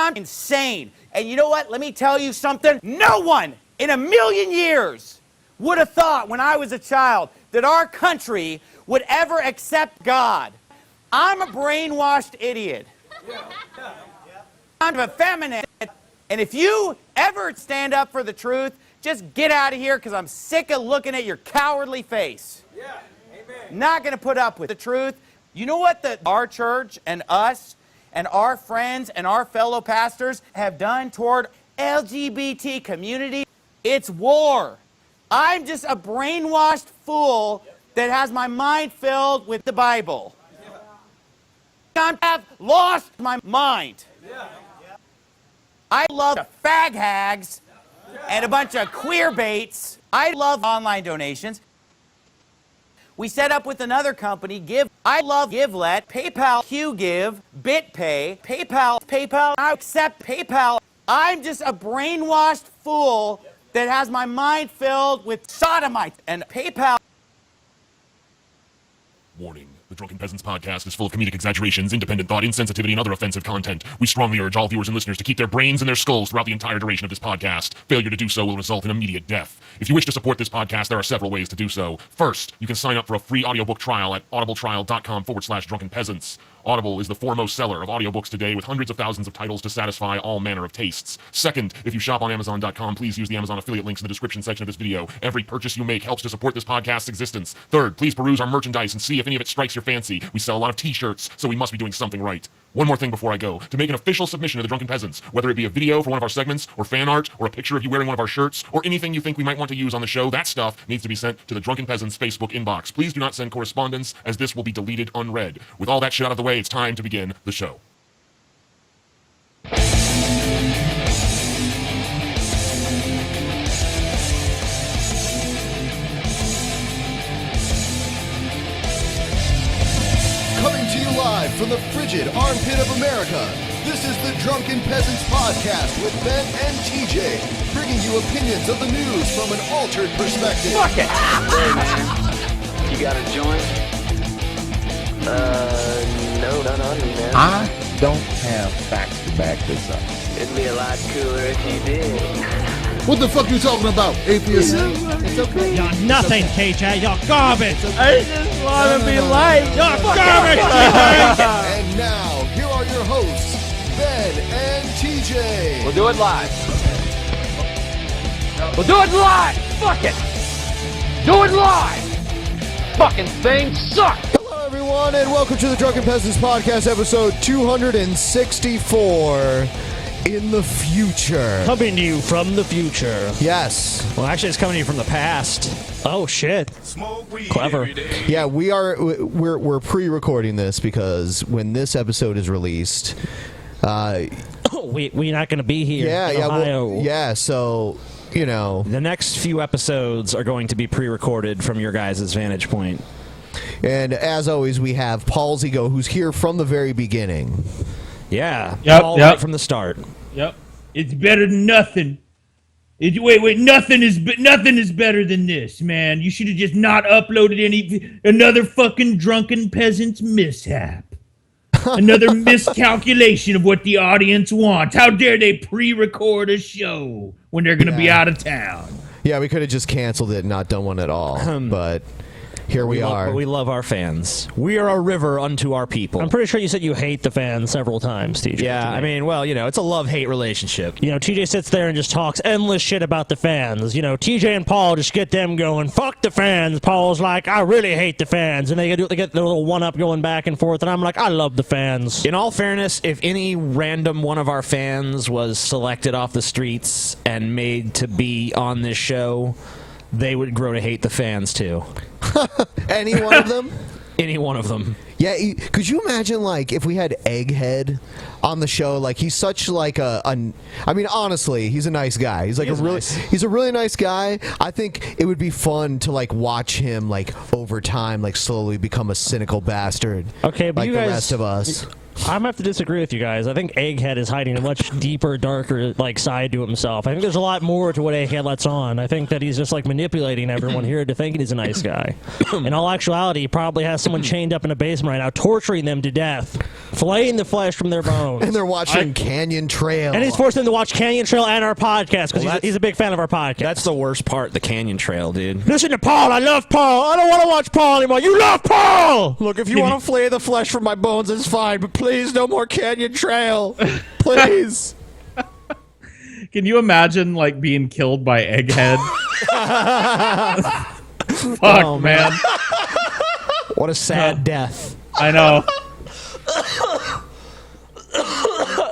I'm insane. And you know what? Let me tell you something. No one in a million years would have thought when I was a child that our country would ever accept God. I'm a brainwashed idiot. I'm effeminate. And if you ever stand up for the truth, just get out of here because I'm sick of looking at your cowardly face. Yeah. Amen. Not going to put up with the truth. You know what our church and us and our friends and our fellow pastors have done toward LGBT community? It's war. I'm just a brainwashed fool that has my mind filled with the Bible. I have lost my mind. I love fag hags and a bunch of queer baits. I love online donations. We set up with another company, Give. I love GiveLet, PayPal, QGive, BitPay, PayPal. I accept PayPal. I'm just a brainwashed fool that has my mind filled with sodomites and PayPal. Warning. The Drunken Peasants podcast is full of comedic exaggerations, independent thought, insensitivity, and other offensive content. We strongly urge all viewers and listeners to keep their brains in their skulls throughout the entire duration of this podcast. Failure to do so will result in immediate death. If you wish to support this podcast, there are several ways to do so. First, you can sign up for a free audiobook trial at audibletrial.com/drunkenpeasants. Audible is the foremost seller of audiobooks today with hundreds of thousands of titles to satisfy all manner of tastes. Second, if you shop on Amazon.com, please use the Amazon affiliate links in the description section of this video. Every purchase you make helps to support this podcast's existence. Third, please peruse our merchandise and see if any of it strikes your fancy. We sell a lot of t-shirts, so we must be doing something right. One more thing before I go. To make an official submission to the Drunken Peasants, whether it be a video for one of our segments, or fan art, or a picture of you wearing one of our shirts, or anything you think we might want to use on the show, that stuff needs to be sent to the Drunken Peasants Facebook inbox. Please do not send correspondence, as this will be deleted unread. With all that shit out of the way, it's time to begin the show. Coming to you live from the frigid armpit of America, this is the Drunken Peasants podcast with Ben and TJ, bringing you opinions of the news from an altered perspective. Fuck it! Hey man, you got a joint? No, not on me, man. I don't have facts to back this up. It'd be a lot cooler if you did. What the fuck are you talking about, atheist? It's okay. You're nothing, TJ. You're garbage. I just want to be liked. You're garbage. And now, here are your hosts, Ben and TJ. We'll do it live. We'll do it live. Fuck it. Do it live. Fucking thing sucks. Hello, everyone, and welcome to the Drunken Peasants podcast, episode 264. In the future. Coming to you from the future. Yes. Well, actually, it's coming to you from the past. Oh shit. Clever. Yeah, we're pre-recording this because when this episode is released, we're not going to be here. In Ohio. So you know, the next few episodes are going to be pre-recorded from your guys' vantage point. And as always, we have Paul Zigo, who's here from the very beginning. Yeah, yep. Right from the start. Yep, it's better than nothing. Wait, nothing is better than this, man. You should have just not uploaded another fucking Drunken Peasants mishap. Another miscalculation of what the audience wants. How dare they pre-record a show when they're going to be out of town? Yeah, we could have just canceled it and not done one at all, but here we are. But we love our fans. We are a river unto our people. I'm pretty sure you said you hate the fans several times, TJ. Yeah, I mean, well, you know, it's a love-hate relationship. You know, TJ sits there and just talks endless shit about the fans. You know, TJ and Paul just get them going, fuck the fans. Paul's like, I really hate the fans. And they get their little one-up going back and forth, and I'm like, I love the fans. In all fairness, if any random one of our fans was selected off the streets and made to be on this show, they would grow to hate the fans, too. Any one of them? Any one of them. Yeah, could you imagine, like, if we had Egghead on the show? Like, he's such, like, I mean, honestly, he's a nice guy. He's, like, he's a really nice guy. I think it would be fun to, like, watch him, like, over time, like, slowly become a cynical bastard. Okay, but like you guys, the rest of us. I'm gonna have to disagree with you guys. I think Egghead is hiding a much deeper, darker like side to himself. I think there's a lot more to what Egghead lets on. I think that he's just like manipulating everyone here to think he's a nice guy. In all actuality, he probably has someone chained up in a basement right now, torturing them to death flaying the flesh from their bones. And they're watching Canyon Trail. And he's forcing them to watch Canyon Trail and our podcast because he's a big fan of our podcast. That's the worst part, the Canyon Trail, dude. Listen to Paul. I love Paul. I don't want to watch Paul anymore. You love Paul. Look, if you want to flay the flesh from my bones, it's fine, but please, no more Canyon Trail. Please. Can you imagine like being killed by Egghead? Fuck, man. What a sad death. I know.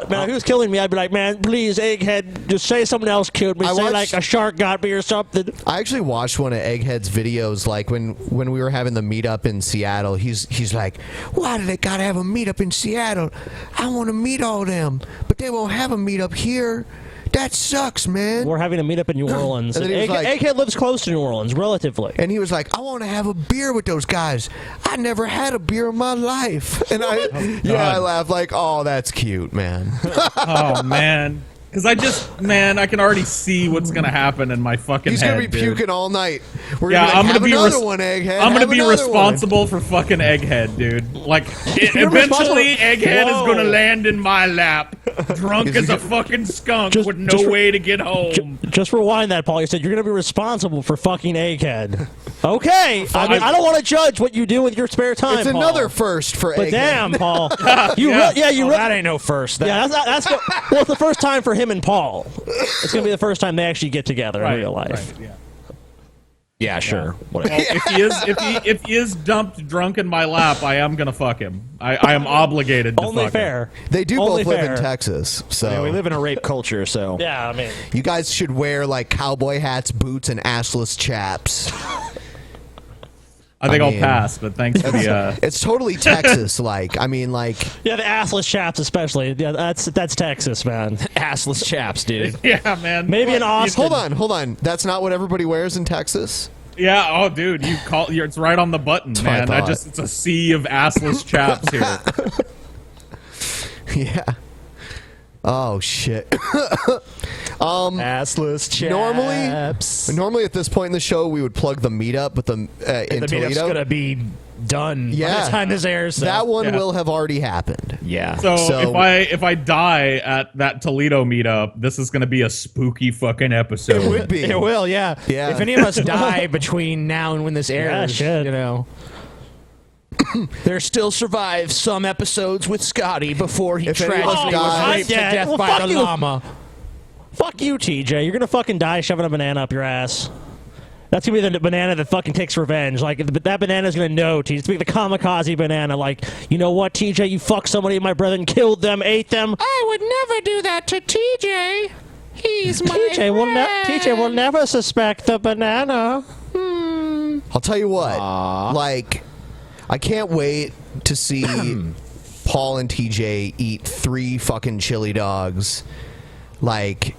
Man, if he was killing me, I'd be like, man, please, Egghead, just say someone else killed me. Say like a shark got me or something. I actually watched one of Egghead's videos, like when we were having the meetup in Seattle. He's like, why do they gotta have a meetup in Seattle? I want to meet all them, but they won't have a meetup here. That sucks, man. We're having a meetup in New Orleans. And then he was like- Egghead lives close to New Orleans, relatively. And he was like, I want to have a beer with those guys. I never had a beer in my life. And I laughed like, oh, that's cute, man. Oh, man. Because I can already see what's going to happen in my fucking He's head, going to be dude. puking all night. We're Yeah, gonna be like, I'm have gonna be another one, Egghead. I'm Have gonna be another responsible for fucking Egghead, dude. Like, eventually, Egghead is gonna land in my lap, drunk as a fucking skunk with no way to get home. Just rewind that, Paul. You said you're going to be responsible for fucking Egghead. Okay. I don't want to judge what you do with your spare time, It's Paul. another first for But Egghead. damn, Paul. That ain't no first. Yeah, that's well, it's the first time for him and Paul. It's going to be the first time they actually get together in real life. Right, yeah. Yeah, sure. Whatever. Well, if he is dumped drunk in my lap, I am gonna fuck him. I am obligated to Only fuck fair. him. They do Only both live fair. in Texas, so Yeah, we live in a rape culture, so. Yeah, I mean. you guys should wear like cowboy hats, boots, and assless chaps. I think I'll mean, pass, but thanks for the. It's totally Texas-like. I mean, like Yeah, the assless chaps especially. Yeah, that's Texas, man. Assless chaps, dude. Yeah, man. Maybe in Austin. hold on. That's not what everybody wears in Texas. Yeah. Oh, dude, it's right on the button, That's what I man. thought. It's a sea of assless chaps here. Yeah. Oh shit. Assless chaps. Normally at this point in the show we would plug the meetup, but in The meetup's Toledo, gonna be done by Yeah. the time this airs. So. that one Yeah. will have already happened. Yeah. So if I die at that Toledo meetup, this is gonna be a spooky fucking episode. It would be. It will, yeah. Yeah. If any of us die between now and when this airs, should. you know. There still survive some episodes with Scotty before he If any of us tragically die- was raped to Yeah, death well, by fuck the you. llama. Fuck you, TJ. You're gonna fucking die shoving a banana up your ass. That's gonna be the banana that fucking takes revenge. Like that banana's gonna know, TJ. It's gonna be the kamikaze banana. Like, you know what, TJ? You fucked somebody of my brethren, killed them, ate them. I would never do that to TJ. He's my TJ will never suspect the banana. I'll tell you what. Like, I can't wait to see Paul and TJ eat 3 fucking chili dogs. Like,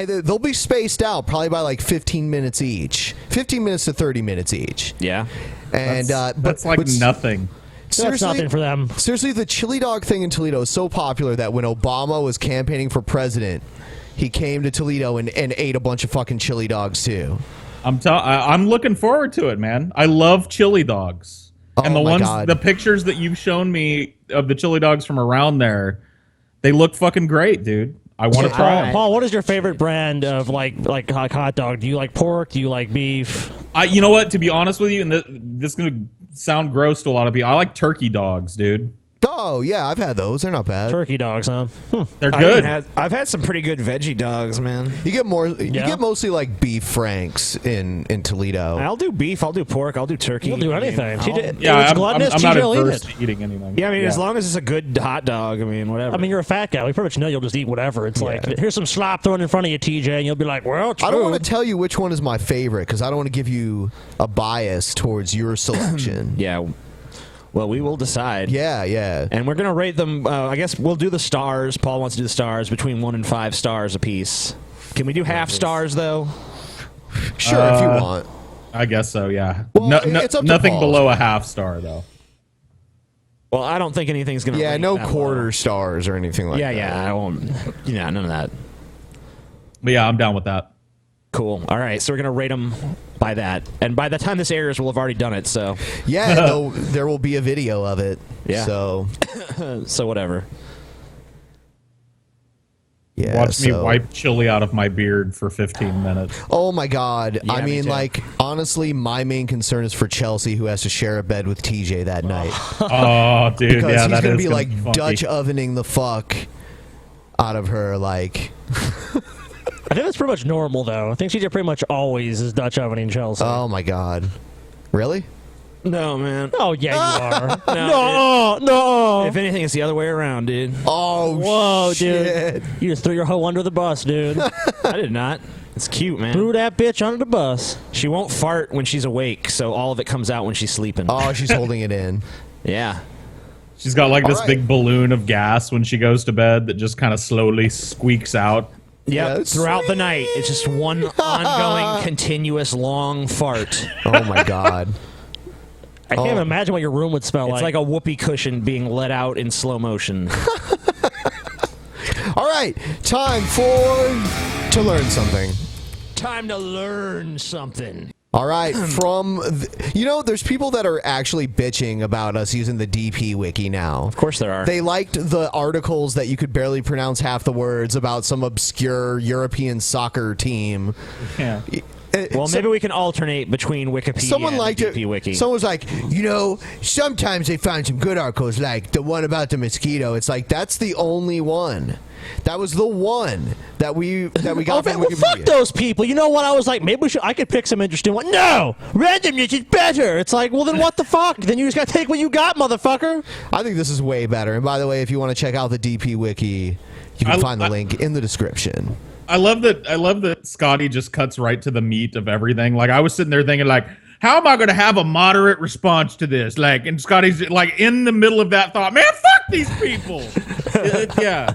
they'll be spaced out probably by like 15 minutes each. 15 minutes to 30 minutes each. Yeah. And That's like nothing. That's seriously, nothing for them. seriously, the chili dog thing in Toledo is so popular that when Obama was campaigning for president, he came to Toledo and ate a bunch of fucking chili dogs too. I'm looking forward to it, man. I love chili dogs. And Oh the my ones, God. the pictures that you've shown me of the chili dogs from around there, they look fucking great, dude. I want to try them. Paul, what is your favorite brand of like hot dog? Do you like pork? Do you like beef? You know what? To be honest with you, and this is gonna sound gross to a lot of people, I like turkey dogs, dude. Oh yeah, I've had those. They're not bad. Turkey dogs, huh? They're good. I've had some pretty good veggie dogs, man. You get more. You Yeah. get mostly like beef franks in Toledo. I'll do beef. I'll do pork. I'll do turkey. He'll do I mean, anything. I'll- TJ, Yeah, it's I'm gluttonous. not TJ will eat adverse it. to eating anything. Yeah, I mean, as long as it's a good hot dog, I mean, whatever. I mean, you're a fat guy. We pretty much know you'll just eat whatever. It's like, here's some slop thrown in front of you, TJ, and you'll be like, well, it's I don't food. want to tell you which one is my favorite because I don't want to give you a bias towards your selection. yeah. Well, we will decide. Yeah. And we're going to rate them. I guess we'll do the stars. Paul wants to do the stars between 1 and 5 stars apiece. Can we do half stars, though? Sure, if you want. I guess so. Yeah. Well, it's up to nothing Paul. below a half star though. Well, I don't think anything's going to Yeah, no quarter stars or anything like that. Yeah, I won't. Yeah, none of that. But yeah, I'm down with that. Cool. All right, so we're going to rate them by that. And by the time this airs, we'll have already done it, so. Yeah, and there will be a video of it. Yeah. So, so whatever. Yeah. Watch me wipe chili out of my beard for 15 minutes. Oh my God! Yeah, I me mean, too. like, honestly, my main concern is for Chelsea, who has to share a bed with TJ that night. Oh, dude, Because yeah, he's that gonna is be gonna like be funky. Dutch ovening the fuck out of her, like. I think that's pretty much normal, though. I think CJ pretty much always is Dutch ovening Chelsea. Oh my God! Really? No, man. Oh, yeah, you are. No, no. If anything, it's the other way around, dude. Oh, Whoa, shit. dude. You just threw your hoe under the bus, dude. I did not. It's cute, man. Threw that bitch under the bus. She won't fart when she's awake, so all of it comes out when she's sleeping. Oh, she's holding it in. Yeah. She's got like this All right. big balloon of gas when she goes to bed that just kind of slowly squeaks out. Yep. Yes. Throughout the night, it's just one ongoing, continuous, long fart. Oh my God! I can't even imagine what your room would smell It's like a whoopee cushion being let out in slow motion. All right, time to learn something. Time to learn something. All right, there's people that are actually bitching about us using the DP wiki now. Of course there are. They liked the articles that you could barely pronounce half the words about some obscure European soccer team. Yeah. Well, maybe we can alternate between Wikipedia Someone and liked the it. DP Wiki. Someone was like, sometimes they find some good articles, like the one about the mosquito. It's like, that's the only one. That was the one that we got from well, Wikipedia. fuck those people. You know what? I was like, maybe I could pick some interesting one. No! Randomness is better. It's like, well, then what the fuck? Then you just gotta take what you got, motherfucker. I think this is way better. And by the way, if you want to check out the DP wiki, you can find the link in the description. I love that Scotty just cuts right to the meat of everything. Like I was sitting there thinking like, how am I going to have a moderate response to this? Like, and Scotty's like in the middle of that thought, man, fuck these people. Yeah.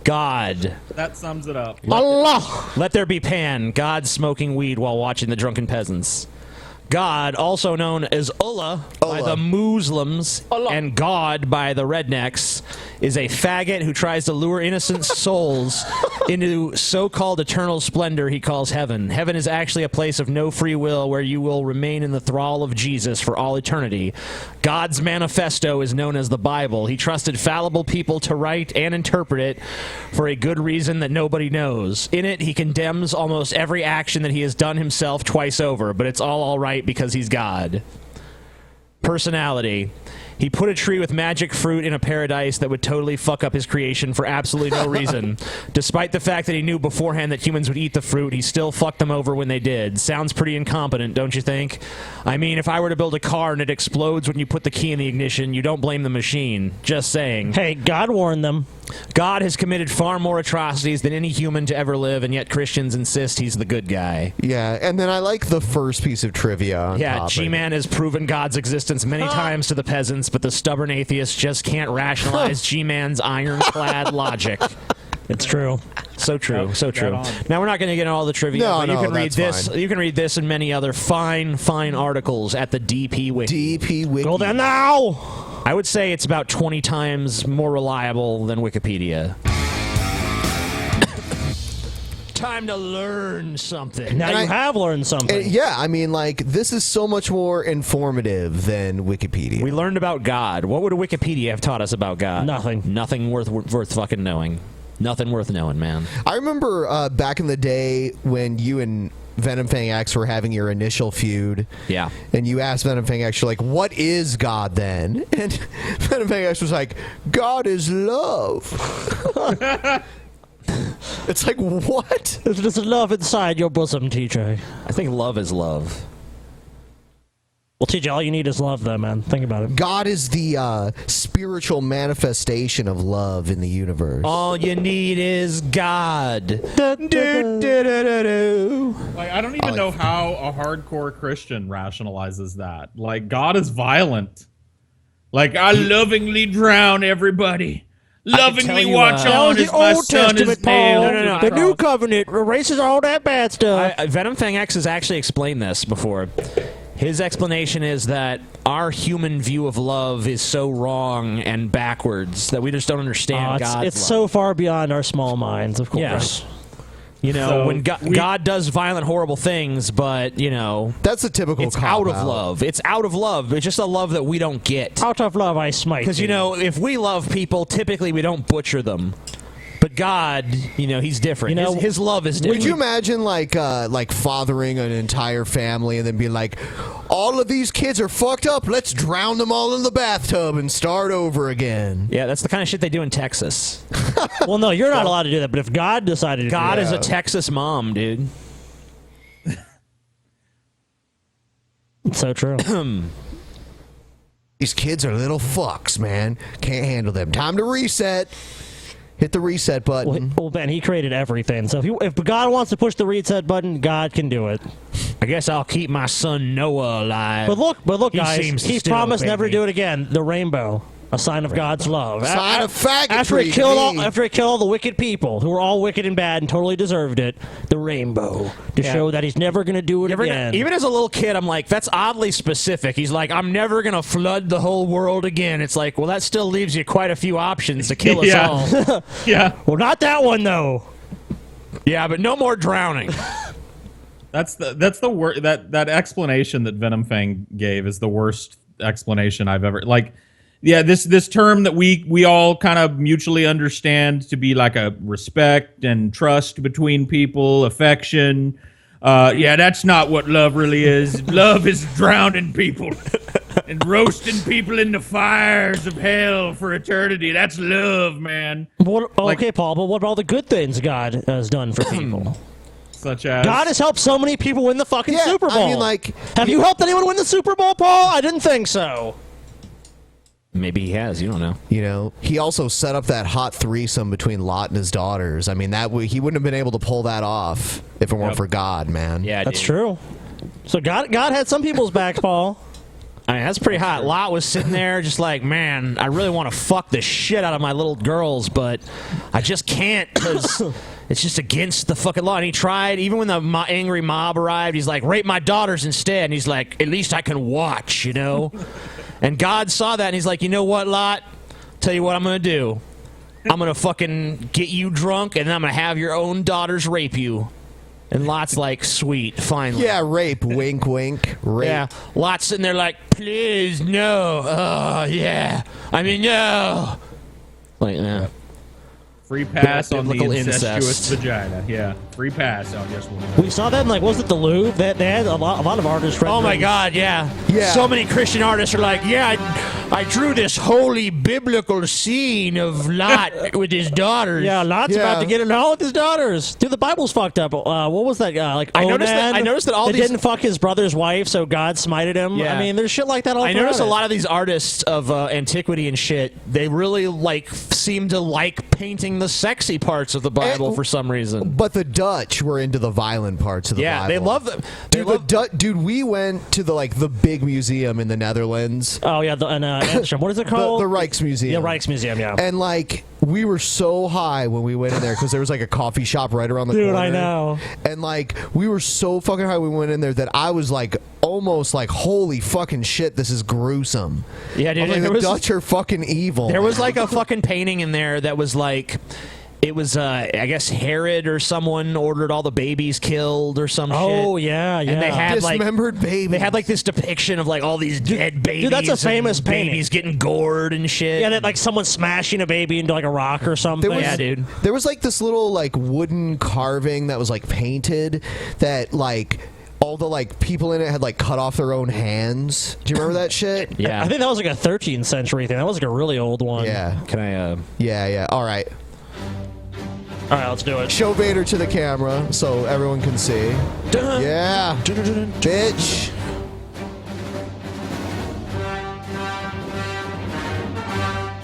God. That sums it up. Allah. Let there be Pan, God smoking weed while watching the Drunken Peasants. God, also known as Allah by the Muslims and God by the rednecks, is a faggot who tries to lure innocent souls into so-called eternal splendor he calls heaven. Heaven is actually a place of no free will where you will remain in the thrall of Jesus for all eternity. God's manifesto is known as the Bible. He trusted fallible people to write and interpret it for a good reason that nobody knows. In it, he condemns almost every action that he has done himself twice over, but it's all right because he's God. Personality. He put a tree with magic fruit in a paradise that would totally fuck up his creation for absolutely no reason. Despite the fact that he knew beforehand that humans would eat the fruit, he still fucked them over when they did. Sounds pretty incompetent, don't you think? I mean, if I were to build a car and it explodes when you put the key in the ignition, you don't blame the machine. Just saying. Hey, God warned them. God has committed far more atrocities than any human to ever live, and yet Christians insist he's the good guy. Yeah, and then I like the first piece of trivia on Yeah, top. G-Man has proven God's existence many times to the peasants, but the stubborn atheists just can't rationalize G-Man's ironclad logic. It's true. So true, Yep, so true. on. Now we're not going to get into all the trivia, No, but you no, can read that's this. fine. You can read this and many other fine articles at the DP Wiki. DP wiki. Go there now. I would say it's about 20 times more reliable than Wikipedia. Time to learn something. Now And you I- have learned something. Yeah, I mean, like, this is so much more informative than Wikipedia. We learned about God. What would a Wikipedia have taught us about God? Nothing. Nothing worth fucking knowing. Nothing worth knowing, man. I remember back in the day when you and Venom Fang X were having your initial feud. Yeah. And you asked Venom Fang X, you're like, what is God then? And Venom Fang X was like, God is love. It's like, what? It's just love inside your bosom, TJ. I think love is love. Well, TJ, all you need is love, though, man. Think about it. God is the spiritual manifestation of love in the universe. All you need is God. Like I don't even know how a hardcore Christian rationalizes that. Like God is violent. Like I lovingly drown everybody. Lovingly you, watch That on was as the my Old son is Testament, Paul. nailed. The New Covenant erases all that bad stuff. Venom Fang X has actually explained this before. His explanation is that our human view of love is so wrong and backwards that we just don't understand God's it's love. so far beyond our small minds, of course. You know, So when God does violent, horrible things, but, you know... That's a typical It's out of love. It's out of love. It's just a love that we don't get. Out of love, I smite. Because, you know, if we love people, typically we don't butcher them. But God, you know, he's different. You know, his love is different. Would you imagine like fathering an entire family and then be like, all of these kids are fucked up. Let's drown them all in the bathtub and start over again. Yeah, that's the kind of shit they do in Texas. Well, no, you're not allowed to do that. But if God decided to God do is that, a Texas mom, dude. it's so true. These kids are little fucks, man. Can't handle them. Time to reset. Hit the reset button. Well, Ben, he created everything. So if God wants to push the reset button, God can do it. I guess I'll keep my son Noah alive. But look, He guys, seems to he still promised obey never me. to do it again. The rainbow, a sign of God's love. Sign of faggotry. After he killed all the wicked people who were all wicked and bad and totally deserved it, the rainbow to show that he's never going to do it again. Even as a little kid, I'm like, that's oddly specific. He's like, I'm never going to flood the whole world again. It's like, well, that still leaves you quite a few options to kill us all. Yeah. Well, not that one though. Yeah, but no more drowning. That's the word that explanation that Venom Fang gave is the worst explanation I've ever this term that we all kind of mutually understand to be like a respect and trust between people, affection. That's not what love really is. Love is drowning people and roasting people in the fires of hell for eternity. That's love, man. Okay, Paul, but what about all the good things God has done for people? Such as God has helped so many people win the fucking Super Bowl. I mean, like, have you helped anyone win the Super Bowl, Paul? I didn't think so. Maybe he has. You don't know. You know, he also set up that hot threesome between Lot and his daughters. I mean, he wouldn't have been able to pull that off if it weren't for God, man. Yeah, that's true. So God had some people's backs, Paul. I mean, that's pretty hot. Lot was sitting there just like, man, I really want to fuck the shit out of my little girls, but I just can't because it's just against the fucking law. And he tried, even when the angry mob arrived, he's like, rape my daughters instead. And he's like, at least I can watch, you know? And God saw that, and he's like, you know what, Lot? Tell you what I'm going to do. I'm going to fucking get you drunk, and then I'm going to have your own daughters rape you. And Lot's like, sweet, finally. Yeah, rape, wink, wink, rape. Yeah, Lot's sitting there like, please, no. Oh, yeah. I mean, no. Like, no. free pass on the Biblical incestuous incest. vagina. Yeah, free pass on this one. We saw that in, like, was it the Louvre? They had a lot of artists. Oh my God, yeah. So many Christian artists are like, yeah, I drew this holy biblical scene of Lot with his daughters. Yeah, Lot's about to get it on with his daughters. Dude, the Bible's fucked up. What was that? I noticed that all they these didn't fuck his brother's wife, so God smited him. Yeah. I mean, there's shit like that all I throughout noticed a it. lot of these artists of antiquity and shit, they really seem to like painting the sexy parts of the Bible for some reason. But the Dutch were into the violent parts of the Bible. Yeah, they love them. Dude, we went to the big museum in the Netherlands. Oh yeah, Amsterdam. What is it called? The Rijksmuseum. Yeah, Rijksmuseum. Yeah. And we were so high when we went in there because there was a coffee shop right around the corner. Dude, I know. And we were so fucking high when we went in there that I was almost like, holy fucking shit, this is gruesome. Yeah, dude. The Dutch are fucking evil. There was a fucking painting in there that was it was, I guess Herod or someone ordered all the babies killed or some shit. Oh, yeah. And they had dismembered babies. They had this depiction of all these dead babies. Dude, that's a famous and painting. babies getting gored and shit. Yeah, that someone smashing a baby into a rock or something. Yeah, dude. There was this little wooden carving that was painted that all the people in it had cut off their own hands. Do you remember that shit? Yeah. I think that was a 13th century thing. That was a really old one. Yeah. Can I? Yeah. All right. All right, let's do it. Show Vader to the camera so everyone can see. Yeah. Bitch.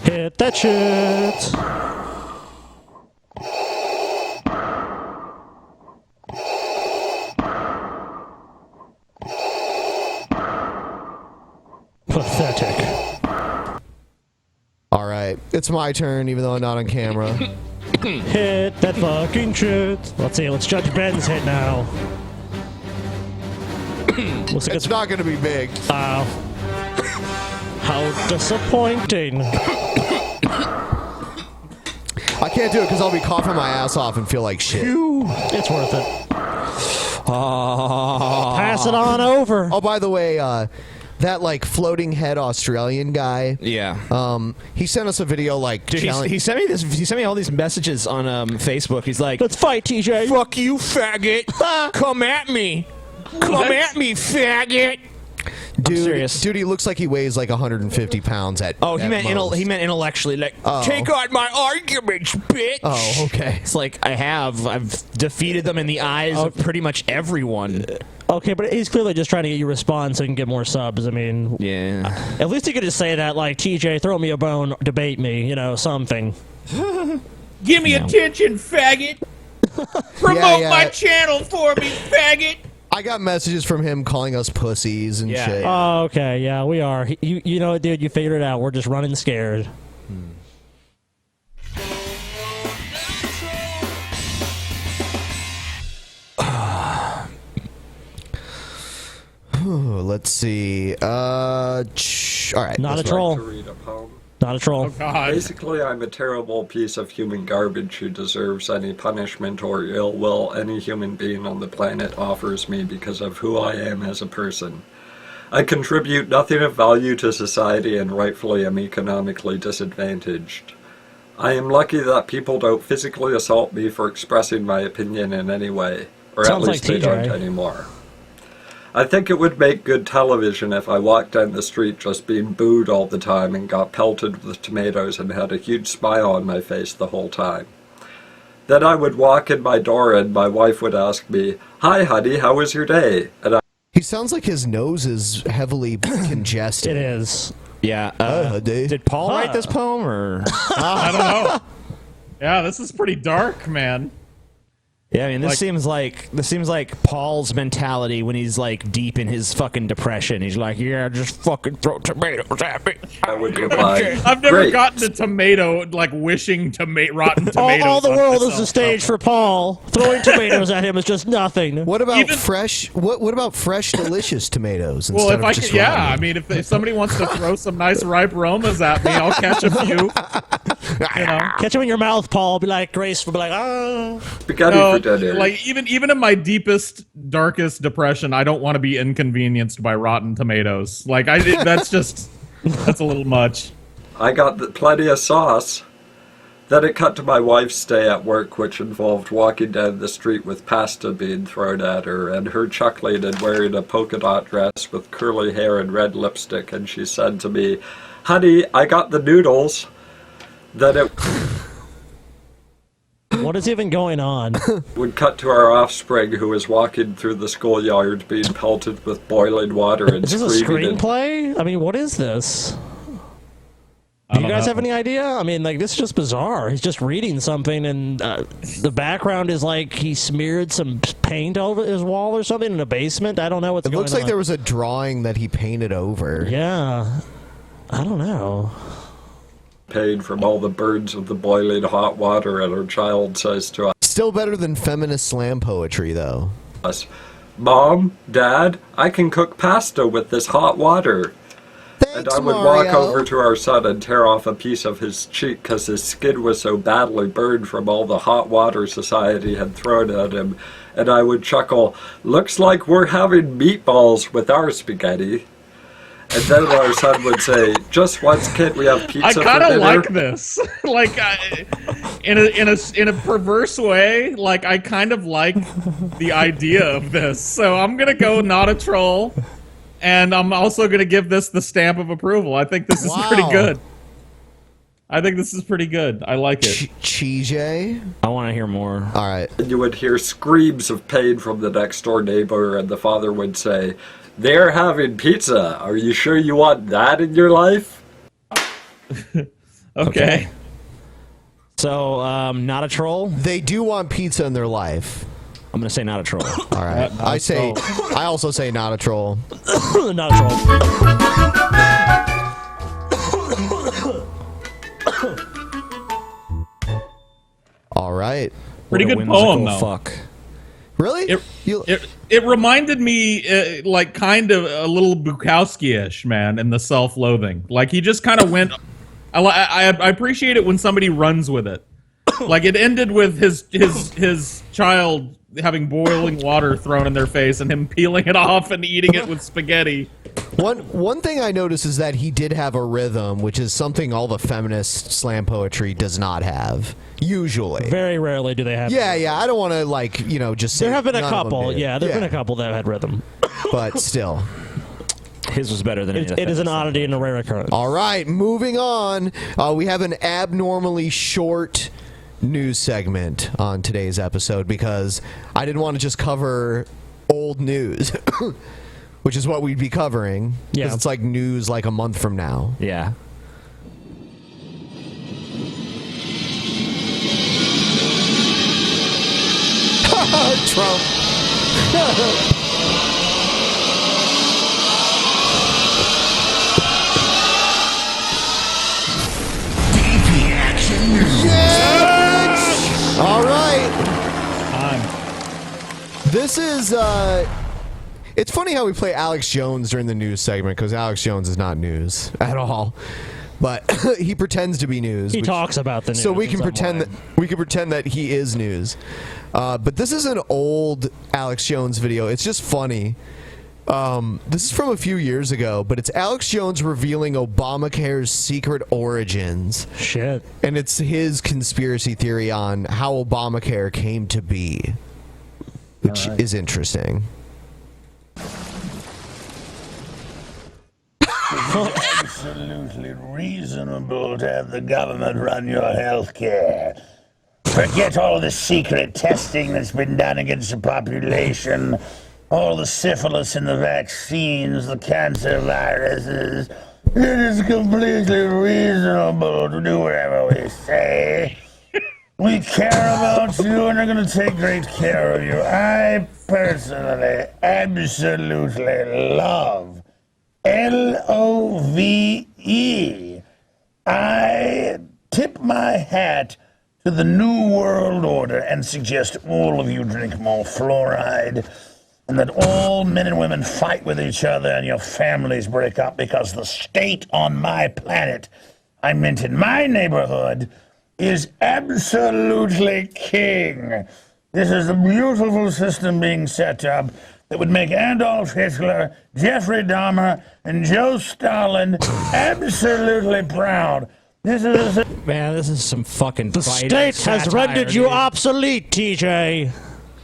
Hit that shit. Pathetic. All right. It's my turn, even though I'm not on camera. Hit that fucking shit. Let's see. Let's judge Ben's hit now. Looks like It's not going to be big. How disappointing. I I can't do it because I'll be coughing my ass off and feel like shit. It's worth it. Pass it on over. Oh, by the way, that like floating head Australian guy. Yeah. He sent us a video like. Dude, he sent me this. He sent me all these messages on Facebook. He's like, "Let's fight, TJ. Fuck you, faggot. Come at me. Come at me, faggot." Dude, he looks like he weighs like 150 pounds at. Oh, he at meant most. he meant intellectually. Like, take on my arguments, bitch. Oh, okay. It's like I've defeated them in the eyes of pretty much everyone. Okay, but he's clearly just trying to get you a response so he can get more subs. I mean, yeah. At least he could just say that, like, TJ, throw me a bone, debate me, something. Give me attention, faggot. Promote my channel for me, faggot. I got messages from him calling us pussies and shit. Oh, okay, yeah, we are. You know what, dude? You figured it out. We're just running scared. Let's see. All right. Not a troll. To read a poem. Not a troll. Oh, God. Basically, I'm a terrible piece of human garbage who deserves any punishment or ill will any human being on the planet offers me because of who I am as a person. I contribute nothing of value to society and rightfully am economically disadvantaged. I am lucky that people don't physically assault me for expressing my opinion in any way, or Sounds at least like they TJ. don't anymore. I think it would make good television if I walked down the street just being booed all the time and got pelted with tomatoes and had a huge smile on my face the whole time. Then I would walk in my door and my wife would ask me, "Hi, honey, how was your day?" And He sounds like his nose is heavily congested. It is. Yeah. Did Paul write this poem, or? I don't know. Yeah, this is pretty dark, man. Yeah, I mean, this seems like Paul's mentality when he's like deep in his fucking depression. He's like, yeah, just fucking throw tomatoes at me. I would reply, I've never "Great." gotten a tomato like wishing rotten tomatoes. All the on world is myself. a stage for Paul. Throwing tomatoes at him is just nothing. What about fresh? What about fresh, delicious tomatoes? Well, instead if of I just could, yeah, rotten? I mean, if somebody wants to throw some nice ripe Romas at me, I'll catch a few. Catch him in your mouth, Paul. Be like graceful. Be like, Spaghetti for dinner. Like even in my deepest, darkest depression, I don't want to be inconvenienced by rotten tomatoes. Like that's a little much. I got plenty of sauce. Then it cut to my wife's day at work, which involved walking down the street with pasta being thrown at her, and her chuckling and wearing a polka dot dress with curly hair and red lipstick, and she said to me, "Honey, I got the noodles." Then it what is even going on? would cut to our offspring, who was walking through the schoolyard being pelted with boiling water and Is this a screaming. screenplay? I mean, what is this? Do you guys have any idea? I mean, like, this is just bizarre. He's just reading something, and the background is like he smeared some paint over his wall or something in a basement. I don't know what's It going on. looks like there was a drawing that he painted over. Yeah. I don't know. Pain from all the burns of the boiling hot water, and her child says to Still better than feminist slam poetry, though. us, "Mom, Dad, I can cook pasta with this hot water." And I would walk over to our son and tear off a piece of his cheek because his skin was so badly burned from all the hot water society had thrown at him. And I would chuckle, "Looks like we're having meatballs with our spaghetti." And then our son would say, "Just once, can't we have pizza I for kind of dinner?" like this, like in a perverse way. Like I kind of like the idea of this, so I'm gonna go not a troll, and I'm also gonna give this the stamp of approval. I think this is pretty good. I think this is pretty good. I like it. Cheese. I want to hear more. All right. And you would hear screams of pain from the next door neighbor, and the father would say, "They're having pizza. Are you sure you want that in your life?" Okay. So, not a troll? They do want pizza in their life. I'm going to say not a troll. All right. I also say not a troll. Not a troll. All right. Pretty good poem, though. Fuck. Really? It reminded me, like, kind of a little Bukowski-ish, man, in the self-loathing. Like, he just kind of went... I appreciate it when somebody runs with it. Like it ended with his child having boiling water thrown in their face and him peeling it off and eating it with spaghetti. One thing I noticed is that he did have a rhythm, which is something all the feminist slam poetry does not have. Usually, very rarely do they have. Yeah, I don't want to just say there have been a none of them couple. did. Yeah, there've been a couple that had rhythm, but still. His was better than it is an oddity and a rare occurrence. All right, moving on. We have an abnormally short news segment on today's episode because I didn't want to just cover old news, which is what we'd be covering. Because it's like news like a month from now. Yeah. Trump. Yes! All right. This is it's funny how we play Alex Jones during the news segment because Alex Jones is not news at all. But he pretends to be news. He talks about the news. So we can pretend that he is news. But this is an old Alex Jones video. It's just funny. This is from a few years ago, but it's Alex Jones revealing Obamacare's secret origins. Shit. And it's his conspiracy theory on how Obamacare came to be, which is interesting. It's absolutely reasonable to have the government run your health care. Forget all the secret testing that's been done against the population, all the syphilis in the vaccines, the cancer viruses. It is completely reasonable to do whatever we say. We care about you and are going to take great care of you. I personally absolutely love LOVE. I tip my hat to the New World Order and suggest all of you drink more fluoride and that all men and women fight with each other and your families break up because the state on my planet, I meant in my neighborhood, is absolutely king. This is a beautiful system being set up that would make Adolf Hitler, Jeffrey Dahmer, and Joe Stalin absolutely proud. This is some fucking The state has rendered you obsolete, TJ.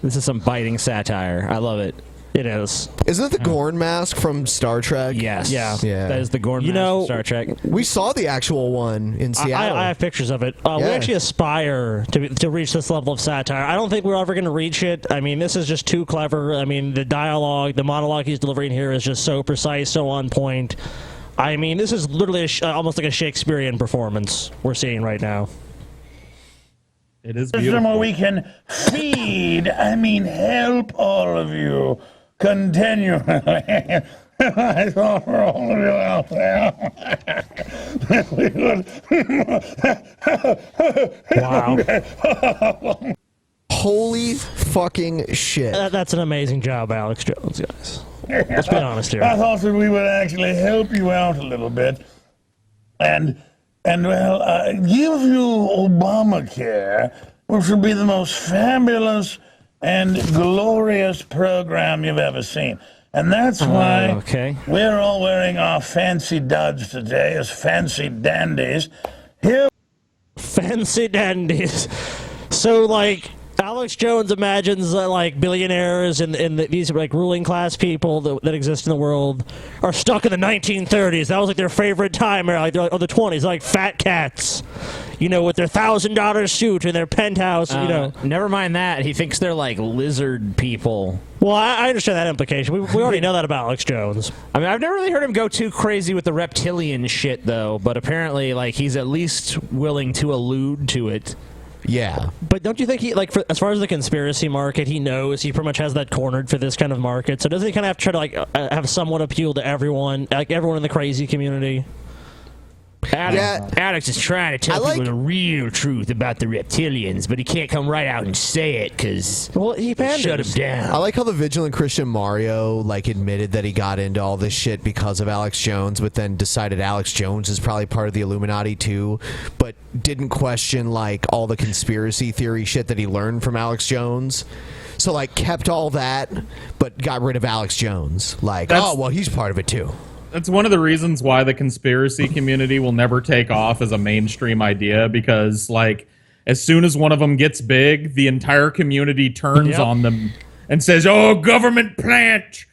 This is some biting satire. I love it. It is. Isn't it the Gorn mask from Star Trek? Yes. Yeah. That is the Gorn mask from Star Trek. We saw the actual one in Seattle. I have pictures of it. We actually aspire to reach this level of satire. I don't think we're ever going to reach it. I mean, this is just too clever. I mean, the dialogue, the monologue he's delivering here is just so precise, so on point. I mean, this is literally almost like a Shakespearean performance we're seeing right now. It is beautiful. Where we can feed, help all of you continually. I thought for all of you out there that we would. Wow. Holy fucking shit. That's an amazing job, Alex Jones, guys. Let's be honest here. I thought that we would actually help you out a little bit and give you Obamacare, which would be the most fabulous and glorious program you've ever seen. And that's why we're all wearing our fancy duds today as fancy dandies. Here, fancy dandies. So, like, Alex Jones imagines like billionaires and these like ruling class people that exist in the world are stuck in the 1930s. That was like their favorite time, or like or the 20s, like fat cats, with their $1,000 suit and their penthouse. Never mind that. He thinks they're like lizard people. Well, I understand that implication. We already know that about Alex Jones. I mean, I've never really heard him go too crazy with the reptilian shit though. But apparently, like, he's at least willing to allude to it. Yeah. But don't you think he, like, as far as the conspiracy market, he knows he pretty much has that cornered for this kind of market? So doesn't he kind of have to try to, like, have somewhat appeal to everyone, like everyone in the crazy community? Alex is trying to tell people the real truth about the reptilians, but he can't come right out and say it because he shut him down. I like how the vigilant Christian Mario admitted that he got into all this shit because of Alex Jones, but then decided Alex Jones is probably part of the Illuminati too, but didn't question all the conspiracy theory shit that he learned from Alex Jones. So kept all that, but got rid of Alex Jones. He's part of it too. That's one of the reasons why the conspiracy community will never take off as a mainstream idea, because as soon as one of them gets big, the entire community turns on them and says, "Oh, government plant,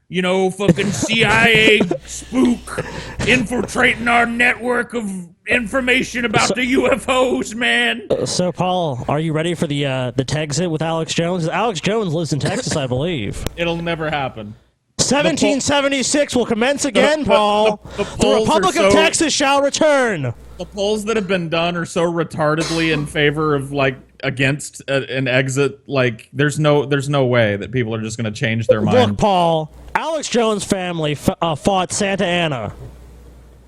fucking CIA spook infiltrating our network of information about the UFOs, man." So, Paul, are you ready for the Texit with Alex Jones? Alex Jones lives in Texas, I believe. It'll never happen. 1776 will commence again, Paul. The Republic of Texas shall return. The polls that have been done are so retardedly in favor of against an exit. There's no way that people are just going to change their mind. Look, Paul, Alex Jones' family fought Santa Anna.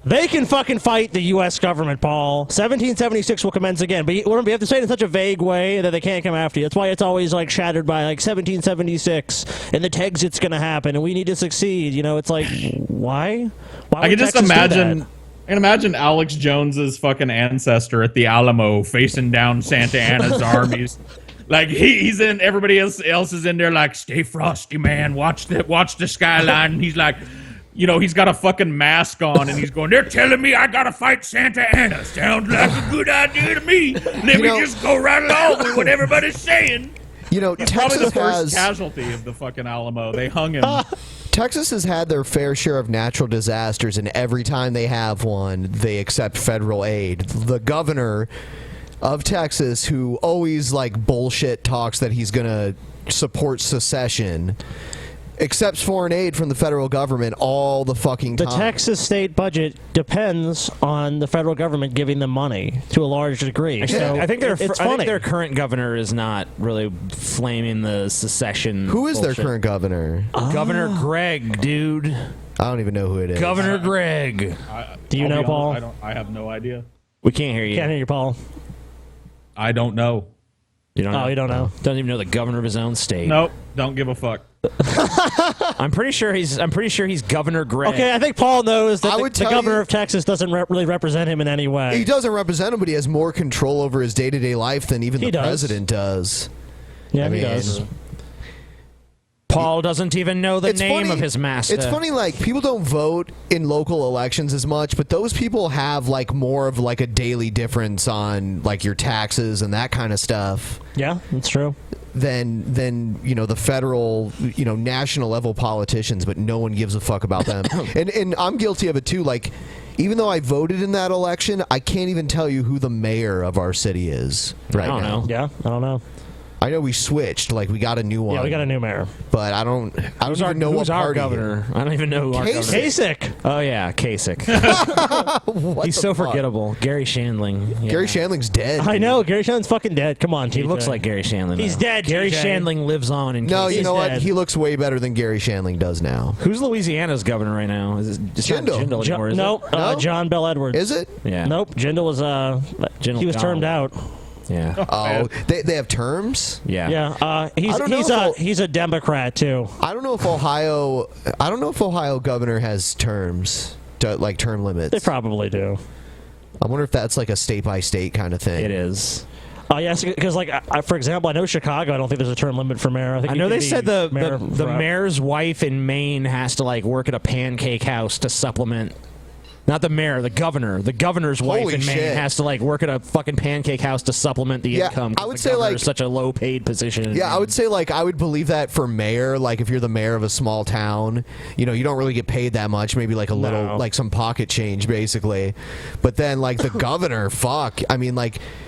They can fucking fight the U.S. government, Paul. 1776 will commence again, but you have to say it in such a vague way that they can't come after you. That's why it's always shattered by 1776, and the Texit's going to happen, and we need to succeed. It's why? Why? I can just imagine. I can imagine Alex Jones's fucking ancestor at the Alamo facing down Santa Anna's armies. He's in, everybody else is in there stay frosty, man. Watch the skyline. And he's he's got a fucking mask on, and he's going, "They're telling me I gotta fight Santa Anna. Sounds like a good idea to me. Let me just go right along with what everybody's saying." He's Texas probably the first casualty of the fucking Alamo. They hung him. Texas has had their fair share of natural disasters, and every time they have one, they accept federal aid. The governor of Texas, who always bullshit talks that he's gonna support secession, accepts foreign aid from the federal government all the fucking time. The Texas state budget depends on the federal government giving them money to a large degree. I think funny. their current governor is not really flaming the secession. Who is bullshit. their current governor? Governor Greg, dude. I don't even know who it is. Governor Greg. Do you know, Paul? I have no idea. We can't hear you. Can't hear you, Paul. I don't know. You don't know? Oh, you don't know? Doesn't even know the governor of his own state. Nope. Don't give a fuck. I'm pretty sure he's Governor Greg. Okay, I think Paul knows that the governor of Texas doesn't really represent him in any way. He doesn't represent him, but he has more control over his day-to-day life than even the president does. Yeah, he does. Paul doesn't even know the name of his master. It's funny, people don't vote in local elections as much, but those people have more of a daily difference on your taxes and that kind of stuff. Yeah, that's true. Than the federal national level politicians, but no one gives a fuck about them. and I'm guilty of it too. Even though I voted in that election, I can't even tell you who the mayor of our city is right now. I don't know. Yeah, I don't know. I know we switched, we got a new one. Yeah, we got a new mayor. But I don't even know who's what our party. governor. I don't even know who our governor is. Kasich. Oh yeah, Kasich. He's so forgettable. Gary Shandling. Yeah. Gary Shandling's dead. I know. Gary Shandling's fucking dead. Come on, He TJ. looks like Gary Shandling. He's though. dead, Gary TJ. Shandling lives on in No, Kasich. you know what? dead. He looks way better than Gary Shandling does now. Who's Louisiana's governor right now? Is it just not Jindal. Jindal anymore? No, John Bell Edwards. Is it? Yeah. Nope. Jindal was he was termed out. Yeah. Oh, they have terms? Yeah. Yeah. He's a Democrat too. I don't know if Ohio governor has terms, term limits. They probably do. I wonder if that's a state by state kind of thing. It is. Yes, because for example, I know Chicago. I don't think there's a term limit for mayor. I know they said the mayor's wife in Maine has to work at a pancake house to supplement. Not the mayor, the governor. The governor's wife in Maine has to work at a fucking pancake house to supplement the income. I would say such a low paid position. Yeah, I would say I would believe that for mayor. If you're the mayor of a small town, you don't really get paid that much. Maybe a little some pocket change basically. But then the governor, fuck. I mean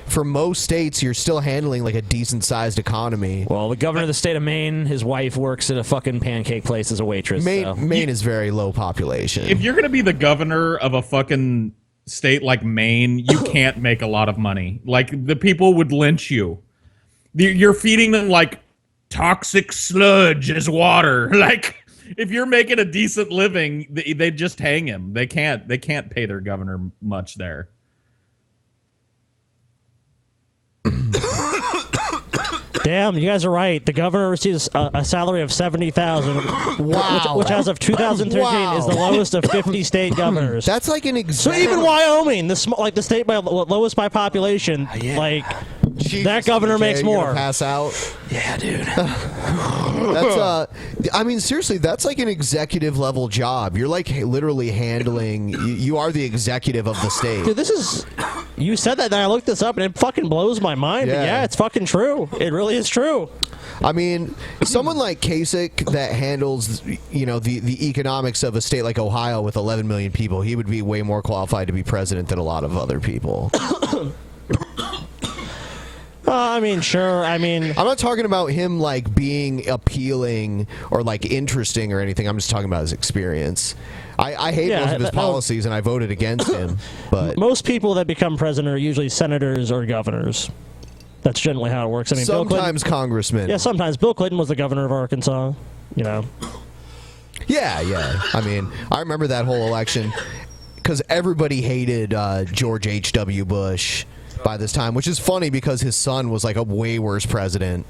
for most states, you're still handling a decent sized economy. Well, the governor of the state of Maine, his wife works at a fucking pancake place as a waitress. Maine is very low population. If you're gonna be the governor of a fucking state like Maine, you can't make a lot of money. The people would lynch you. You're feeding them toxic sludge as water. if you're making a decent living, they just hang him. They can't pay their governor much there. Damn, you guys are right. The governor receives a salary of $70,000. Wow. Which as of 2013 is the lowest of 50 state governors. That's like an So even Wyoming, the state lowest by population, like that governor makes more. Pass out. Yeah, dude. That's I mean, seriously, that's like an executive level job. You're like literally handling. You are the executive of the state. Dude, this is. You said that, and I looked this up, and it fucking blows my mind. But yeah, it's fucking true. It really is true. I mean, someone like Kasich that handles, you know, the economics of a state like Ohio with 11 million people, he would be way more qualified to be president than a lot of other people. I mean, sure. I mean, I'm not talking about him like being appealing or like interesting or anything. I'm just talking about his experience. I hate most of his policies, and I voted against him. But most people that become president are usually senators or governors. That's generally how it works. I mean, sometimes congressmen. Yeah, sometimes. Bill Clinton was the governor of Arkansas. You know. Yeah. I mean, I remember that whole election because everybody hated George H.W. Bush by this time, which is funny because his son was like a way worse president.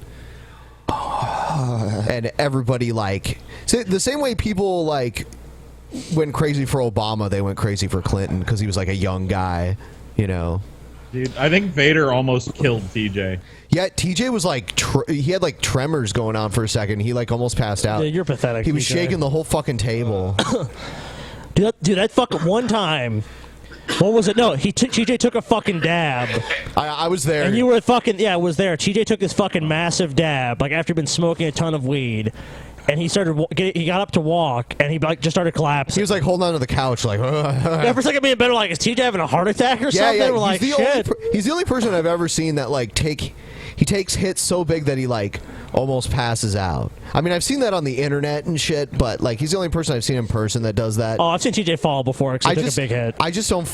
And everybody like the same way people like went crazy for Obama, they went crazy for Clinton because he was like a young guy, you know. Dude, I think Vader almost killed TJ. Yeah, TJ was like he had like tremors going on for a second. He like almost passed out. Yeah, you're pathetic. He was TJ. shaking the whole fucking table. Dude, that fucking one time. What was it? No, TJ took a fucking dab. I was there. And you were fucking, yeah, I was there. TJ took this fucking massive dab, like after he'd been smoking a ton of weed. And he got up to walk, and he like just started collapsing. He was like holding on to the couch, like. Yeah, for a second being better, like, is TJ having a heart attack or something? Yeah. We're like, shit. He's the only person I've ever seen that like he takes hits so big that he like almost passes out. I mean, I've seen that on the internet and shit, but like he's the only person I've seen in person that does that. Oh, I've seen TJ fall before because he took a big hit. I just don't.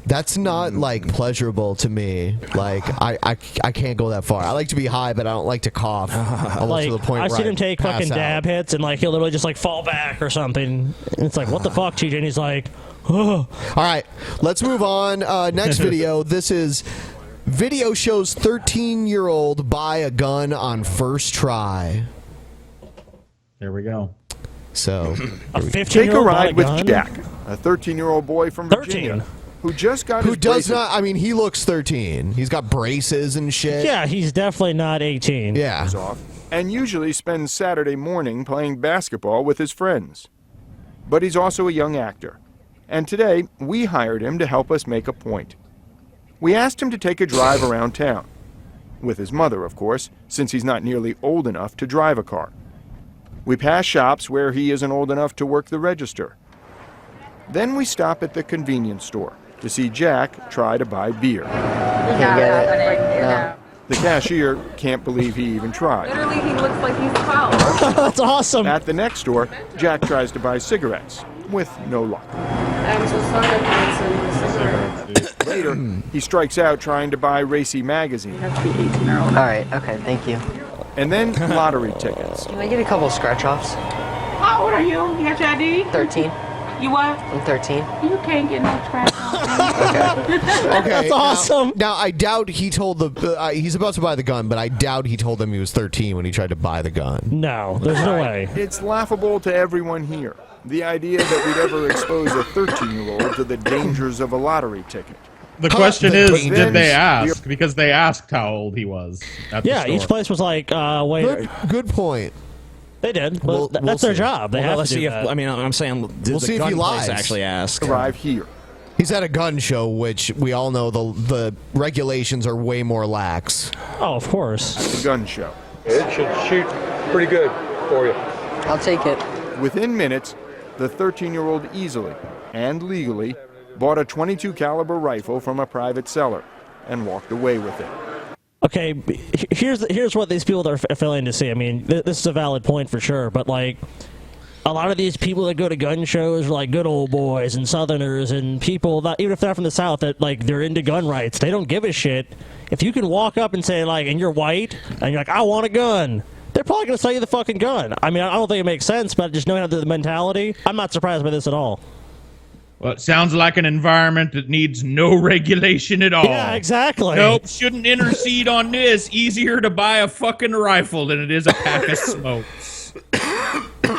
That's not like pleasurable to me. Like I can't go that far. I like to be high, but I don't like to cough. Almost Like, to the point I've where seen I him take pass fucking out. dab hits, and like he'll literally just like fall back or something. And it's like, what the fuck, TJ? And he's like, oh. All right, let's move on. Next video. This is video shows 13-year-old buy a gun on first try. There we go. So, a 15-year-old take a ride with gun? Jack, a 13-year-old boy from Virginia, who just got his braces. I mean, he looks 13. He's got braces and shit. Yeah, he's definitely not 18. Yeah. Off, and usually spends Saturday morning playing basketball with his friends. But he's also a young actor, and today we hired him to help us make a point. We asked him to take a drive around town, with his mother, of course, since he's not nearly old enough to drive a car. We pass shops where he isn't old enough to work the register. Then we stop at the convenience store to see Jack try to buy beer. The cashier can't believe he even tried. Literally, he looks like he's 12. That's awesome. At the next store, Jack tries to buy cigarettes, with no luck. I'm so sorry for cigarettes. Later, he strikes out trying to buy Racy magazine. You have to be 18-year-old. All right, okay, thank you. And then lottery tickets. Can I get a couple of scratch-offs? How old are you? You got your ID? 13. You what? I'm 13. You can't get no scratch. Okay, That's awesome. Now I doubt he told he's about to buy the gun, but I doubt he told them he was 13 when he tried to buy the gun. No, there's no way. It's laughable to everyone here. The idea that we'd ever expose a 13-year-old to the dangers of a lottery ticket. The question is, did they ask? Because they asked how old he was. At the Yeah, store. each place was like, wait. Good point. They did. But We'll that's their see. you. They have let's to do see that. if, I mean, I'm saying, did We'll the see if gun he place lies. actually ask? Arrive here. He's at a gun show, which we all know the regulations are way more lax. Oh, of course. At the gun show. It should shoot pretty good for you. I'll take it. Within minutes, the 13-year-old easily and legally bought a .22 caliber rifle from a private seller and walked away with it. Okay, here's what these people are failing to see. I mean, this is a valid point for sure, but like, a lot of these people that go to gun shows are like good old boys and Southerners and people that, even if they're from the South, that like they're into gun rights. They don't give a shit. If you can walk up and say like, and you're white, and you're like, I want a gun. they're probably going to sell you the fucking gun. I mean, I don't think it makes sense, but just knowing the mentality, I'm not surprised by this at all. Well, it sounds like an environment that needs no regulation at all. Yeah, exactly. Nope, shouldn't intercede on this. Easier to buy a fucking rifle than it is a pack of smokes.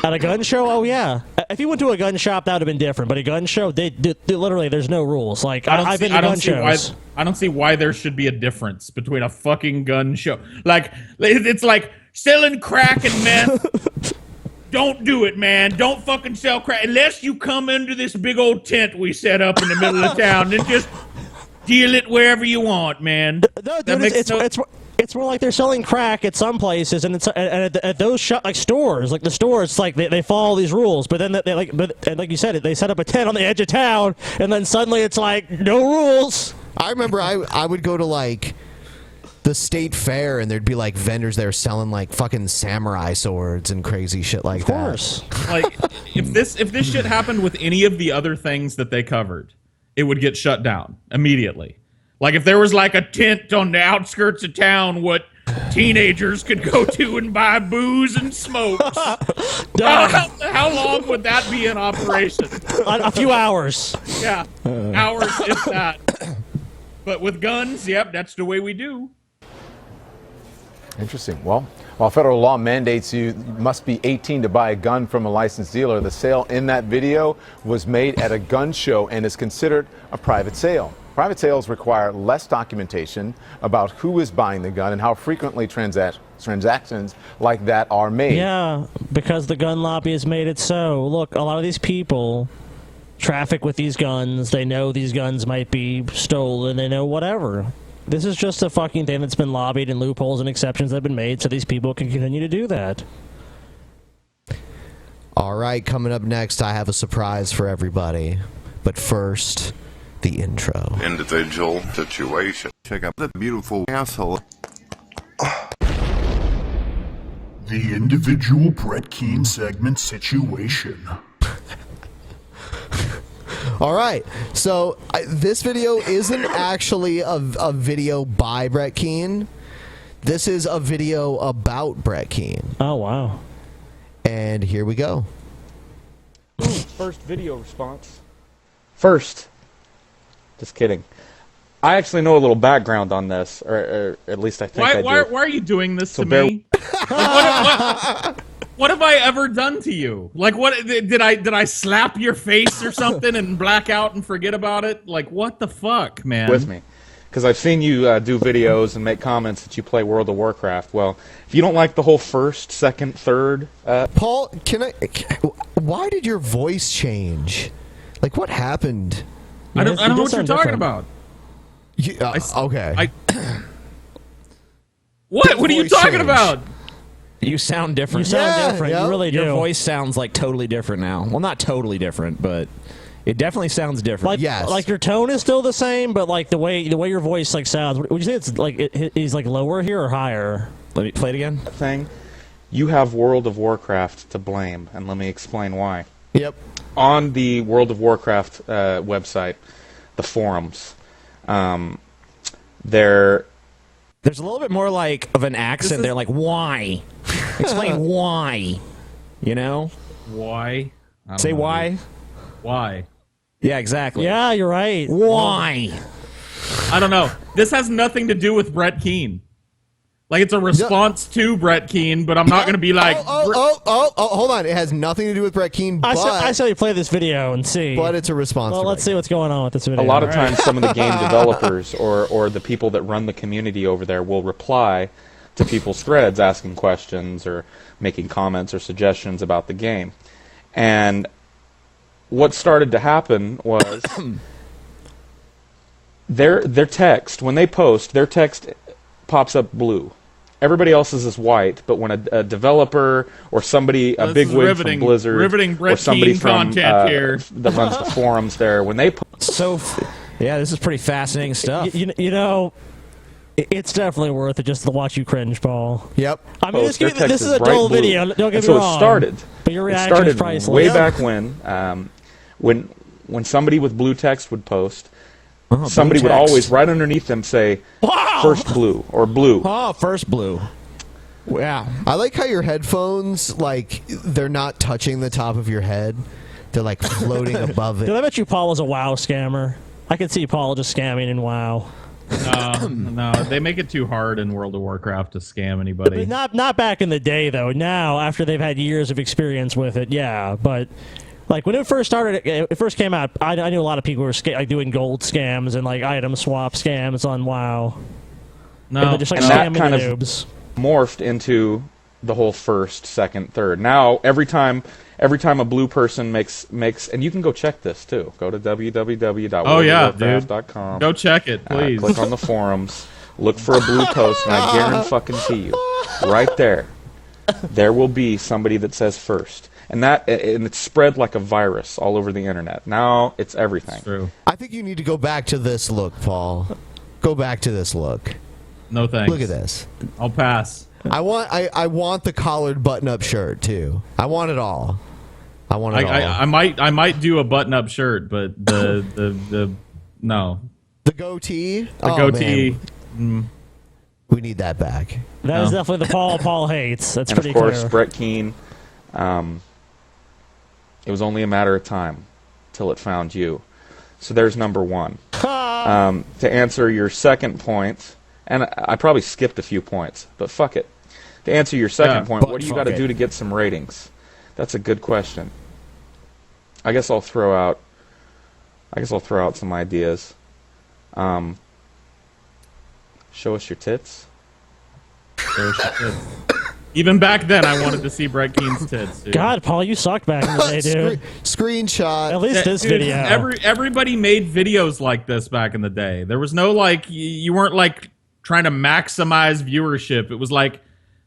At a gun show? Oh, yeah. If you went to a gun shop, that would have been different. But a gun show, they literally, there's no rules. Like, I've been to gun shows. I don't see why there should be a difference between a fucking gun show. Like, it's like selling crack and meth. Don't do it, man. Don't fucking sell crack unless you come into this big old tent we set up in the middle of town and just deal it wherever you want, man. No, dude, it's more like they're selling crack at some places, and at those stores, like the stores, it's like they follow these rules, but then like you said, they set up a tent on the edge of town, and then suddenly it's like no rules. I remember I would go to like the state fair, and there'd be like vendors there selling like fucking samurai swords and crazy shit like that. Of course. Like if this shit happened with any of the other things that they covered, it would get shut down immediately. Like if there was like a tent on the outskirts of town what teenagers could go to and buy booze and smokes. How long would that be in operation? A few hours. Yeah, hours if that. But with guns, yep, that's the way we do. Interesting. Well, while federal law mandates you must be 18 to buy a gun from a licensed dealer, the sale in that video was made at a gun show and is considered a private sale. Private sales require less documentation about who is buying the gun and how frequently transactions like that are made. Yeah, because the gun lobby has made it so. Look, a lot of these people traffic with these guns. They know these guns might be stolen. They know whatever. This is just a fucking thing that's been lobbied, and loopholes and exceptions that have been made so these people can continue to do that. All right, coming up next, I have a surprise for everybody. But first, the intro. Individual situation. Check out the beautiful asshole. The individual Brett Keane segment situation. All right, so this video isn't actually a video by Brett Keane. This is a video about Brett Keane. Oh, wow. And here we go. First video response. First. Just kidding. I actually know a little background on this, or at least I think I do. Why are you doing this to me? What have I ever done to you? Like, what did I slap your face or something and black out and forget about it? Like, what the fuck, man? With me, because I've seen you do videos and make comments that you play World of Warcraft. Well, if you don't like the whole first, second, third, Paul, why did your voice change? Like, what happened? I don't know what you're talking about. Okay. What are you talking about? You sound different. You sound different. Yep. You really do. Your voice sounds like totally different now. Well, not totally different, but it definitely sounds different. Like your tone is still the same, but like the way your voice like sounds. Would you say it's like he's like lower here or higher? Let me play it again. You have World of Warcraft to blame, and let me explain why. Yep. On the World of Warcraft website, the forums, there's a little bit more like of an accent there, like why? Explain why. You know? Why? Say why. Why? Yeah, exactly. Yeah, you're right. Why? I don't know. This has nothing to do with Brett Keane. Like, it's a response to Brett Keane, but I'm not going to be like... hold on. It has nothing to do with Brett Keane, but... I saw you play this video and see. But it's a response Well, to let's see what's going on with this video. A lot of times some of the game developers or the people that run the community over there will reply to people's threads asking questions or making comments or suggestions about the game. And what started to happen was their text, when they post, their text pops up blue. Everybody else's is white, but when a developer or somebody, a big wig from Blizzard, or somebody from that runs the forums there, when they yeah, this is pretty fascinating stuff. You know, it's definitely worth it just to watch you cringe, Paul. Yep. I mean, this is a dull video. Don't get me wrong. So it started. But your reaction is priceless. Way back when somebody with blue text would post. Somebody would always, right underneath them, say, wow! first blue, or blue. Oh, first blue. Yeah. I like how your headphones, like, they're not touching the top of your head. They're, like, floating above it. Dude, I bet you Paul was a WoW scammer. I could see Paul just scamming in WoW. No, they make it too hard in World of Warcraft to scam anybody. But not back in the day, though. Now, after they've had years of experience with it, yeah. But like when it first started, it first came out. I knew a lot of people were like doing gold scams and like item swap scams on WoW. No, and just like and that scamming kind the of noobs. morphed into the whole first, second, third. Now every time a blue person makes, and you can go check this too. Go to www.worldofwarcraft.com. Go check it, please. Click on the forums. Look for a blue post, and I guarantee you, right there will be somebody that says first, and it's spread like a virus all over the internet. Now it's everything. It's true. I think you need to go back to this look, Paul. Go back to this look. No thanks. Look at this. I'll pass. I want the collared button-up shirt too. I want it all. I want it all. I might do a button-up shirt, but the no. The goatee. The goatee. We need that back. That is definitely the Paul hates. That's and pretty of course, clear. Brett Keane. It was only a matter of time till it found you. So there's number one. To answer your second point, and I probably skipped a few points, but fuck it. To answer your second point, what do you got to do to get some ratings? That's a good question. I guess I'll throw out some ideas. Show us your tits. Show us your tits. Even back then, I wanted to see Brett Keane's tits. Dude. God, Paul, you sucked back in the day, dude. Screenshot. At least this Dude, video. Everybody made videos like this back in the day. There was no like you weren't like trying to maximize viewership. It was like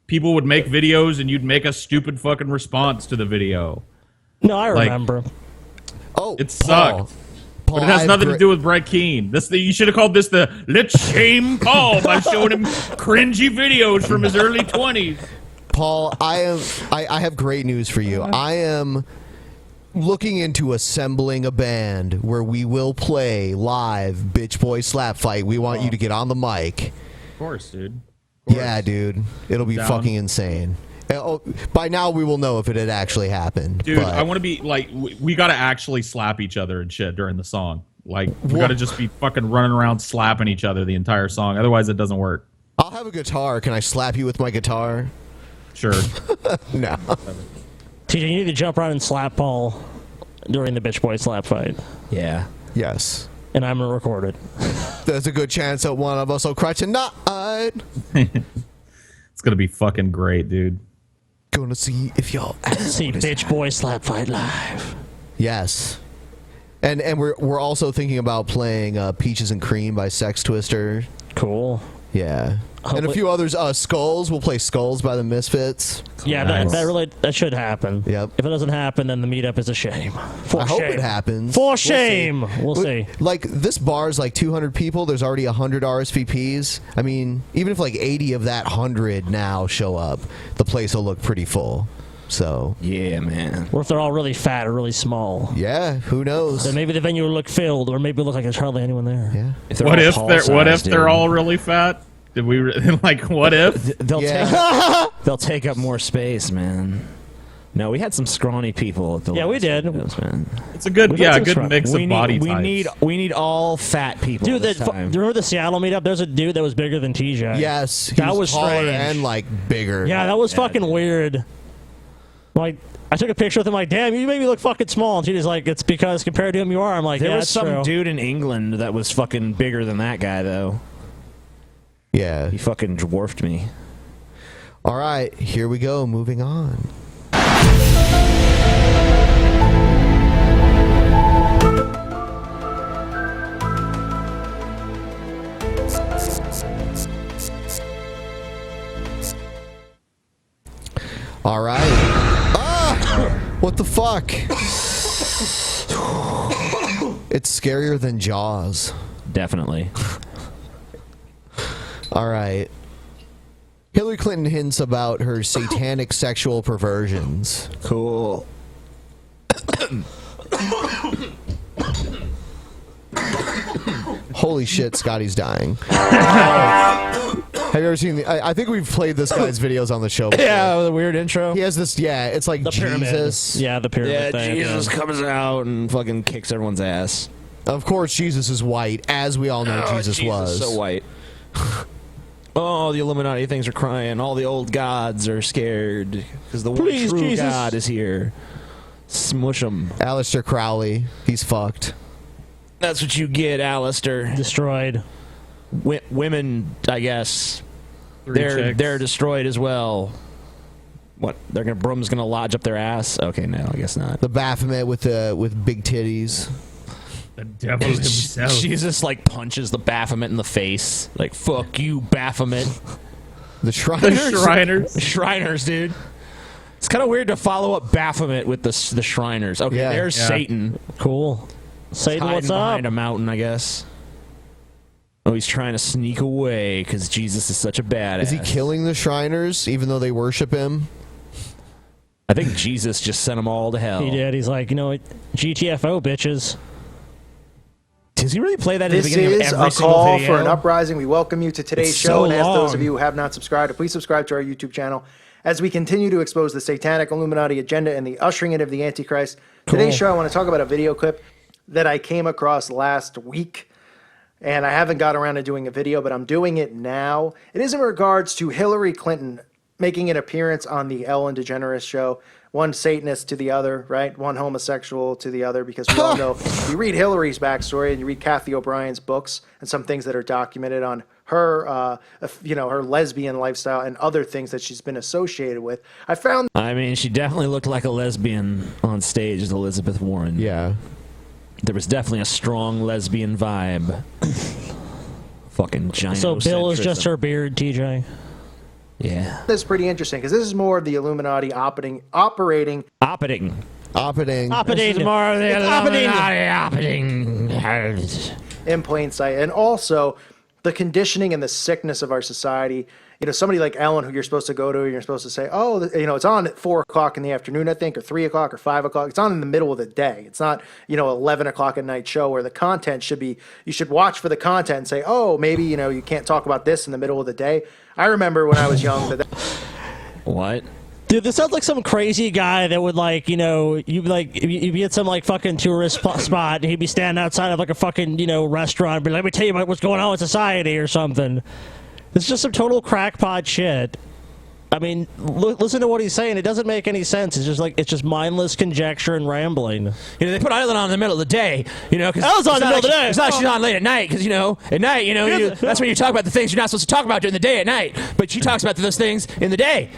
people would make videos and you'd make a stupid fucking response to the video. No, I remember. Oh, it sucked. But it has nothing to do with Brett Keane. You should have called this the "Let's Shame Paul" by showing him cringy videos from his early 20s. Paul, I have great news for you. I am looking into assembling a band where we will play live Bitch Boy Slap Fight. We want you to get on the mic. Of course, dude. Yeah, dude. It'll be fucking insane. By now we will know if it had actually happened. Dude, I want to be like, we got to actually slap each other and shit during the song. Like, we got to just be fucking running around slapping each other the entire song. Otherwise, it doesn't work. I'll have a guitar. Can I slap you with my guitar? Sure. No. TJ, you need to jump around and slap Paul during the Bitch Boy Slap Fight. Yeah. Yes. And I'm going to record it. There's a good chance that one of us will cry tonight. It's going to be fucking great, dude. Gonna see if y'all see Bitch Boy Slap Fight live. Yes. And we're also thinking about playing Peaches and Cream by Sex Twister. Cool. Yeah. And a few others. Skulls. We'll play Skulls by the Misfits. Yeah, that should happen. Yep. If it doesn't happen, then the meetup is a shame. I hope it happens. For shame. We'll see. Like, this bar is like 200 people. There's already 100 RSVPs. I mean, even if like 80 of that 100 now show up, the place will look pretty full. So yeah, man. What if they're all really fat or really small? Yeah, who knows? Then maybe the venue will look filled, or maybe it'll look like there's hardly anyone there. Yeah. What if they're all really fat? Did we like? What if they'll take up more space, man? No, we had some scrawny people at the we did. Videos, man. It's a good mix of body types. We need all fat people. Dude, this time. remember the Seattle meetup? There's a dude that was bigger than TJ. Yes, he that was taller strange and like bigger. Yeah, that was fucking weird. Like, I took a picture with him, like, damn, you made me look fucking small. And TJ's like, it's because compared to him, you are. I'm like, there yeah, was some true. dude in England that was fucking bigger than that guy, though. Yeah. He fucking dwarfed me. All right, here we go. Moving on. All right. Ah! What the fuck? It's scarier than Jaws. Definitely. All right. Hillary Clinton hints about her satanic sexual perversions. Cool. Holy shit, Scotty's dying. Have you ever seen I think we've played this guy's videos on the show before. Yeah, the weird intro. He has this, it's like The pyramid. Jesus. Yeah, the pyramid Yeah, thing. Jesus comes out and fucking kicks everyone's ass. Of course, Jesus is white, as we all know Jesus was. So white. Oh, the Illuminati things are crying. All the old gods are scared because the one Please, true Jesus. God is here. Smush him. Aleister Crowley, he's fucked. That's what you get, Alistair. Destroyed. Women, I guess, chicks. they're destroyed as well. What? Broom's gonna lodge up their ass? Okay, no, I guess not. The Baphomet with big titties. The devil himself. Jesus like punches the Baphomet in the face. Like, fuck you, Baphomet. The Shriners. The Shriners. The Shriners, dude. It's kind of weird to follow up Baphomet with the Shriners. Okay, Yeah. there's Yeah. Satan. Cool. Satan, Hiding what's up? behind a mountain, I guess. Oh, he's trying to sneak away because Jesus is such a badass. Is he killing the Shriners, even though they worship him? I think Jesus just sent them all to hell. He did. He's like, you know what? GTFO, bitches. Does he really play that at the This beginning of is every a single call video? for an uprising. We welcome you to today's It's show. so And ask those long. of you who have not subscribed to please subscribe to our YouTube channel as we continue to expose the satanic Illuminati agenda and the ushering in of the Antichrist. Today's show, I want to talk about a video clip that I came across last week. And I haven't got around to doing a video, but I'm doing it now. It is in regards to Hillary Clinton making an appearance on the Ellen DeGeneres show. One Satanist to the other, right? One homosexual to the other, because we all know, you read Hillary's backstory and you read Kathy O'Brien's books and some things that are documented on her, her lesbian lifestyle and other things that she's been associated with. I mean, she definitely looked like a lesbian on stage as Elizabeth Warren. Yeah. There was definitely a strong lesbian vibe. Fucking giant. So Bill is just her beard, TJ. Yeah. This is pretty interesting because this is more of the Illuminati operating Operating more of the Illuminati in plain sight, and also the conditioning and the sickness of our society. You know, somebody like Ellen, who you're supposed to go to, and you're supposed to say, oh, it's on at 4 o'clock in the afternoon, I think, or 3 o'clock or 5 o'clock. It's on in the middle of the day. It's not, 11 o'clock at night show where the content should be, you should watch for the content and say, oh, maybe, you can't talk about this in the middle of the day. I remember when I was young What? Dude, this sounds like some crazy guy that would you'd be at some fucking tourist spot and he'd be standing outside of a fucking, restaurant and be like, let me tell you about what's going on with society or something. It's just some total crackpot shit. I mean, listen to what he's saying. It doesn't make any sense. It's just mindless conjecture and rambling. They put Ellen on in the middle of the day, because Ellen's on in the middle of the day. It's not like she's on late at night, because at night, that's when you talk about the things you're not supposed to talk about during the day at night. But she talks about those things in the day.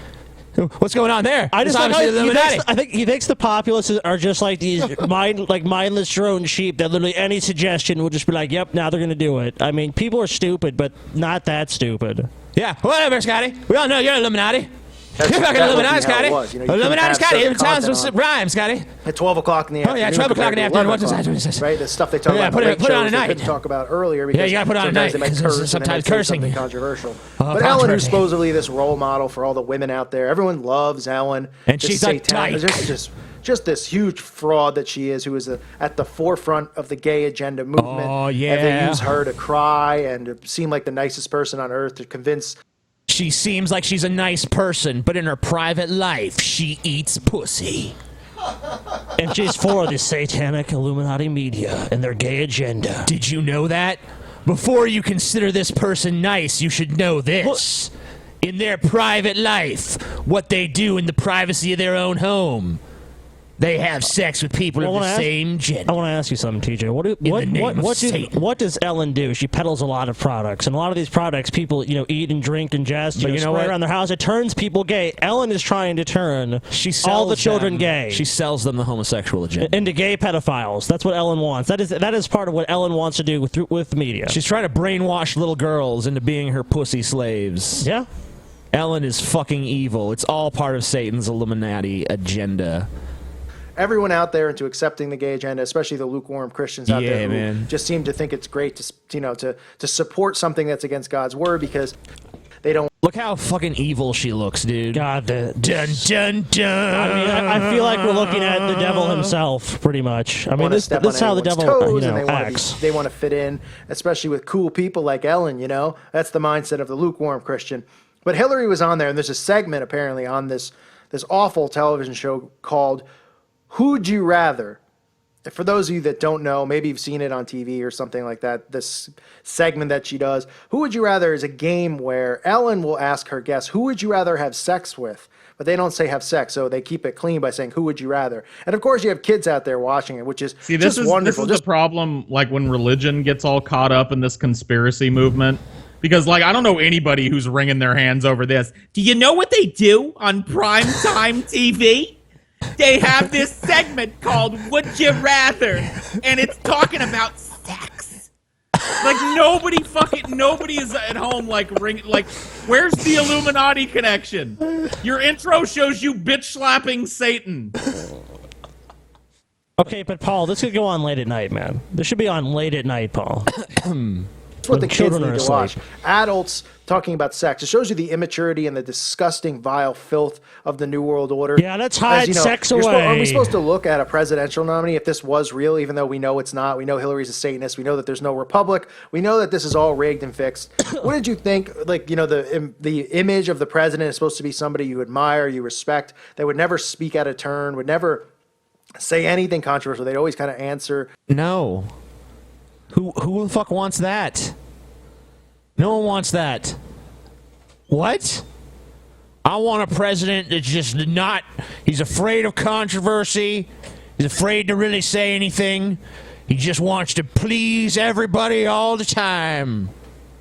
What's going on there? I just It's obviously the Illuminati. I think he thinks the populace are just like these mindless drone sheep that literally any suggestion will just be like, yep, now they're going to do it. I mean, people are stupid, but not that stupid. Yeah, whatever, Scotty. We all know you're Illuminati. You're fucking Illuminati, Scotty. Illuminati, Scotty. It sounds with rhyme, Scotty. At 12 o'clock in the afternoon. Oh, yeah, 12 o'clock in the afternoon. What does that mean? Right? The stuff they talk about. Put it on at They night. couldn't talk about earlier because you gotta put it on at night. sometimes they might curse and Sometimes they might say cursing. something controversial. Oh, But Ellen, who's controversy. supposedly this role model for all the women out there, everyone loves Ellen. And This she's a satanic- dyke. just this huge fraud that she is, who is at the forefront of the gay agenda movement. Oh, And they yeah. use her to cry and to seem like the nicest person on earth to convince. She seems like she's a nice person, but in her private life, she eats pussy. And she's for the satanic Illuminati media and their gay agenda. Did you know that? Before you consider this person nice, you should know this. In their private life, what they do in the privacy of their own home, they have sex with people of the same gender. I want to ask you something, TJ. What does Ellen do? She peddles a lot of products, and a lot of these products people, eat and drink and just spray around their house. It turns people gay. Ellen is trying to turn all the children gay. She sells them the homosexual agenda. Into gay pedophiles. That's what Ellen wants. That is part of what Ellen wants to do with the media. She's trying to brainwash little girls into being her pussy slaves. Yeah. Ellen is fucking evil. It's all part of Satan's Illuminati agenda. Everyone out there into accepting the gay agenda, especially the lukewarm Christians out there who just seem to think it's great to support something that's against God's word, because They don't. Look how fucking evil she looks, dude. God, dun dun dun. I mean, I feel like we're looking at the devil himself, pretty much. I mean, wanna this step is on how the anyone's devil, toes, you and know, they acts. They want to fit in, especially with cool people like Ellen. You know, that's the mindset of the lukewarm Christian. But Hillary was on there, and there's a segment apparently on this awful television show called "Who'd You Rather." For those of you that don't know, maybe you've seen it on TV or something like that, this segment that she does, Who Would You Rather is a game where Ellen will ask her guests, who would you rather have sex with? But they don't say have sex, so they keep it clean by saying, who would you rather? And of course, you have kids out there watching it, which is just wonderful. This is the problem, like when religion gets all caught up in this conspiracy movement. Because, like, I don't know anybody who's wringing their hands over this. Do you know what they do on primetime TV? They have this segment called Would You Rather, and it's talking about sex. Like, nobody is at home, like, where's the Illuminati connection? Your intro shows you bitch-slapping Satan. Okay, but Paul, this could go on late at night, man. This should be on late at night, Paul. That's what the kids need to watch. Adults talking about sex. It shows you the immaturity and the disgusting, vile filth of the New World Order. Yeah, let's hide sex away. Are we supposed to look at a presidential nominee if this was real, even though we know it's not? We know Hillary's a Satanist. We know that there's no republic. We know that this is all rigged and fixed. What did you think? Like, you know, the image of the president is supposed to be somebody you admire, you respect. They would never speak out of turn, would never say anything controversial. They'd always kind of answer. No. Who the fuck wants that? No one wants that. What? I want a president that's just not... He's afraid of controversy. He's afraid to really say anything. He just wants to please everybody all the time.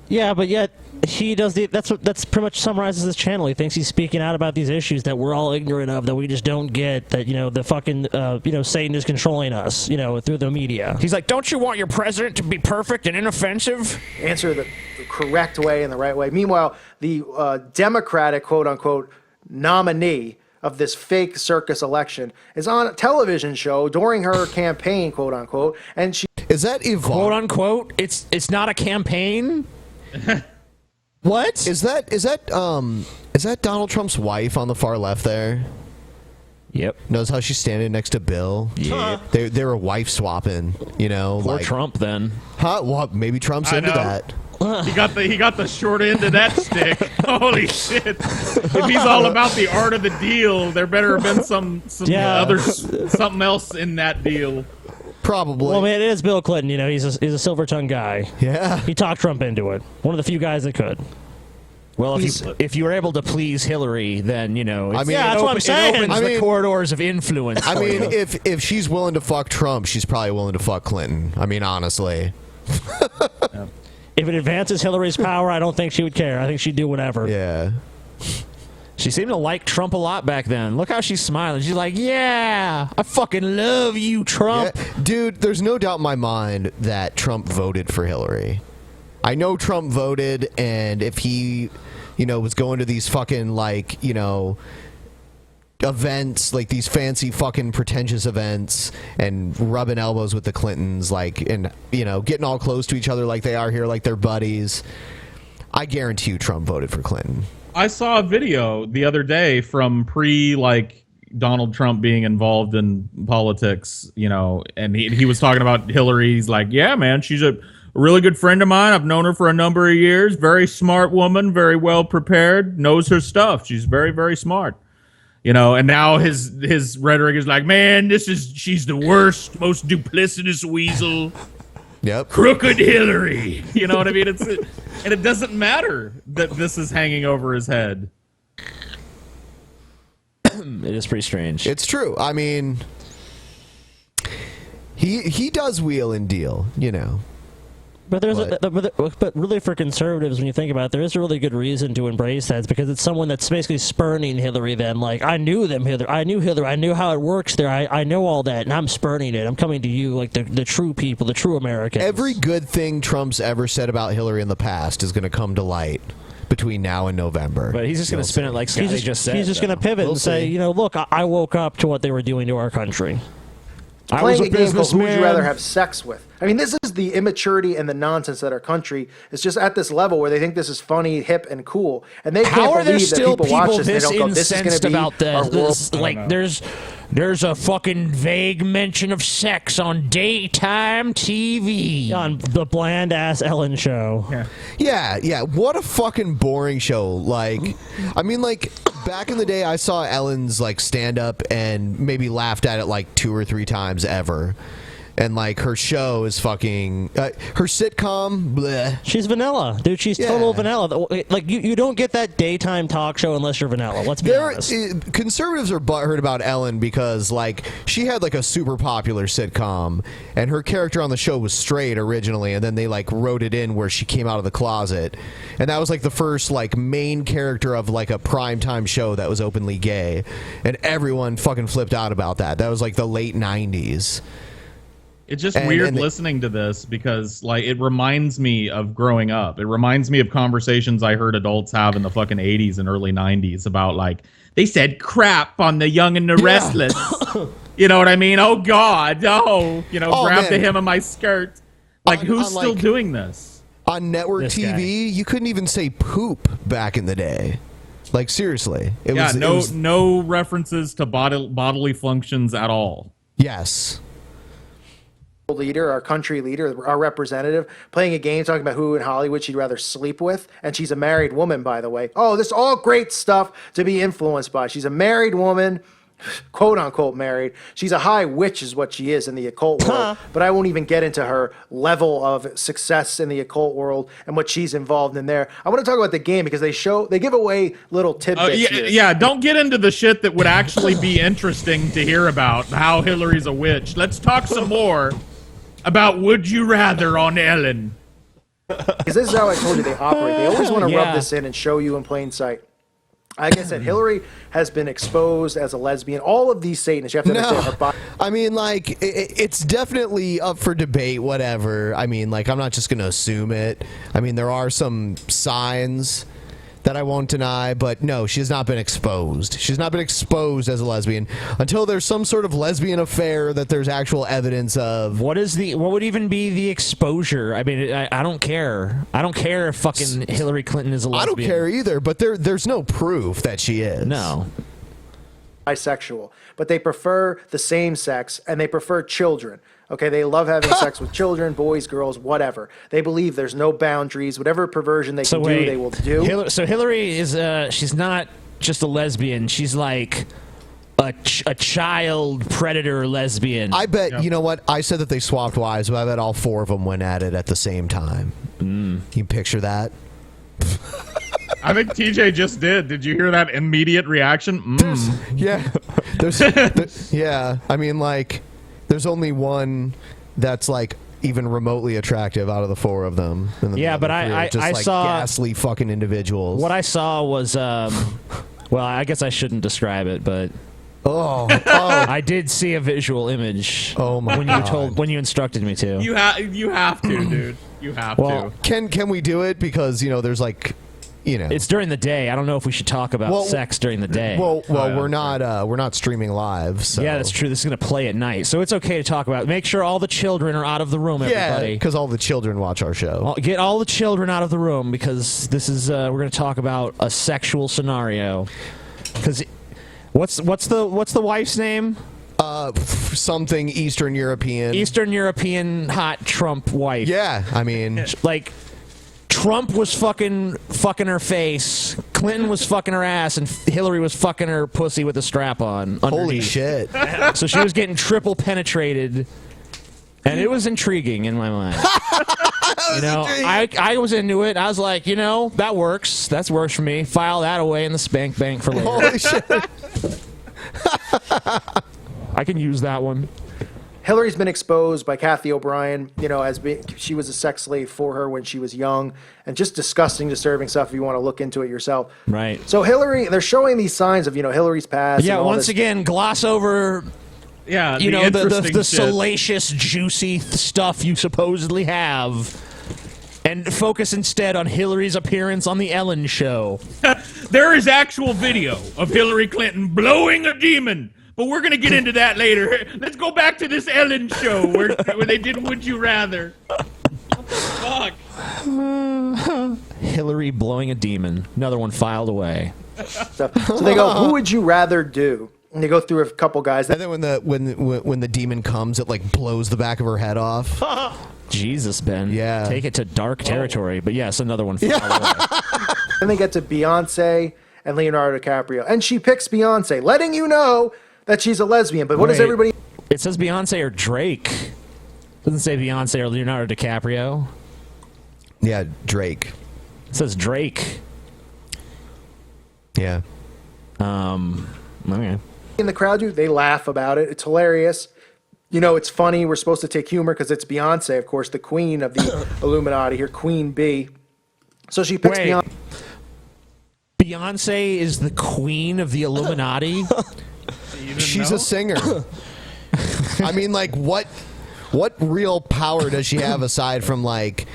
Yeah, but yet he does that's pretty much summarizes his channel. He thinks he's speaking out about these issues that we're all ignorant of, that we just don't get, that, you know, the fucking, you know, Satan is controlling us, you know, through the media. He's like, don't you want your president to be perfect and inoffensive? Answer the correct way and the right way. Meanwhile, the Democratic, quote-unquote, nominee of this fake circus election is on a television show during her campaign, quote-unquote, and she... Is that Yvonne? Quote-unquote? It's not a campaign? What? Is that Donald Trump's wife on the far left there? Yep. Knows how she's standing next to Bill? Yeah. They were wife swapping, you know. Poor like, Trump then. Huh? Well, maybe Trump's into that. He got the short end of that stick. Holy shit! If he's all about the art of the deal, there better have been something else in that deal. Probably. Well, man, it is Bill Clinton. You know, he's a silver tongue guy. Yeah. He talked Trump into it. One of the few guys that could. Well, if you were able to please Hillary, then, you know, I mean, yeah, that's what I'm saying. It opens the corridors of influence. I mean, if she's willing to fuck Trump, she's probably willing to fuck Clinton. I mean, honestly. If it advances Hillary's power, I don't think she would care. I think she'd do whatever. Yeah. She seemed to like Trump a lot back then. Look how she's smiling. She's like, yeah, I fucking love you, Trump. Yeah. Dude, there's no doubt in my mind that Trump voted for Hillary. I know Trump voted, and if he, you know, was going to these fucking, like, you know, events, like these fancy fucking pretentious events, and rubbing elbows with the Clintons, like, and, you know, getting all close to each other like they are here, like they're buddies, I guarantee you Trump voted for Clinton. I saw a video the other day from Donald Trump being involved in politics, you know, and he was talking about Hillary. He's like, yeah, man, she's a really good friend of mine. I've known her for a number of years. Very smart woman, very well prepared, knows her stuff. She's very, very smart. You know, and now his rhetoric is like, man, she's the worst, most duplicitous weasel. Yep. Crooked Hillary. You know what I mean? And it doesn't matter that this is hanging over his head. It is pretty strange. It's true. I mean, he does wheel and deal, you know. But but really, for conservatives, when you think about it, there is a really good reason to embrace that. It's because it's someone that's basically spurning Hillary. Then, like, I knew Hillary. I knew how it works there. I know all that, and I'm spurning it. I'm coming to you, like the true people, the true Americans. Every good thing Trump's ever said about Hillary in the past is going to come to light between now and November. But he's just going to spin it like Scotty just said. He's just going to pivot and say, you know, look, I woke up to what they were doing to our country. playing a game called Who Would You Rather Have Sex With. I mean, this is the immaturity and the nonsense that our country is just at this level where they think this is funny, hip, and cool, and they can't believe that people watch this and they don't go, "This is going to be about our world." Like, there's a fucking vague mention of sex on daytime TV on the bland ass Ellen show. Yeah. What a fucking boring show. Like, I mean, like, back in the day, I saw Ellen's like stand up and maybe laughed at it like 2 or 3 times ever. And like her show is fucking her sitcom. Bleh. She's vanilla, dude. She's total vanilla. Like you don't get that daytime talk show unless you're vanilla. Let's be honest. Conservatives are butthurt about Ellen because like she had like a super popular sitcom, and her character on the show was straight originally, and then they like wrote it in where she came out of the closet, and that was like the first like main character of like a primetime show that was openly gay, and everyone fucking flipped out about that. That was like the late 90s. It's just weird listening to this because, like, it reminds me of growing up. It reminds me of conversations I heard adults have in the fucking 80s and early 90s about, like, they said crap on the Young and the Restless. You know what I mean? Oh, God. Oh, grab the hem of my skirt. Like, who's still doing this? On network TV, you couldn't even say poop back in the day. Like, seriously. It was no references to bodily functions at all. Yes. Leader, our country leader, our representative, playing a game talking about who in Hollywood she'd rather sleep with, and she's a married woman, by the way. Oh, this is all great stuff to be influenced by. She's a married woman, quote unquote married. She's a high witch is what she is in the occult world, but I won't even get into her level of success in the occult world and what she's involved in there. I want to talk about the game because they give away little tidbits here. Yeah, don't get into the shit that would actually be interesting to hear about, how Hillary's a witch. Let's talk some more about Would You Rather on Ellen. Because this is how I told you they operate. They always want to rub this in and show you in plain sight. Like I said, Hillary has been exposed as a lesbian. All of these Satanists, you have to understand her body. I mean, like, it's definitely up for debate, whatever. I mean, like, I'm not just going to assume it. I mean, there are some signs that I won't deny, but no, she's not been exposed. She's not been exposed as a lesbian until there's some sort of lesbian affair that there's actual evidence of. What would even be the exposure? I mean, I don't care. I don't care if fucking Hillary Clinton is a lesbian. I don't care either, but there's no proof that she is. No. Bisexual, but they prefer the same sex and they prefer children. Okay, they love having sex with children, boys, girls, whatever. They believe there's no boundaries. Whatever perversion they can do, they will do. So Hillary is she's not just a lesbian. She's like a child predator lesbian. I bet, you know what? I said that they swapped wives, but I bet all 4 of them went at it at the same time. You picture that? I think TJ just did. Did you hear that immediate reaction? Yeah. I mean, like, there's only one that's like even remotely attractive out of the 4 of them. Yeah, but I saw ghastly fucking individuals. What I saw was, well, I guess I shouldn't describe it, but I did see a visual image. Oh my God. When you instructed me to. You have to, dude. You have to. Can we do it? Because there's like. It's during the day. I don't know if we should talk about sex during the day. Well, we're not streaming live. So. Yeah, that's true. This is going to play at night, so it's okay to talk about it. Make sure all the children are out of the room, everybody. Yeah, because all the children watch our show. Get all the children out of the room because this is we're going to talk about a sexual scenario. Because what's the wife's name? Something Eastern European hot Trump wife. Yeah, I mean, like. Trump was fucking her face, Clinton was fucking her ass, and Hillary was fucking her pussy with a strap on. Holy shit. So she was getting triple penetrated, and it was intriguing in my mind. I was into it. I was like, that works. That works for me. File that away in the spank bank for later. Holy shit. I can use that one. Hillary's been exposed by Kathy O'Brien, she was a sex slave for her when she was young, and just disgusting, disturbing stuff if you want to look into it yourself. Right. So Hillary, they're showing these signs of, Hillary's past. Yeah, once again, gloss over... Yeah, the salacious, juicy stuff you supposedly have, and focus instead on Hillary's appearance on the Ellen Show. There is actual video of Hillary Clinton blowing a demon But we're gonna get into that later. Let's go back to this Ellen show where they did Would You Rather. What the fuck? Hillary blowing a demon. Another one filed away. So they go, who would you rather do? And they go through a couple guys. And then when the demon comes, it like blows the back of her head off. Jesus, Ben. Yeah. Take it to dark territory. But yes, another one filed away. Then they get to Beyonce and Leonardo DiCaprio. And she picks Beyonce, letting you know that she's a lesbian. But what does everybody... It says Beyonce or Drake. It doesn't say Beyonce or Leonardo DiCaprio. Yeah, Drake. It says Drake. Yeah. Okay. In the crowd, they laugh about it. It's hilarious. You know, it's funny. We're supposed to take humor because it's Beyonce, of course, the queen of the Illuminati here, Queen Bee. So she picks Beyonce. Beyonce is the queen of the Illuminati? She's a singer. I mean, like, what real power does she have aside from, like,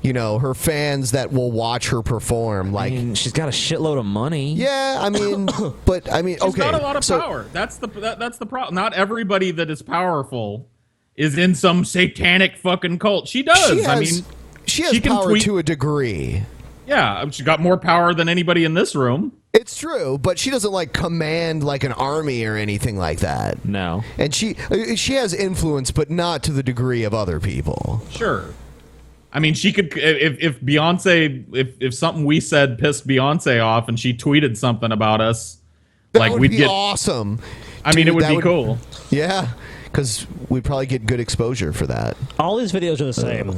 you know, her fans that will watch her perform? Like, I mean, she's got a shitload of money. Yeah, I mean, but I mean, She's okay, got a lot of power. That's the problem. Not everybody that is powerful is in some satanic fucking cult. She does. She has power to a degree. Yeah, she got more power than anybody in this room. It's true, but she doesn't like command like an army or anything like that. No. And she has influence, but not to the degree of other people. Sure. I mean, she could if Beyonce if something we said pissed Beyonce off and she tweeted something about us, That would be awesome. I mean, it would be cool. Yeah, because we'd probably get good exposure for that. All these videos are the same.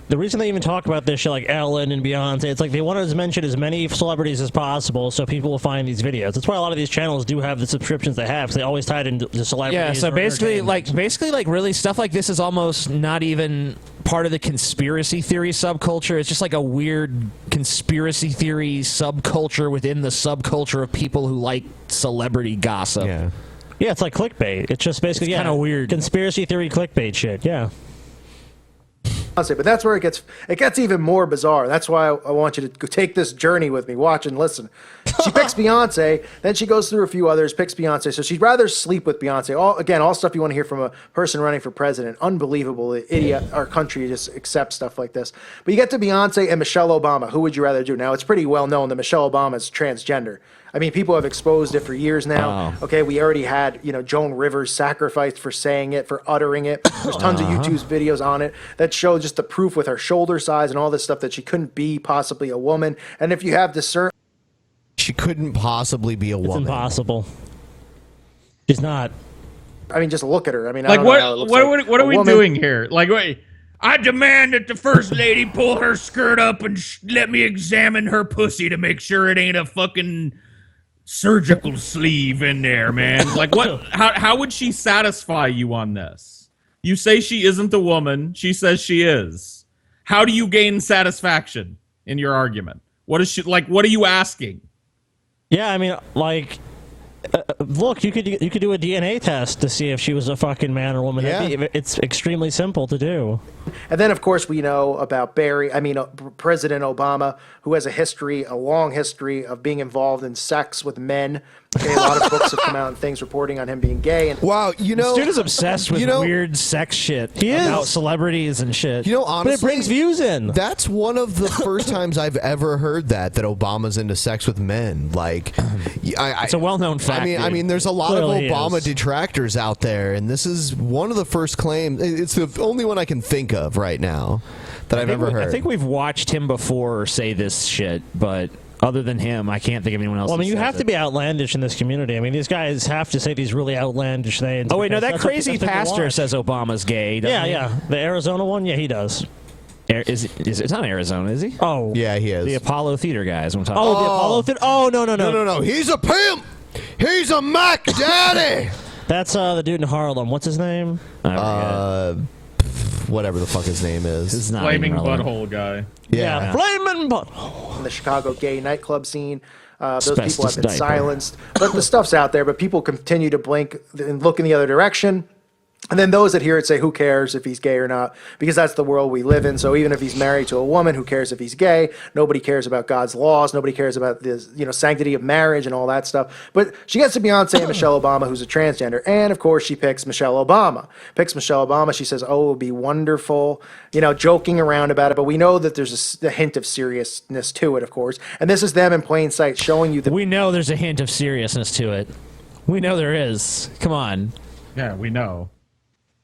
The reason they even talk about this shit, like Ellen and Beyonce, it's like they want to mention as many celebrities as possible so people will find these videos. That's why a lot of these channels do have the subscriptions they have, because they always tie it into celebrities. Yeah, so or basically, entertainment. like really stuff like this is almost not even part of the conspiracy theory subculture. It's just like a weird conspiracy theory subculture within the subculture of people who like celebrity gossip. Yeah. Yeah, it's like clickbait. It's just basically kind of weird. Conspiracy theory clickbait shit, yeah. But that's where it gets even more bizarre. That's why I want you to take this journey with me. Watch and listen. She picks Beyonce, then she goes through a few others, picks Beyonce. So she'd rather sleep with Beyonce. All stuff you want to hear from a person running for president. Unbelievable. The idiot, our country just accepts stuff like this. But you get to Beyonce and Michelle Obama. Who would you rather do? Now, it's pretty well known that Michelle Obama is transgender. I mean, people have exposed it for years now. Oh. Okay, we already had, Joan Rivers sacrificed for saying it, for uttering it. There's tons of YouTube videos on it that show just the proof with her shoulder size and all this stuff that she couldn't be possibly a woman. And if you have discernment, she couldn't possibly be a woman. It's impossible. She's not. I mean, just look at her. I mean, Like, I don't know how it looks like. what are A we woman. doing here? Like, wait, I demand that the first lady pull her skirt up and let me examine her pussy to make sure it ain't a fucking surgical sleeve in there, man. Like, what? How would she satisfy you on this? You say she isn't a woman. She says she is. How do you gain satisfaction in your argument? What is she like? What are you asking? Yeah, I mean, like, look, you could do a DNA test to see if she was a fucking man or woman. Yeah. It's extremely simple to do. And then, of course, we know about President Obama, who has a long history of being involved in sex with men. Okay, a lot of books have come out and things reporting on him being gay. And wow, This dude is obsessed with weird sex shit. He is. About celebrities and shit. Honestly, but it brings views in. That's one of the first times I've ever heard that Obama's into sex with men. Like, it's a well-known fact. I mean, there's a lot Clearly of Obama is. detractors out there, and this is one of the first claims. It's the only one I can think of right now that I've ever heard. I think we've watched him before say this shit, but other than him, I can't think of anyone else. Well, I mean, who you says have to be outlandish in this community. I mean, these guys have to say these really outlandish things. Oh wait, no, that because crazy that's what they pastor want. says Obama's gay. Doesn't he? Yeah. The Arizona one, yeah, he does. It's not Arizona, is he? Oh, yeah, he is. The Apollo Theater guys. I'm talking. Oh, the Apollo Theater. Oh, no. He's a pimp. He's a Mac Daddy. That's the dude in Harlem. What's his name? Whatever the fuck his name is. It's not Flaming even relevant. butthole guy. Yeah. Flaming butthole. in the Chicago gay nightclub scene. Those people have Asbestos been diaper. silenced. But the stuff's out there, but people continue to blink and look in the other direction. And then those that hear it say, who cares if he's gay or not? Because that's the world we live in. So even if he's married to a woman, who cares if he's gay? Nobody cares about God's laws. Nobody cares about the sanctity of marriage and all that stuff. But she gets to Beyonce and Michelle Obama, who's a transgender. And, of course, she picks Michelle Obama. She says, oh, it would be wonderful, joking around about it. But we know that there's a hint of seriousness to it, of course. And this is them in plain sight showing you that. We know there's a hint of seriousness to it. We know there is. Come on. Yeah, we know.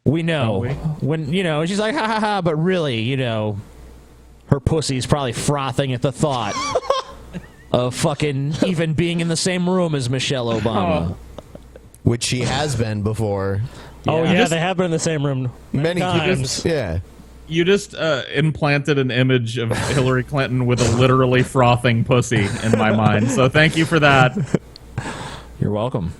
We know when she's like ha ha ha, but really, her pussy's probably frothing at the thought of fucking even being in the same room as Michelle Obama, which she has been before. Oh yeah, they have been in the same room many times. You just implanted an image of Hillary Clinton with a literally frothing pussy in my mind. So thank you for that. You're welcome.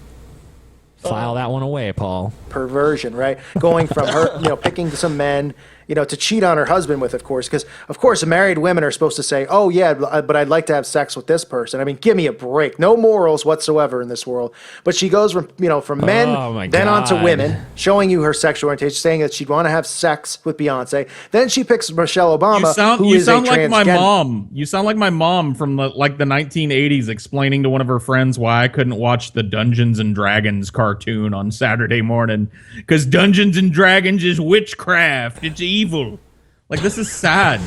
File that one away, Paul. Perversion, right? Going from her, picking some men, to cheat on her husband with, of course, because, of course, married women are supposed to say, oh, yeah, but I'd like to have sex with this person. I mean, give me a break. No morals whatsoever in this world. But she goes from men, then on to women, showing you her sexual orientation, saying that she'd want to have sex with Beyonce. Then she picks Michelle Obama, you sound like my mom. You sound like my mom from the 1980s explaining to one of her friends why I couldn't watch the Dungeons and Dragons cartoon on Saturday morning. Because Dungeons and Dragons is witchcraft. It's evil. Like, this is sad.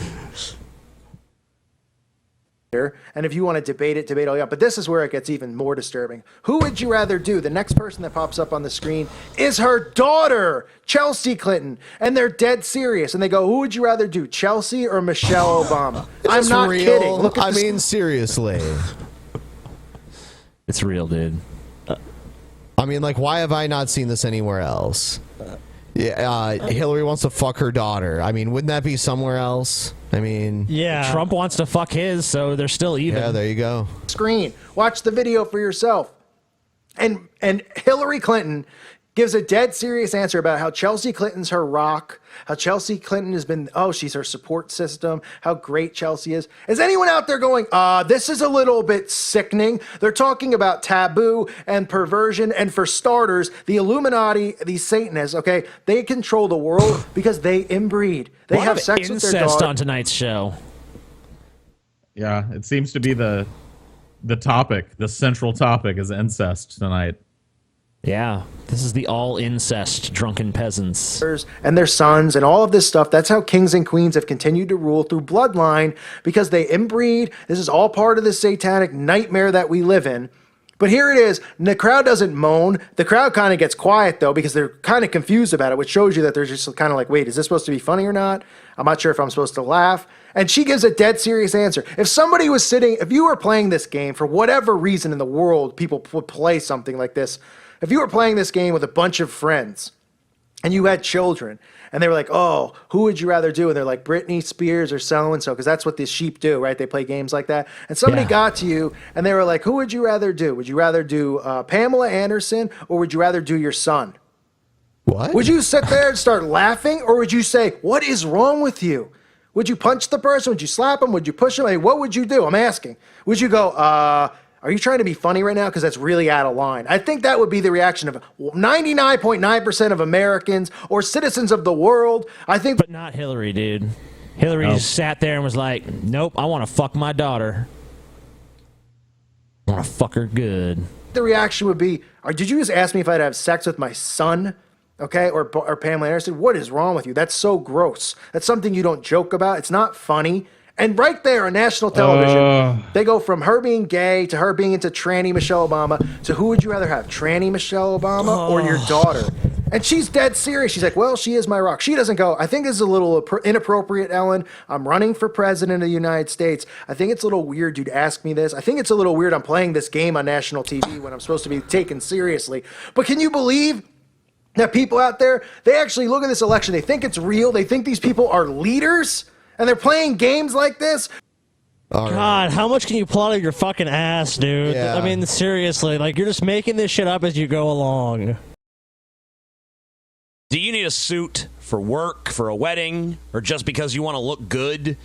And if you want to debate all you want. But this is where it gets even more disturbing. Who would you rather do? The next person that pops up on the screen is her daughter, Chelsea Clinton. And they're dead serious. And they go, who would you rather do, Chelsea or Michelle Obama? I'm not kidding. Look at seriously. It's real, dude. I mean, why have I not seen this anywhere else? Hillary wants to fuck her daughter. I mean, wouldn't that be somewhere else? I mean, yeah. Trump wants to fuck his, so they're still even. Yeah, there you go. Screen. Watch the video for yourself. And Hillary Clinton gives a dead serious answer about how Chelsea Clinton's her rock, how Chelsea Clinton has been, she's her support system, how great Chelsea is. Is anyone out there going, this is a little bit sickening? They're talking about taboo and perversion, and for starters, the Illuminati, these Satanists, okay, they control the world because they inbreed. They have sex with their incest daughter. on tonight's show. Yeah, it seems to be the topic, the central topic is incest tonight. Yeah, this is the all incest drunken peasants. And their sons and all of this stuff. That's how kings and queens have continued to rule through bloodline because they inbreed. This is all part of the satanic nightmare that we live in. But here it is. And the crowd doesn't moan. The crowd kind of gets quiet, though, because they're kind of confused about it, which shows you that they're just kind of like, wait, is this supposed to be funny or not? I'm not sure if I'm supposed to laugh. And she gives a dead serious answer. If somebody was sitting, if you were playing this game, for whatever reason in the world, people would play something like this. If you were playing this game with a bunch of friends and you had children and they were like, oh, who would you rather do? And they're like, Britney Spears or so-and-so, because that's what the sheep do, right? They play games like that. And somebody got to you and they were like, who would you rather do? Would you rather do Pamela Anderson or would you rather do your son? What? Would you sit there and start laughing or would you say, what is wrong with you? Would you punch the person? Would you slap him? Would you push him? Hey, what would you do? I'm asking. Would you go, are you trying to be funny right now? Because that's really out of line. I think that would be the reaction of 99.9% of Americans or citizens of the world. I think, but not Hillary, dude. Hillary just sat there and was like, nope, I want to fuck my daughter. I want to fuck her good. The reaction would be, did you just ask me if I'd have sex with my son? Okay, or Pamela Anderson? What is wrong with you? That's so gross. That's something you don't joke about. It's not funny. And right there on national television, they go from her being gay to her being into tranny Michelle Obama to who would you rather have, tranny Michelle Obama or your daughter? And she's dead serious. She's like, well, she is my rock. She doesn't go, I think this is a little inappropriate, Ellen. I'm running for president of the United States. I think it's a little weird you'd ask me this. I think it's a little weird I'm playing this game on national TV when I'm supposed to be taken seriously. But can you believe that people out there, they actually look at this election, they think it's real, they think these people are leaders? And they're playing games like this? God, how much can you pull out of your fucking ass, dude? Yeah. I mean, seriously, you're just making this shit up as you go along. Do you need a suit for work, for a wedding, or just because you want to look good?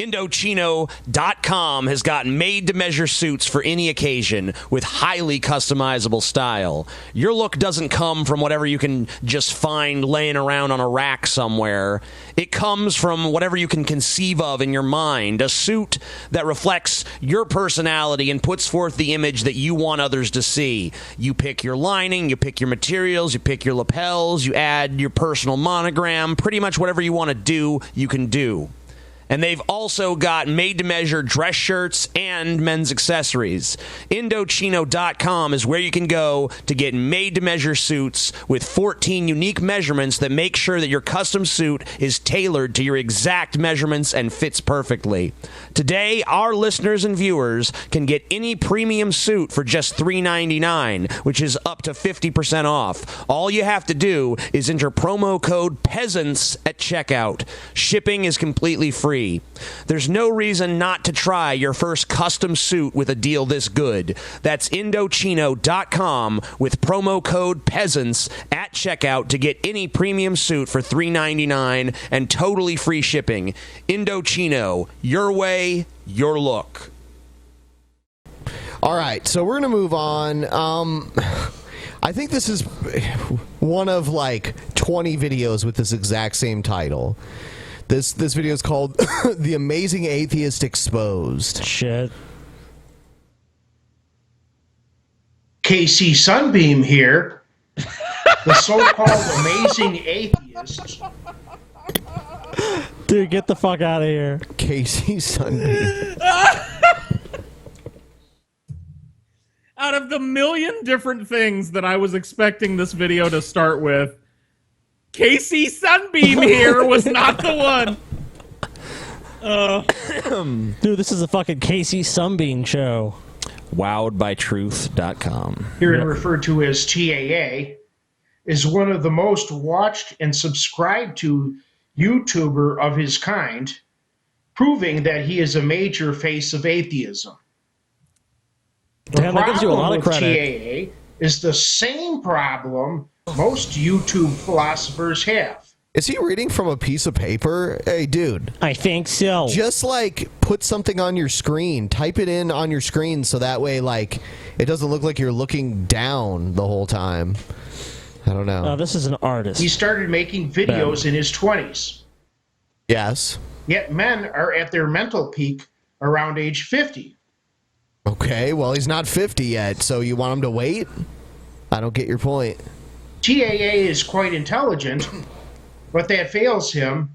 Indochino.com has got made-to-measure suits for any occasion with highly customizable style. Your look doesn't come from whatever you can just find laying around on a rack somewhere. It comes from whatever you can conceive of in your mind, a suit that reflects your personality and puts forth the image that you want others to see. You pick your lining, you pick your materials, you pick your lapels, you add your personal monogram, pretty much whatever you want to do, you can do. And they've also got made-to-measure dress shirts and men's accessories. Indochino.com is where you can go to get made-to-measure suits with 14 unique measurements that make sure that your custom suit is tailored to your exact measurements and fits perfectly. Today, our listeners and viewers can get any premium suit for just $3.99, which is up to 50% off. All you have to do is enter promo code PEASANTS at checkout. Shipping is completely free. There's no reason not to try your first custom suit with a deal this good. That's Indochino.com with promo code PEASANTS at checkout to get any premium suit for $3.99 and totally free shipping. Indochino, your way, your look. All right, so we're going to move on. I think this is one of like 20 videos with this exact same title. This video is called The Amazing Atheist Exposed. Shit. KC Sunbeam here, the so-called amazing atheist. Dude, get the fuck out of here. KC Sunbeam. Out of the million different things that I was expecting this video to start with, KC Sunbeam here was not the one. Dude, this is a fucking KC Sunbeam show. Wowedbytruth.com. Here referred to as TAA, is one of the most watched and subscribed to YouTuber of his kind, proving that he is a major face of atheism. Damn, that gives you a lot of credit. TAA is the same problem most YouTube philosophers have. Is he reading from a piece of paper? Hey, dude. I think so. Just like put something on your screen. Type it in on your screen so that way like it doesn't look like you're looking down the whole time. I don't know. This is an artist. He started making videos in his 20s. Yes. Yet men are at their mental peak around age 50. Okay, well, he's not 50 yet, so you want him to wait? I don't get your point. TAA is quite intelligent, but that fails him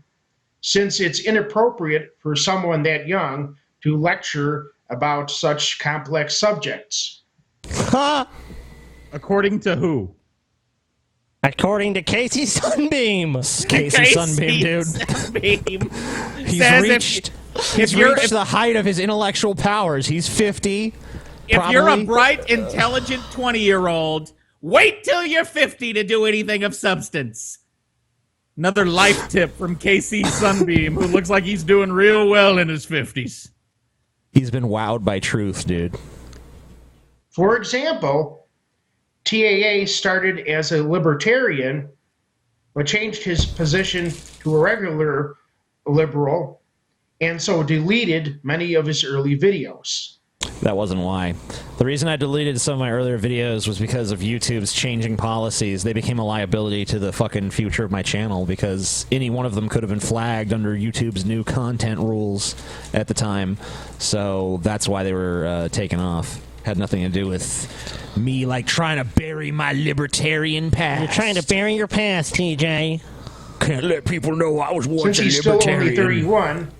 since it's inappropriate for someone that young to lecture about such complex subjects. According to who? According to KC Sunbeam. KC Sunbeam, dude. Sunbeam. He's reached the height of his intellectual powers. He's 50. If you're a bright, intelligent 20-year-old, wait till you're 50 to do anything of substance. Another life tip from KC Sunbeam, who looks like he's doing real well in his 50s. He's been wowed by truth, dude. For example, TAA started as a libertarian, but changed his position to a regular liberal, and so deleted many of his early videos. That wasn't why. The reason I deleted some of my earlier videos was because of YouTube's changing policies. They became a liability to the fucking future of my channel because any one of them could have been flagged under YouTube's new content rules at the time. So that's why they were taken off. Had nothing to do with me, like, trying to bury my libertarian past. You're trying to bury your past, TJ. Can't let people know I was once Since a he's still libertarian. only 31,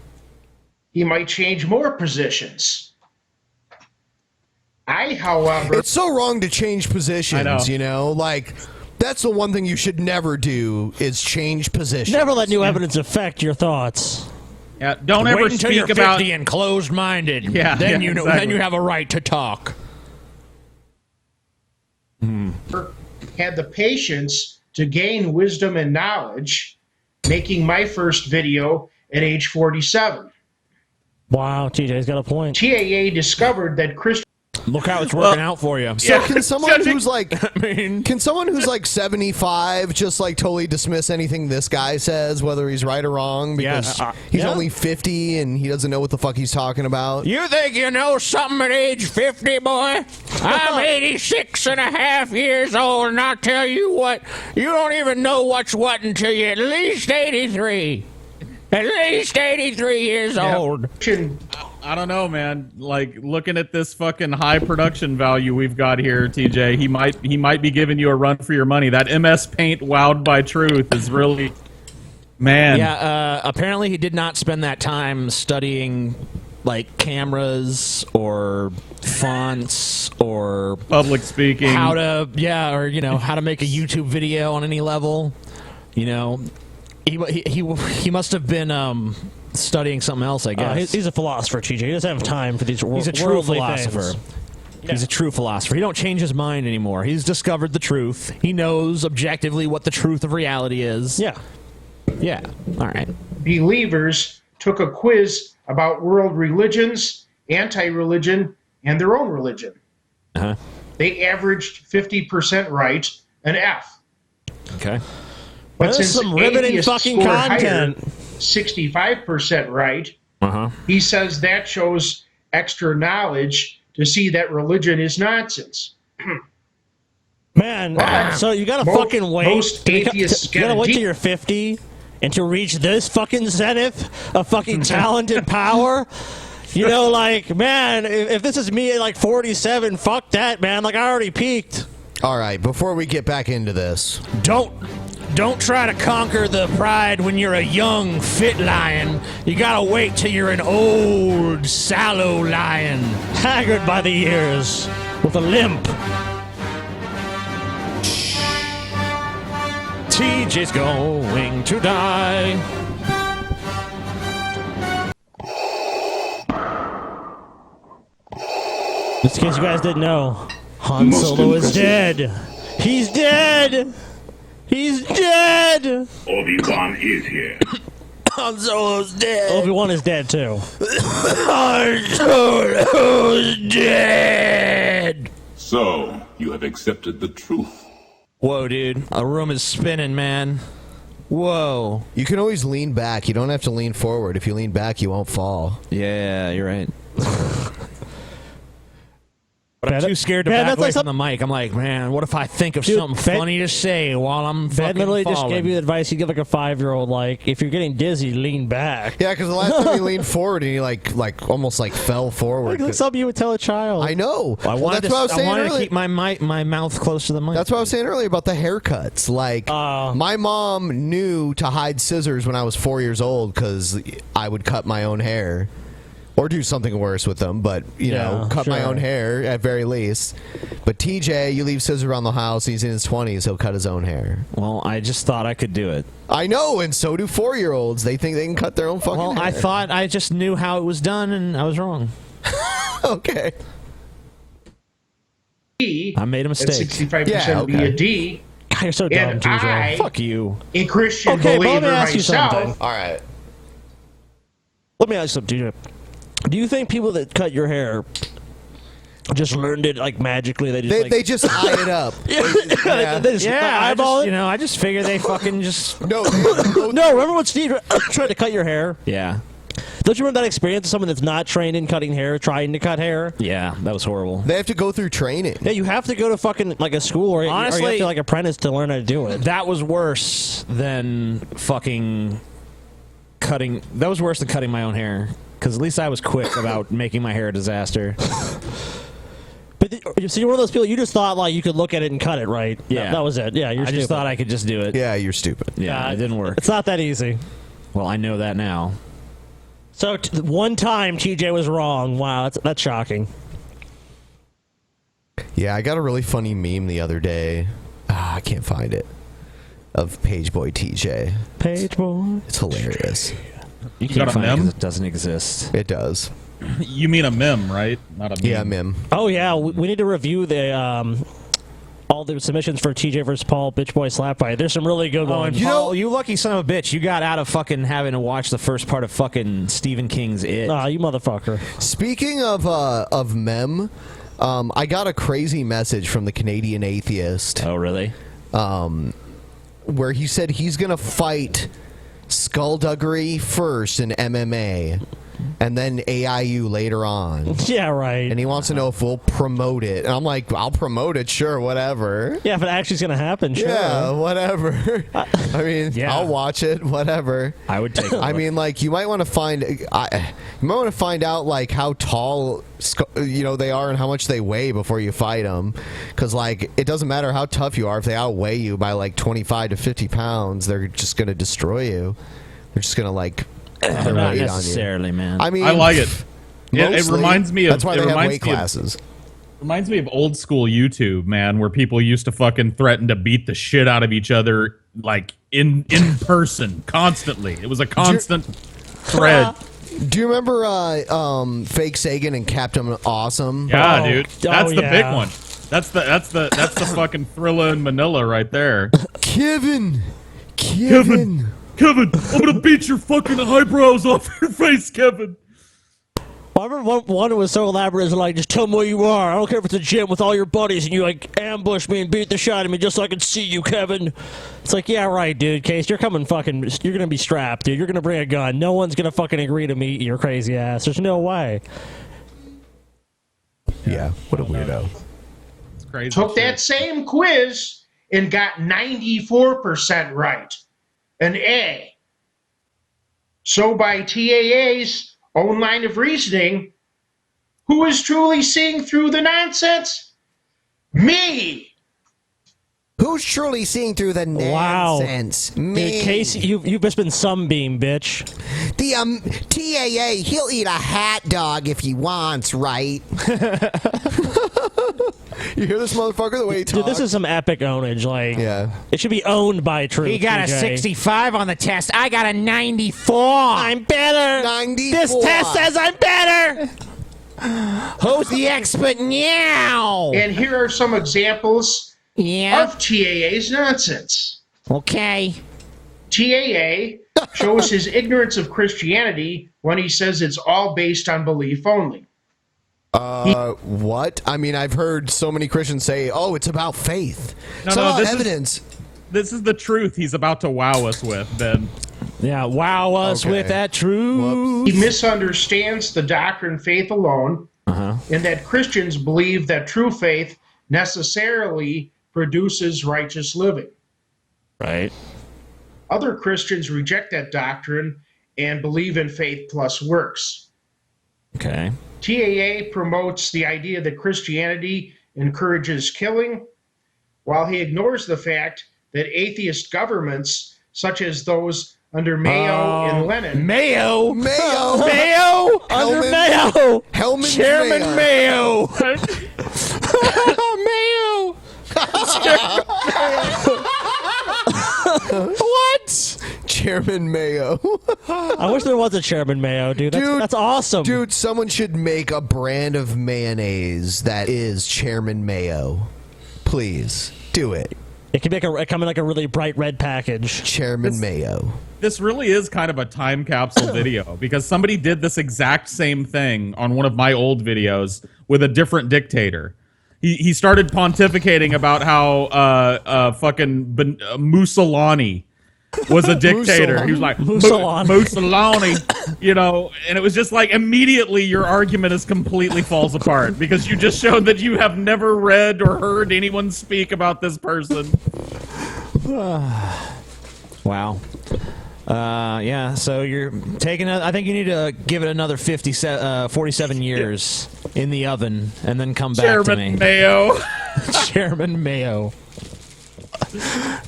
he might change more positions. However... It's so wrong to change positions, you know? Like, that's the one thing you should never do is change positions. Never let new evidence affect your thoughts. Yeah, don't ever Wait until speak you're about 50 and closed-minded. Yeah, then yeah, you know. exactly. Then you have a right to talk. Had the patience to gain wisdom and knowledge, making my first video at age 47. Wow, TJ's got a point. TAA discovered that Christian... Look how it's working out for you. So can someone who's like, can someone who's like 75 just like totally dismiss anything this guy says, whether he's right or wrong, because he's only 50 and he doesn't know what the fuck he's talking about? You think you know something at age 50, boy? I'm 86 and a half years old, and I'll tell you what, you don't even know what's what until you're at least 83. At least 83 years old. I don't know, man. Like, looking at this fucking high production value we've got here, TJ, he might be giving you a run for your money. That MS Paint Wowed by Truth is really, man. Yeah, apparently he did not spend that time studying, like, cameras or fonts or public speaking. How to, or, you know, how to make a YouTube video on any level. You know, he must have been studying something else, I guess. He's a philosopher, TJ. He doesn't have time for these He's a true worldly philosopher. things. He's a true philosopher. He don't change his mind anymore. He's discovered the truth. He knows objectively what the truth of reality is. Yeah. Yeah. All right. Believers took a quiz about world religions, anti-religion, and their own religion. Uh-huh. They averaged 50% right, an F. Okay. But That's since some riveting atheists fucking scored content. higher, 65% right, Uh-huh. he says that shows extra knowledge to see that religion is nonsense. Man, so you gotta fucking wait. Most atheists you gotta get a wait D. till you're 50 and to reach this fucking zenith of fucking talented power. You know, like, man, if this is me at like 47, fuck that, man. Like, I already peaked. All right, before we get back into this, Don't try to conquer the pride when you're a young, fit lion. You gotta wait till you're an old, sallow lion, haggard by the years, with a limp. TJ's going to die. Just in case you guys didn't know, Han Solo is dead. He's dead! He's dead! Obi-Wan is here. Han Solo's dead. Obi-Wan is dead too. Han Solo's dead. So, you have accepted the truth. Whoa, dude. A room is spinning, man. Whoa. you can always lean back. You don't have to lean forward. If you lean back, you won't fall. Yeah, you're right. But I'm too scared to back away from the mic. I'm like, man, what if I think of something funny to say while I'm Ben fucking literally falling? just gave you the advice you give like a 5-year-old, like, if you're getting dizzy, lean back. Yeah, because the last time he leaned forward, and he like almost like fell forward. Like something you would tell a child. I know. I wanted, that's what I was saying to earlier. keep my mouth close to the mic. That's what I was saying earlier about the haircuts. Like, my mom knew to hide scissors when I was 4 years old because I would cut my own hair. Or do something worse with them, but, you know, cut my own hair at very least. But TJ, you leave scissors around the house, he's in his 20s, he'll cut his own hair. Well, I just thought I could do it. I know, and so do 4-year-olds. They think they can cut their own fucking hair. Well, I thought I just knew how it was done, and I was wrong. Okay. I made a mistake. 65% be a D. God, you're so dumb, And TJ. I, Fuck you. a Christian Okay, but let me believer ask you myself, something. All right. Let me ask you something, TJ. Do you think people that cut your hair just learned it like magically? They just eye it up. I just figure they fucking just no. Remember when Steve tried to cut your hair? Yeah. Don't you remember that experience of someone that's not trained in cutting hair trying to cut hair? Yeah, that was horrible. They have to go through training. Yeah, you have to go to fucking like a school or you have to like apprentice to learn how to do it. That was worse than fucking cutting. That was worse than cutting my own hair. Because at least I was quick about making my hair a disaster. But so you're one of those people. You just thought like you could look at it and cut it, right? Yeah, that was it. Yeah, I just thought I could just do it. Yeah, you're stupid. Yeah, it didn't work. It's not that easy. Well, I know that now. So one time TJ was wrong. Wow, that's shocking. Yeah, I got a really funny meme the other day. I can't find it. Of Pageboy TJ. Pageboy. It's hilarious. got You can't a find it 'cause meme? it doesn't exist. It does. You mean a meme, right? Not a meme. Yeah, meme. Oh yeah, we need to review the all the submissions for TJ versus Paul Bitch Boy Slap Fight. There's some really good ones. And Paul, you lucky son of a bitch, you got out of fucking having to watch the first part of fucking Stephen King's It. You motherfucker. Speaking of mem, I got a crazy message from the Canadian atheist. Oh, really? Where he said he's going to fight skullduggery first in MMA. And then AIU later on. Yeah, right. And he wants to know if we'll promote it. And I'm like, I'll promote it, sure, whatever. Yeah, if it actually is going to happen, sure. Yeah, whatever. I mean, I'll watch it, whatever. I would take it. I mean, like, you might want to find out, like, how tall, they are and how much they weigh before you fight them. Because, like, it doesn't matter how tough you are. If they outweigh you by, like, 25 to 50 pounds, they're just going to destroy you. They're just going to, like... Not necessarily, man. I mean, I like it. It reminds me of. That's why they have weight classes. Reminds me of old school YouTube, man, where people used to fucking threaten to beat the shit out of each other, like in person, constantly. It was a constant thread. Do you remember Fake Sagan and Captain Awesome? Yeah, dude, that's the big one. That's the fucking Thrilla in Manila right there. Kevin. Kevin, I'm gonna beat your fucking eyebrows off your face, Kevin. I remember one that was so elaborate, like, just tell me where you are. I don't care if it's a gym with all your buddies and you, like, ambush me and beat the shit out of me just so I can see you, Kevin. It's like, yeah, right, dude. Case, you're gonna be strapped, dude. You're gonna bring a gun. No one's gonna fucking agree to meet your crazy ass. There's no way. Yeah, what a weirdo. It's crazy. Took that same quiz and got 94% right. An A. So by TAA's own line of reasoning, who is truly seeing through the nonsense? Me! Who's truly seeing through the nonsense? Me. Dude, Casey, you've just been sunbeam, bitch. The TAA, he'll eat a hot dog if he wants, right? You hear this motherfucker the way he talks? Dude, this is some epic ownage. Like, it should be owned by Truth. He got a 65 on the test. I got a 94. I'm better. 94. This test says I'm better. Who's the expert now? And here are some examples of TAA's nonsense. Okay. TAA shows his ignorance of Christianity when he says it's all based on belief only. What? I mean, I've heard so many Christians say, "Oh, it's about faith." This evidence. This is the truth he's about to wow us with, Ben. Yeah, wow us with that truth. He misunderstands the doctrine faith alone, and that Christians believe that true faith necessarily produces righteous living. Right. Other Christians reject that doctrine and believe in faith plus works. Okay. TAA promotes the idea that Christianity encourages killing, while he ignores the fact that atheist governments, such as those under Mayo and Lenin... Mayo? Mayo? Under Mayo! Hellman Chairman Mayo! Mayo! What? Chairman Mayo. I wish there was a Chairman Mayo, dude. That's awesome. Dude, someone should make a brand of mayonnaise that is Chairman Mayo. Please, do it. It can come in like a really bright red package. Chairman Mayo. This really is kind of a time capsule video because somebody did this exact same thing on one of my old videos with a different dictator. He started pontificating about how fucking Mussolini was a dictator. He was like, Mussolini, you know, and it was just like immediately your argument is completely falls apart because you just showed that you have never read or heard anyone speak about this person. Wow. Yeah, so you're taking I think you need to give it another 47 years in the oven and then come back to me. Chairman Mayo. Chairman Mayo.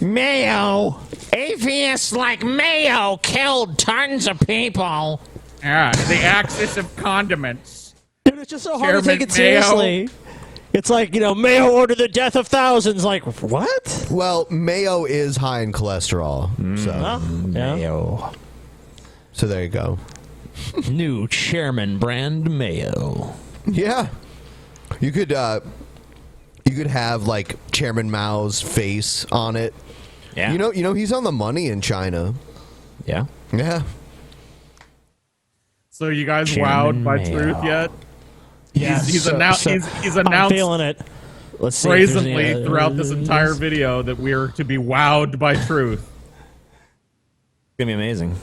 Mayo! Atheists like Mayo killed tons of people. Yeah, the axis of condiments. Dude, it's just so hard to take it Mayo. seriously. It's like, you know, Mayo ordered the death of thousands. Like, what? Well, Mayo is high in cholesterol. So. Mayo. So there you go. New Chairman brand Mayo. Yeah. You could have like Chairman Mao's face on it. Yeah. You know he's on the money in China. Yeah. Yeah. So you guys Chairman wowed by Mayo. truth yet? He's announced. He's I'm announced. feeling it. Let's see. if there's any Brazenly other- throughout this entire video that we are to be wowed by truth. It's gonna be amazing.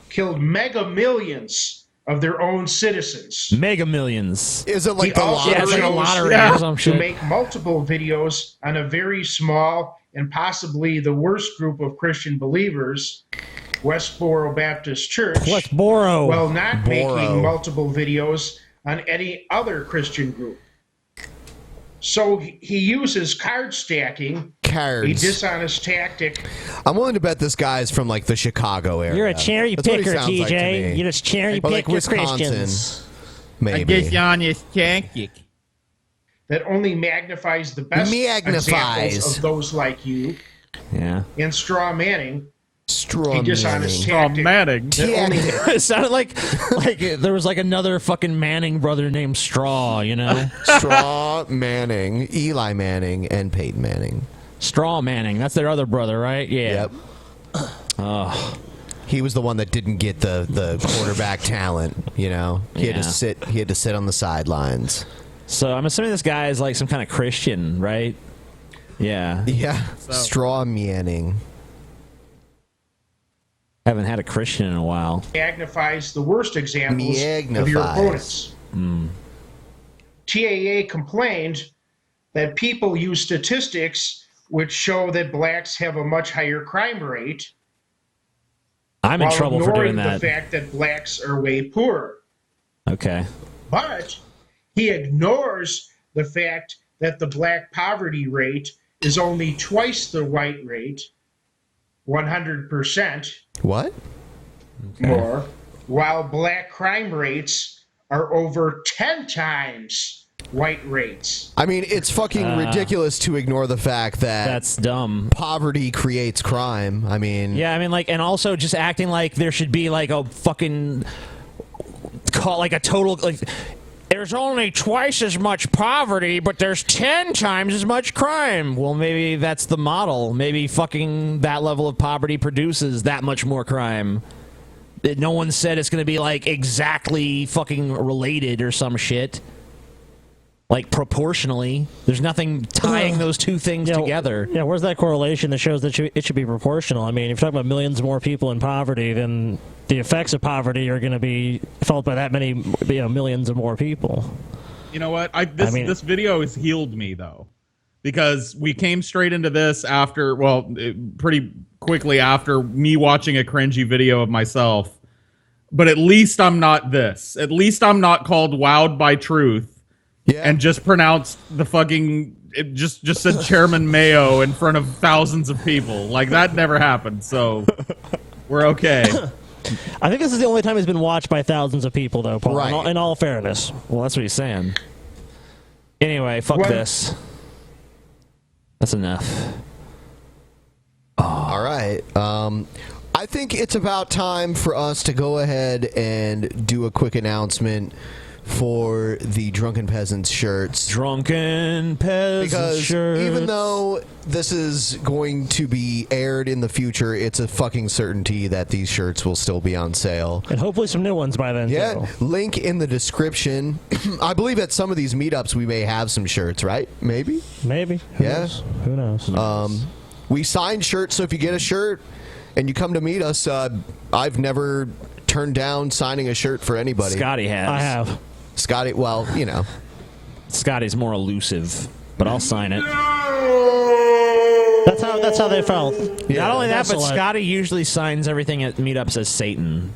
Killed mega millions of their own citizens. Mega millions. Is it like He the also lottery? it's like a lottery chose or some to shit. make multiple videos on a very small and possibly the worst group of Christian believers, Westboro Baptist Church, Westboro. while not Boro. making multiple videos on any other Christian group. So he uses card stacking, a Cards. dishonest tactic. I'm willing to bet this guy's from like the Chicago area. You're a cherry That's what he picker, sounds like to TJ. me. You just cherry Or pick like your Wisconsin, Christians. maybe. honest tactic. That only magnifies the best Magnifies. examples of those like you. Yeah. And straw manning, Straw a dishonest manning. tactic. Manning. that only It sounded like there was like another fucking Manning brother named Straw, you know? Straw Manning, Eli Manning, and Peyton Manning. Straw Manning. That's their other brother, right? Yeah. Yep. Oh. He was the one that didn't get the quarterback talent. You know, he had Yeah. to sit. He had to sit on the sidelines. So I'm assuming this guy is like some kind of Christian, right? Yeah. Yeah. Straw Manning. Haven't had a Christian in a while. magnifies the worst examples of your opponents. TAA complained that people use statistics which show that blacks have a much higher crime rate. I'm in while trouble for ignoring doing that. the fact that blacks are way poorer. Okay. But he ignores the fact that the black poverty rate is only twice the white rate, 100%. What? More, while black crime rates are over 10 times white rates. I mean, it's fucking ridiculous to ignore the fact that That's dumb. poverty creates crime. I mean, Yeah, I mean, like, and also just acting like there should be like a fucking call, like a total, like, there's only twice as much poverty, but there's 10 times as much crime. Well, maybe that's the model. Maybe fucking that level of poverty produces that much more crime. No one said it's going to be like exactly fucking related or some shit. Like proportionally, there's nothing tying those two things together. Yeah, where's that correlation that shows that it should be proportional? I mean, if you're talking about millions more people in poverty, then the effects of poverty are going to be felt by that many, millions of more people. You know what? This video has healed me though, because we came straight into this after, pretty quickly after me watching a cringy video of myself. But at least I'm not this. At least I'm not called wowed by truth. Yeah. And just pronounced the fucking, it just said Chairman Mayo in front of thousands of people. Like, that never happened, so we're okay. I think this is the only time it's been watched by thousands of people, though, Paul. Right. In all fairness. Well, that's what he's saying. Anyway, fuck this. That's enough. All right. I think it's about time for us to go ahead and do a quick announcement for the Drunken Peasants shirts. Drunken Peasants shirts. Even though this is going to be aired in the future, it's a fucking certainty that these shirts will still be on sale. And hopefully some new ones by then, Yeah, too. link in the description. I believe at some of these meetups we may have some shirts, right? Maybe? Maybe. Who knows? We sign shirts, so if you get a shirt and you come to meet us, I've never turned down signing a shirt for anybody. Scotty has. I have. Scotty, well, you know. Scotty's more elusive, but I'll sign it. That's how they felt. Yeah. Not only that, but Excellent. Scotty usually signs everything at meetups as Satan.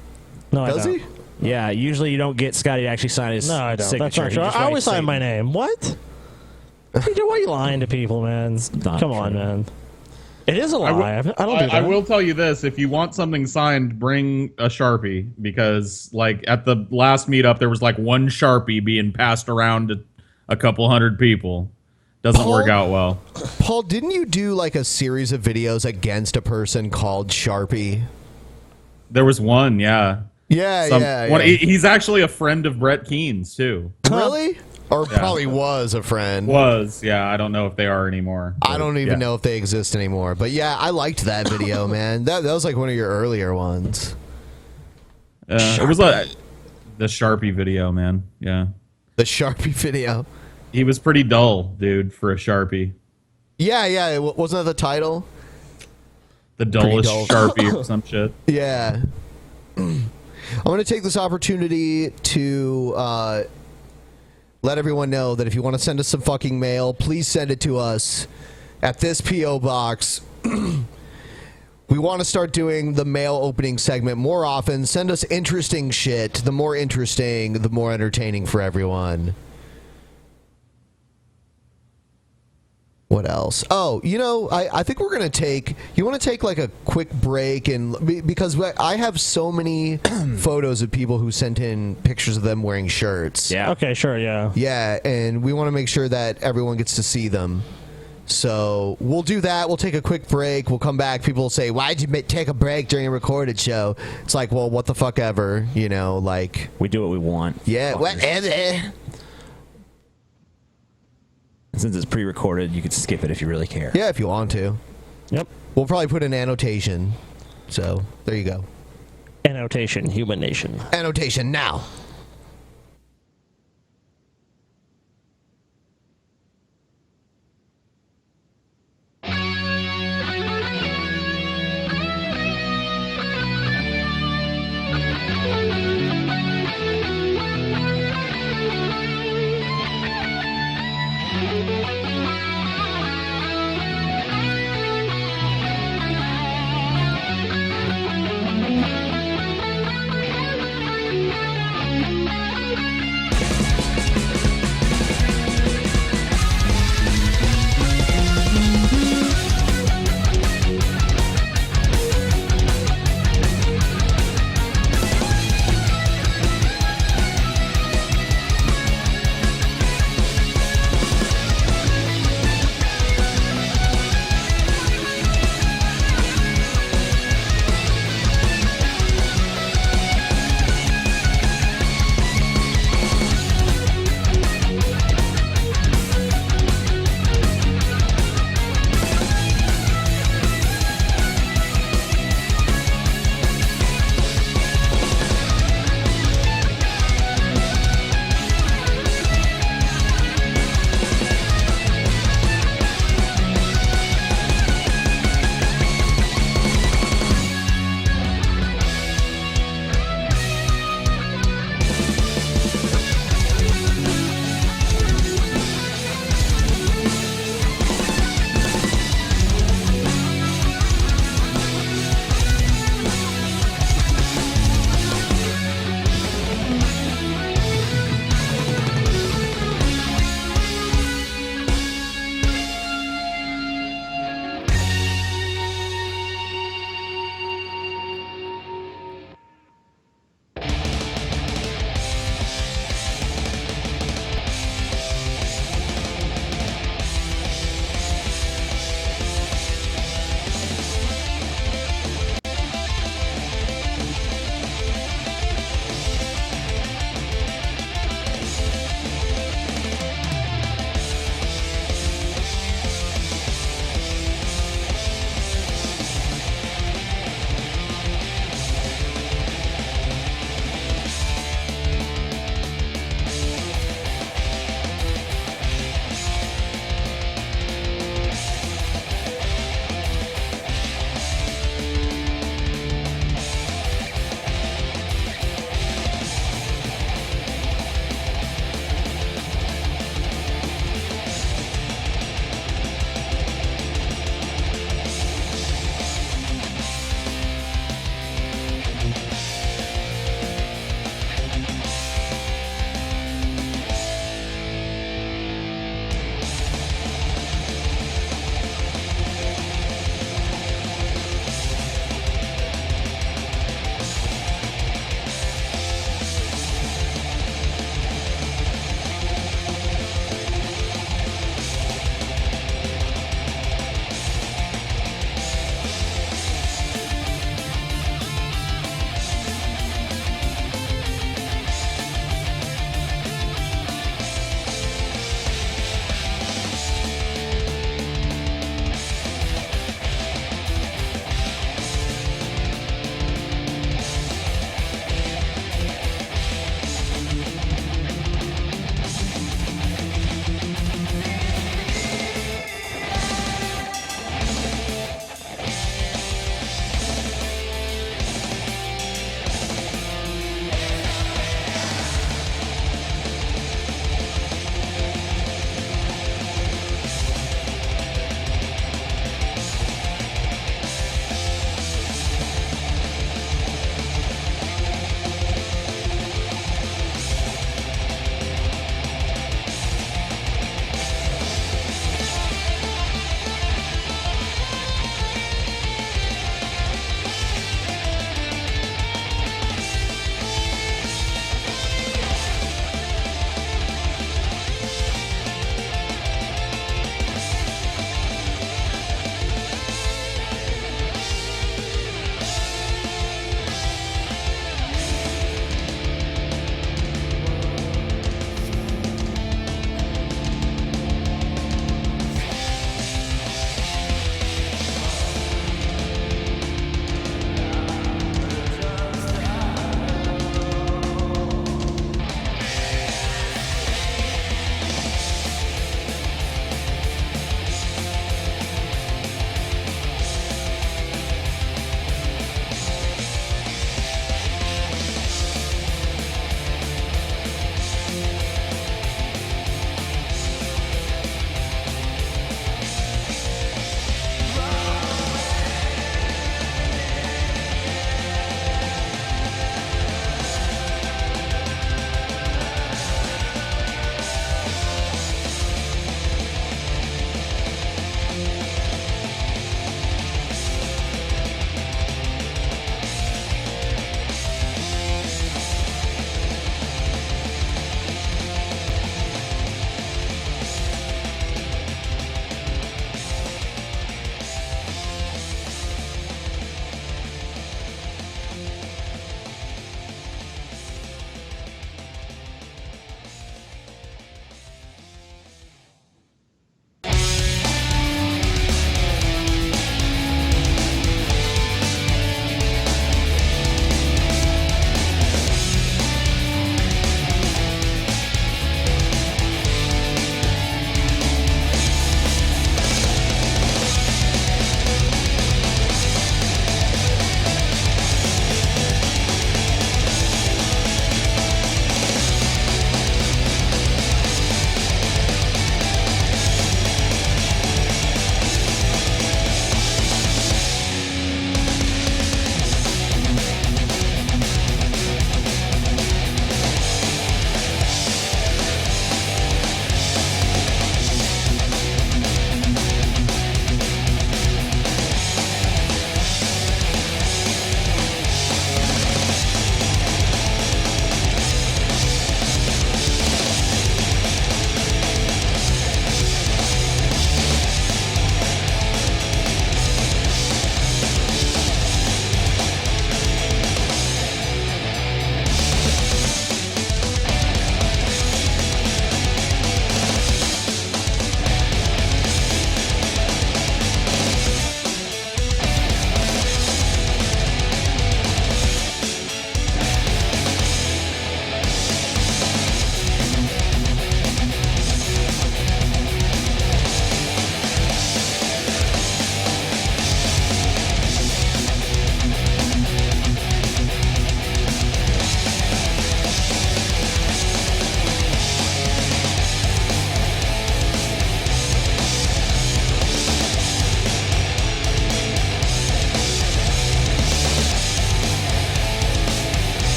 No, Does I he? don't. Yeah, usually you don't get Scotty to actually sign his No, I don't. signature. That's not He true. just I always writes sign Satan. my name. What? TJ, why are you lying to people, man? not Come on, true. man. It is a lie. I don't do that. I will tell you this: if you want something signed, bring a Sharpie, because like at the last meetup, there was like one Sharpie being passed around to a couple hundred people. Doesn't work out well. Paul, didn't you do like a series of videos against a person called Sharpie? There was one, yeah. Yeah. He's actually a friend of Brett Keen's too. Really? Or Yeah. probably was a friend. Yeah. I don't know if they are anymore. I don't even know if they exist anymore. But yeah, I liked that video, man. That was like one of your earlier ones. It was like the Sharpie video, man. Yeah. The Sharpie video. He was pretty dull, dude, for a Sharpie. Yeah. Wasn't that the title? The dullest Sharpie or some shit. Yeah. I'm going to take this opportunity to let everyone know that if you want to send us some fucking mail, please send it to us at this P.O. Box. We want to start doing the mail opening segment more often. Send us interesting shit. The more interesting, the more entertaining for everyone. What else? Oh, I think we're going to take... You want to take like a quick break because I have so many photos of people who sent in pictures of them wearing shirts. Yeah. Okay, sure, yeah. Yeah, and we want to make sure that everyone gets to see them. So we'll do that. We'll take a quick break. We'll come back. People will say, why'd you take a break during a recorded show? It's like, well, what the fuck ever, like... We do what we want. Yeah, whatever. Since it's pre-recorded, you could skip it if you really care. Yeah, if you want to. Yep. We'll probably put an annotation. So, there you go. Annotation, human nation. Annotation now.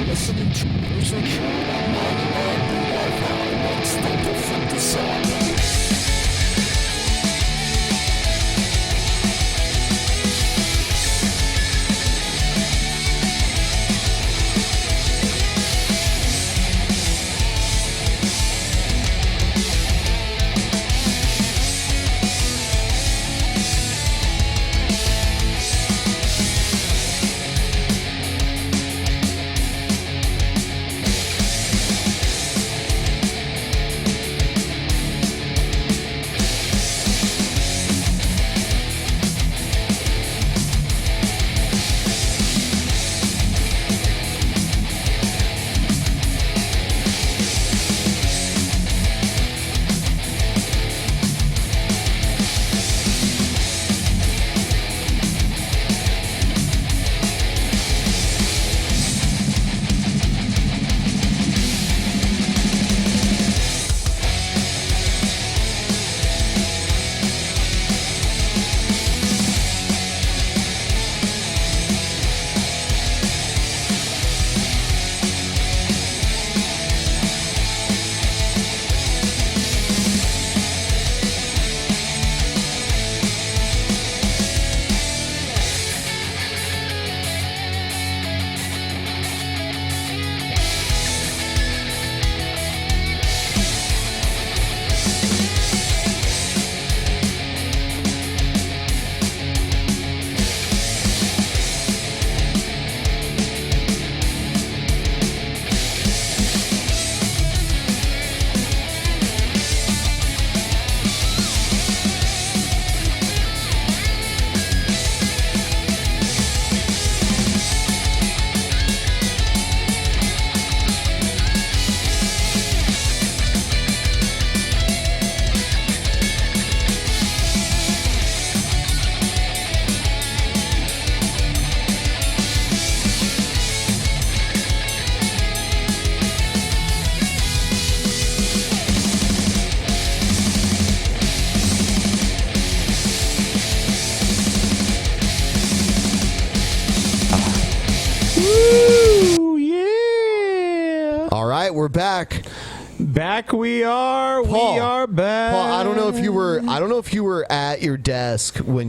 listening to music on the Wi-Fi. It's the different design. We're back. Back we are. Paul, we are back. Paul, I don't know if you were at your desk when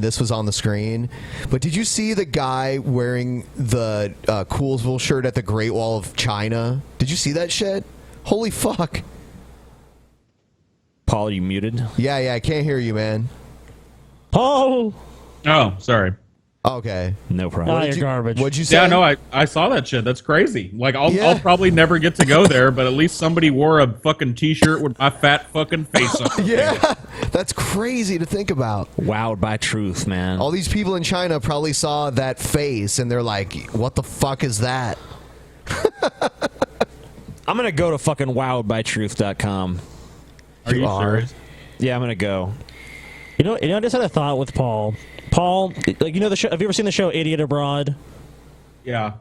this was on the screen, but did you see the guy wearing the Coolsville shirt at the Great Wall of China? Did you see that shit? Holy fuck. Paul, are you muted? Yeah, I can't hear you, man. Paul. Oh, sorry. Okay. No problem. You're garbage. What'd you say? Yeah, no, I saw that shit. That's crazy. Like, I'll probably never get to go there, but at least somebody wore a fucking t-shirt with my fat fucking face on it. Yeah, that's crazy to think about. Wowed by truth, man. All these people in China probably saw that face, and they're like, what the fuck is that? I'm going to go to fucking wowedbytruth.com. Are you serious? Yeah, I'm going to go. You know, I just had a thought with Paul. Paul, like, you know the show, have you ever seen the show Idiot Abroad? Yeah.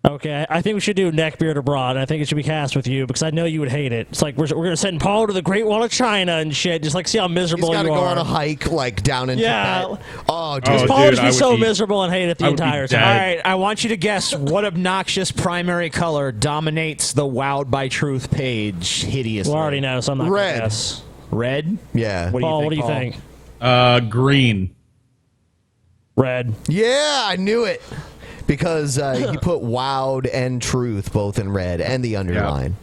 Okay, I think we should do Neckbeard Abroad. I think it should be cast with you because I know you would hate it. It's like we're going to send Paul to the Great Wall of China and shit. Just like see how miserable you are. He's got to go on a hike like down in Tibet. Oh, dude. Paul would just be so miserable and hate it the entire time. All right, I want you to guess what obnoxious primary color dominates the Wowed by Truth page hideously. We already know, so I'm not going to guess. Red? Yeah. Paul, what do you think? Green. Red. Yeah, I knew it. Because he put Wowed and Truth both in red and the underline.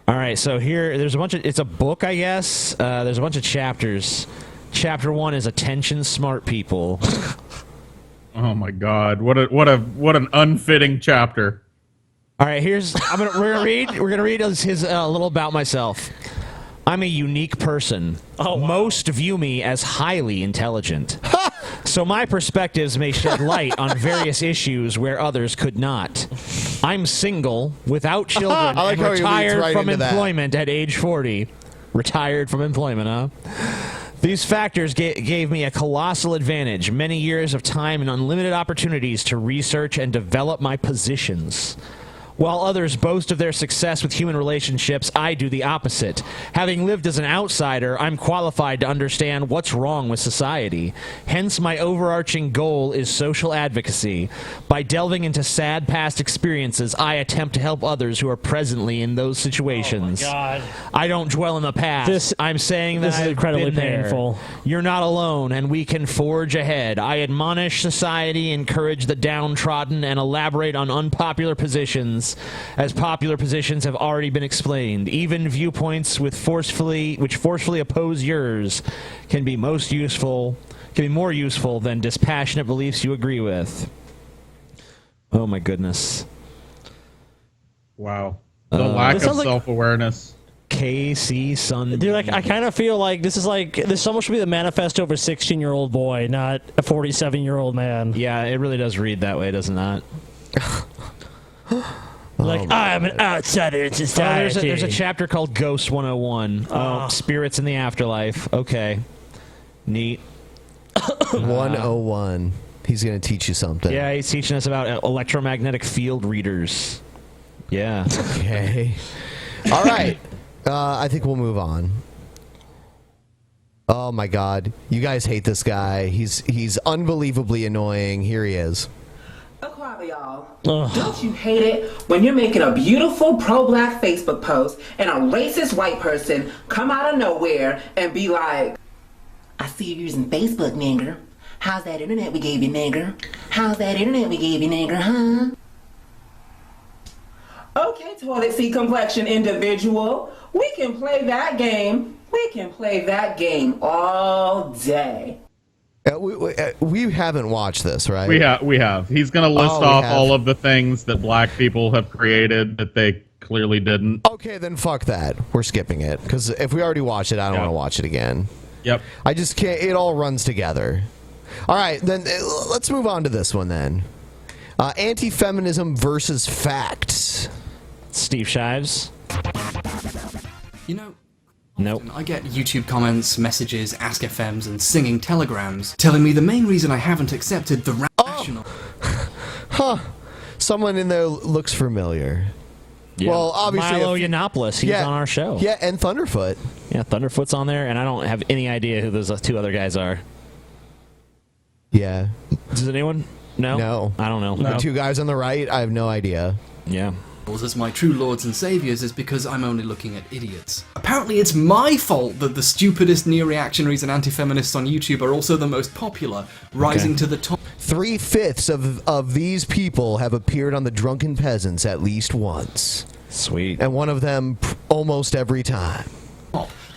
All right, so here, there's a bunch of, it's a book, I guess. There's a bunch of chapters. Chapter 1 is Attention Smart People. Oh my God! What an unfitting chapter. All right, we're gonna read his little about myself. I'm a unique person. Oh, wow. Most view me as highly intelligent. So my perspectives may shed light on various issues where others could not. I'm single, without children, I like and how he leads retired right from into employment at age 40. Retired from employment, huh? These factors gave me a colossal advantage, many years of time and unlimited opportunities to research and develop my positions. While others boast of their success with human relationships, I do the opposite. Having lived as an outsider, I'm qualified to understand what's wrong with society. Hence, my overarching goal is social advocacy. By delving into sad past experiences, I attempt to help others who are presently in those situations. Oh my God. I don't dwell in the past. I'm saying that this is incredibly I've been there. painful. You're not alone, and we can forge ahead. I admonish society, encourage the downtrodden, and elaborate on unpopular positions, as popular positions have already been explained. Even viewpoints which forcefully oppose yours can be more useful than dispassionate beliefs you agree with. Oh my goodness. Wow. The lack of self-awareness. KC Sun. Dude, I kind of feel like this almost should be the manifesto of a 16-year-old boy, not a 47-year-old man. Yeah, it really does read that way, does it not? I'm an outsider in society. There's a chapter called Ghost 101. Spirits in the Afterlife. Okay. Neat. 101. He's going to teach you something. Yeah, he's teaching us about electromagnetic field readers. Yeah. Okay. All right. I think we'll move on. Oh my God. You guys hate this guy. He's unbelievably annoying. Here he is. Y'all. Don't you hate it when you're making a beautiful pro-black Facebook post and a racist white person come out of nowhere and be like, I see you using Facebook, nigger. How's that internet we gave you, nigger? How's that internet we gave you, nigger, huh? Okay, toilet seat complexion individual. We can play that game. We can play that game all day. We haven't watched this, right? We have. He's going to list off all of the things that black people have created that they clearly didn't. Okay, then fuck that. We're skipping it. Because if we already watched it, I don't want to watch it again. Yep. I just can't. It all runs together. All right, then let's move on to this one then. Anti-feminism versus facts. Steve Shives. You know, nope. I get YouTube comments, messages, Ask FMs, and singing telegrams telling me the main reason I haven't accepted the rational. Huh. Someone in there looks familiar. Yeah. Well, obviously, Milo Yiannopoulos, he's on our show. Yeah, and Thunderfoot. Yeah, Thunderfoot's on there, and I don't have any idea who those two other guys are. Yeah. Does anyone know? No. I don't know. The two guys on the right, I have no idea. Yeah. As my true lords and saviors is because I'm only looking at idiots. Apparently it's my fault that the stupidest neo-reactionaries and anti-feminists on YouTube are also the most popular, rising to the top. 3/5 of these people have appeared on the Drunken Peasants at least once. Sweet. And one of them almost every time.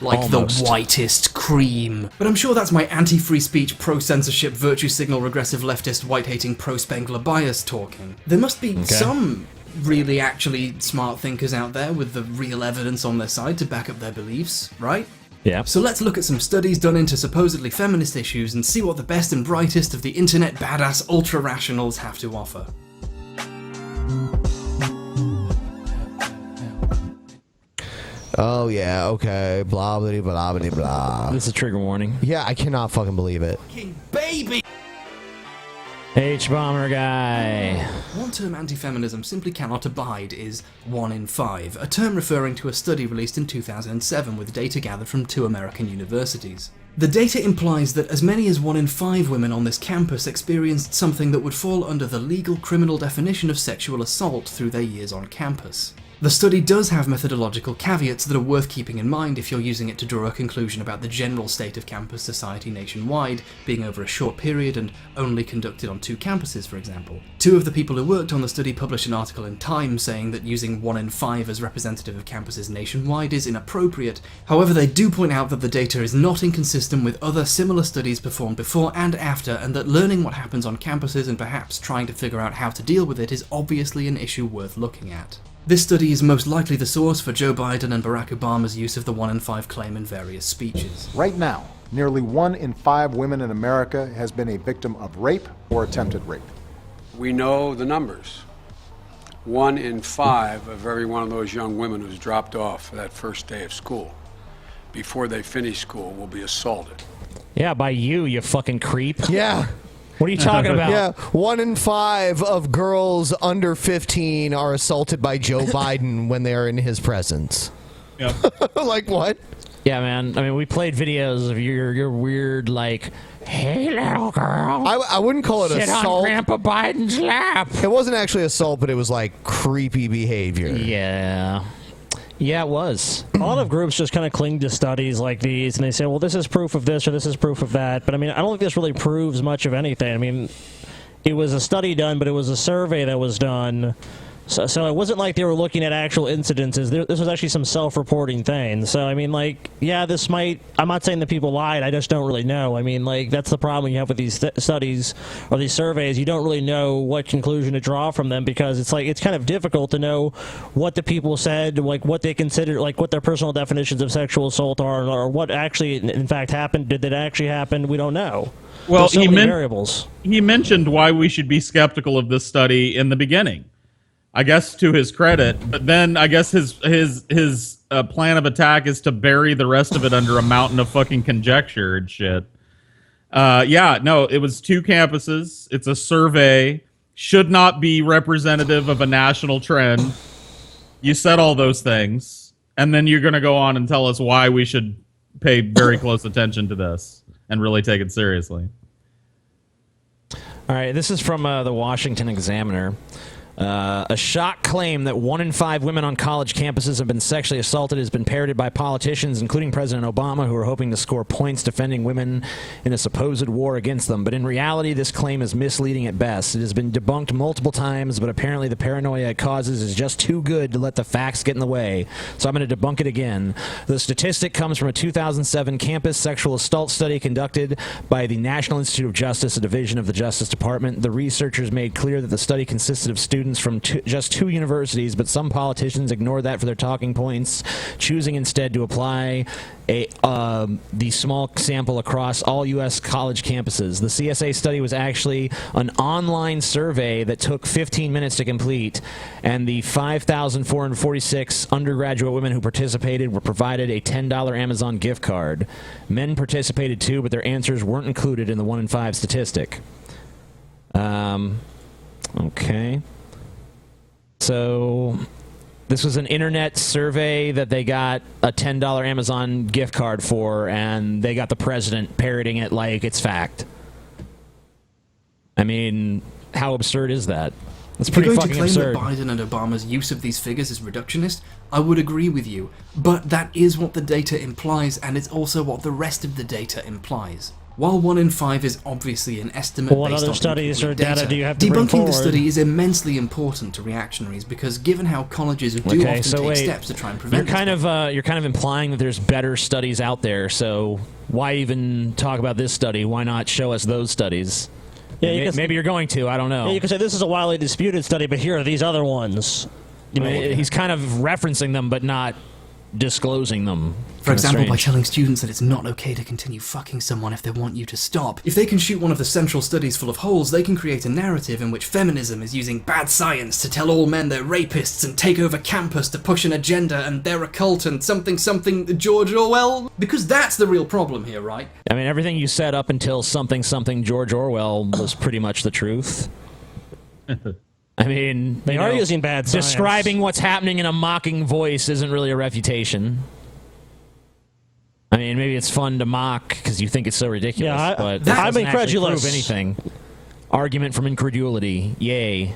Like Almost. the whitest cream. But I'm sure that's my anti-free speech, pro-censorship, virtue signal, regressive leftist, white-hating, pro-Spengler bias talking. There must be some really actually smart thinkers out there with the real evidence on their side to back up their beliefs, right? Yeah. So let's look at some studies done into supposedly feminist issues and see what the best and brightest of the internet badass ultra-rationals have to offer. Oh, yeah, okay. Blah, blah, blah, blah, blah. This is a trigger warning. Yeah, I cannot fucking believe it. Baby! H-bomber guy. One term anti-feminism simply cannot abide is 1 in 5, a term referring to a study released in 2007 with data gathered from 2 American universities. The data implies that as many as 1 in 5 women on this campus experienced something that would fall under the legal criminal definition of sexual assault through their years on campus. The study does have methodological caveats that are worth keeping in mind if you're using it to draw a conclusion about the general state of campus society nationwide, being over a short period and only conducted on 2 campuses, for example. 2 of the people who worked on the study published an article in Time saying that using 1 in 5 as representative of campuses nationwide is inappropriate. However, they do point out that the data is not inconsistent with other similar studies performed before and after, and that learning what happens on campuses and perhaps trying to figure out how to deal with it is obviously an issue worth looking at. This study is most likely the source for Joe Biden and Barack Obama's use of the 1 in 5 claim in various speeches. Right now, nearly 1 in 5 women in America has been a victim of rape or attempted rape. We know the numbers. 1 in 5 of every one of those young women who's dropped off for that first day of school, before they finish school, will be assaulted. Yeah, by you fucking creep. Yeah. What are you talking about? Yeah, 1 in 5 of girls under 15 are assaulted by Joe Biden when they are in his presence. Yep. Like what? Yeah, man. I mean, we played videos of your weird, like, hey, little girl. I wouldn't call it sit assault. on Grandpa Biden's lap. It wasn't actually assault, but it was like creepy behavior. Yeah. Yeah, it was. A lot of groups just kind of cling to studies like these, and they say, well, this is proof of this or this is proof of that. But, I mean, I don't think this really proves much of anything. I mean, it was a study done, but it was a survey that was done. So it wasn't like they were looking at actual incidences. This was actually some self-reporting thing. So, I mean, like, yeah, this might... I'm not saying that people lied. I just don't really know. I mean, like, that's the problem you have with these studies or these surveys. You don't really know what conclusion to draw from them because it's like it's kind of difficult to know what the people said, like what they consider, like what their personal definitions of sexual assault are, or what actually, in fact, happened. Did it actually happen? We don't know. Well, There's so many variables. He mentioned why we should be skeptical of this study in the beginning. I guess to his credit, but then I guess his plan of attack is to bury the rest of it under a mountain of fucking conjecture and shit. Yeah, no, it was 2 campuses. It's a survey. Should not be representative of a national trend. You said all those things, and then you're going to go on and tell us why we should pay very close attention to this and really take it seriously. All right, this is from the Washington Examiner. A shock claim that 1 in 5 women on college campuses have been sexually assaulted has been parroted by politicians, including President Obama, who are hoping to score points defending women in a supposed war against them. But in reality, this claim is misleading at best. It has been debunked multiple times, but apparently the paranoia it causes is just too good to let the facts get in the way. So I'm going to debunk it again. The statistic comes from a 2007 campus sexual assault study conducted by the National Institute of Justice, a division of the Justice Department. The researchers made clear that the study consisted of students from just 2 universities, but some politicians ignored that for their talking points, choosing instead to apply the small sample across all U.S. college campuses. The CSA study was actually an online survey that took 15 minutes to complete, and the 5,446 undergraduate women who participated were provided a $10 Amazon gift card. Men participated too, but their answers weren't included in the 1 in 5 statistic. Okay. So this was an internet survey that they got a $10 Amazon gift card for, and they got the president parroting it like it's fact. I mean, how absurd is that? That's pretty fucking absurd. If you're going to claim that Biden and Obama's use of these figures is reductionist, I would agree with you. But that is what the data implies, and it's also what the rest of the data implies. While 1 in 5 is obviously an estimate Well, what based other on studies or incomplete data do you have to bring debunking forward? the study is immensely important to reactionaries because given how colleges do often take steps to try and prevent you're kind of implying that there's better studies out there, so why even talk about this study? Why not show us those studies? Yeah, Maybe you're going to, I don't know. Yeah, you could say this is a widely disputed study, but here are these other ones. He's kind of referencing them, but not disclosing them. For example, by strange. telling students that it's not okay to continue fucking someone if they want you to stop. If they can shoot one of the central studies full of holes, they can create a narrative in which feminism is using bad science to tell all men they're rapists and take over campus to push an agenda and they're a cult and something George Orwell. Because that's the real problem here, right? I mean, everything you said up until something George Orwell was pretty much the truth. I mean, They are using bad science. Describing what's happening in a mocking voice isn't really a refutation. I mean, maybe it's fun to mock because you think it's so ridiculous, Yeah, but that I'm doesn't actually incredulous. prove anything. Argument from incredulity. Yay.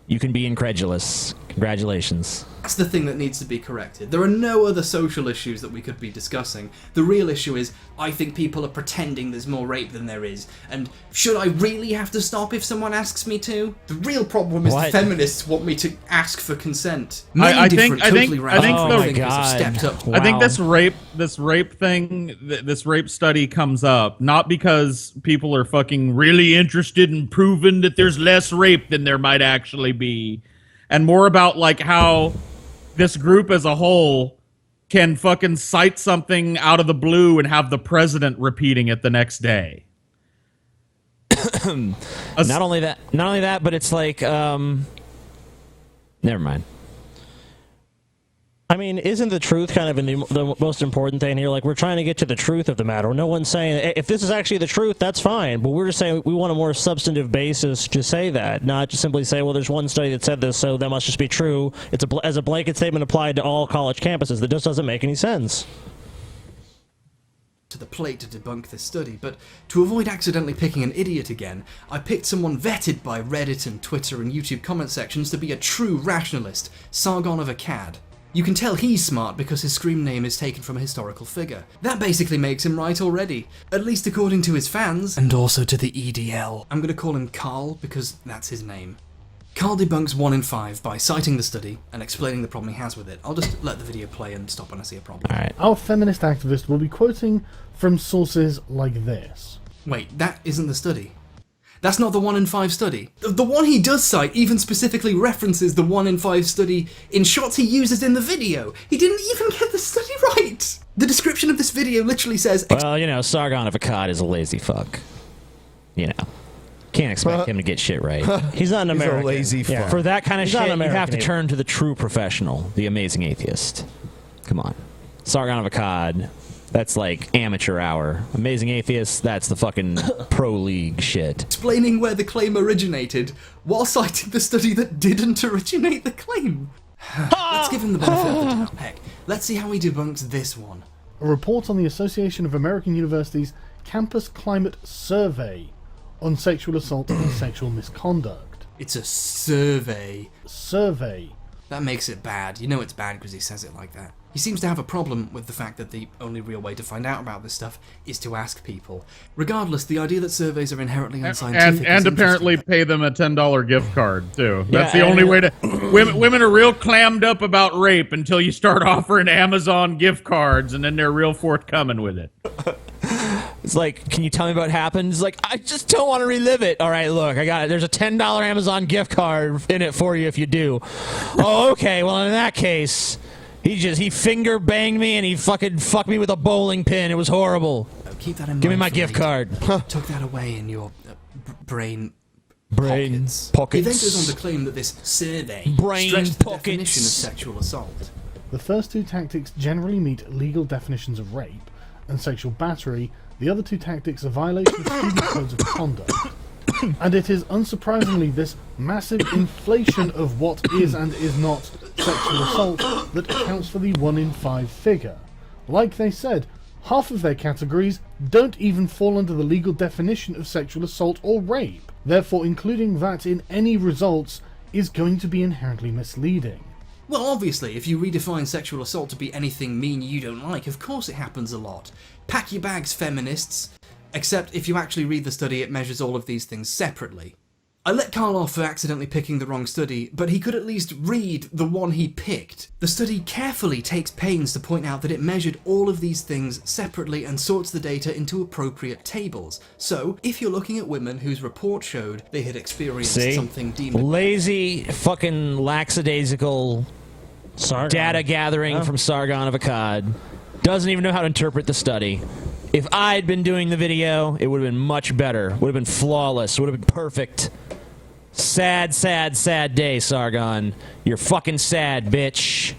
You can be incredulous. Congratulations. That's the thing that needs to be corrected. There are no other social issues that we could be discussing. The real issue is, I think people are pretending there's more rape than there is. And should I really have to stop if someone asks me to? The real problem is the feminists want me to ask for consent. I think thinkers the have stepped up. I think this rape study comes up not because people are fucking really interested in proving that there's less rape than there might actually be, and more about like how this group as a whole can fucking cite something out of the blue and have the president repeating it the next day. Not only that, but it's like, never mind. I mean, isn't the truth kind of the most important thing here? Like, we're trying to get to the truth of the matter. No one's saying, if this is actually the truth, that's fine. But we're just saying we want a more substantive basis to say that, not just simply say, well, there's one study that said this, so that must just be true. It's as a blanket statement applied to all college campuses. That just doesn't make any sense. To the plate to debunk this study, but to avoid accidentally picking an idiot again, I picked someone vetted by Reddit and Twitter and YouTube comment sections to be a true rationalist, Sargon of Akkad. You can tell he's smart because his scream name is taken from a historical figure. That basically makes him right already, at least according to his fans, and also to the EDL. I'm gonna call him Carl because that's his name. Carl debunks 1 in 5 by citing the study and explaining the problem he has with it. I'll just let the video play and stop when I see a problem. Alright. Our feminist activist will be quoting from sources like this. Wait, that isn't the study. That's not the 1 in 5 study. The one he does cite even specifically references the 1 in 5 study in shots he uses in the video. He didn't even get the study right. The description of this video literally says... Well, you know, Sargon of Akkad is a lazy fuck. You know. Can't expect him to get shit right. He's not an American. He's a lazy fuck. For that kind of He's not shit, an you have to American turn to the true professional, the amazing atheist. Come on. Sargon of Akkad, that's like amateur hour. Amazing atheist, that's the fucking pro league shit. Explaining where the claim originated, while citing the study that didn't originate the claim. Let's give him the benefit of the doubt. Heck, let's see how he debunks this one. A report on the Association of American Universities Campus Climate Survey on sexual assault and sexual misconduct. It's a survey. Survey. That makes it bad. You know it's bad because he says it like that. He seems to have a problem with the fact that the only real way to find out about this stuff is to ask people. Regardless, the idea that surveys are inherently unscientific and apparently pay them a $10 gift card too. That's the only way to. Women are real clammed up about rape until you start offering Amazon gift cards, and then they're real forthcoming with it. It's like, can you tell me what happened? It's like, I just don't want to relive it. All right, look, I got it. There's a $10 Amazon gift card in it for you if you do. Oh, okay. Well, in that case, he finger banged me and he fucking fucked me with a bowling pin. It was horrible. Keep that in mind. Give me my gift card. Tuck that away in your brain pockets. He then goes on to claim that this survey stretched the definition of sexual assault. The first two tactics generally meet legal definitions of rape and sexual battery. The other two tactics are violation of student codes of conduct. And it is unsurprisingly this massive inflation of what is and is not sexual assault that accounts for the 1 in 5 figure. Like they said, half of their categories don't even fall under the legal definition of sexual assault or rape. Therefore, including that in any results is going to be inherently misleading. Well, obviously, if you redefine sexual assault to be anything mean you don't like, of course it happens a lot. Pack your bags, feminists. Except if you actually read the study, it measures all of these things separately. I let Carl off for accidentally picking the wrong study, but he could at least read the one he picked. The study carefully takes pains to point out that it measured all of these things separately and sorts the data into appropriate tables. So, if you're looking at women whose report showed they had experienced something deemed lazy, fucking lackadaisical data gathering from Sargon of Akkad. Doesn't even know how to interpret the study. If I'd been doing the video, it would have been much better. Would have been flawless. Would have been perfect. Sad, sad, sad day, Sargon. You're fucking sad, bitch.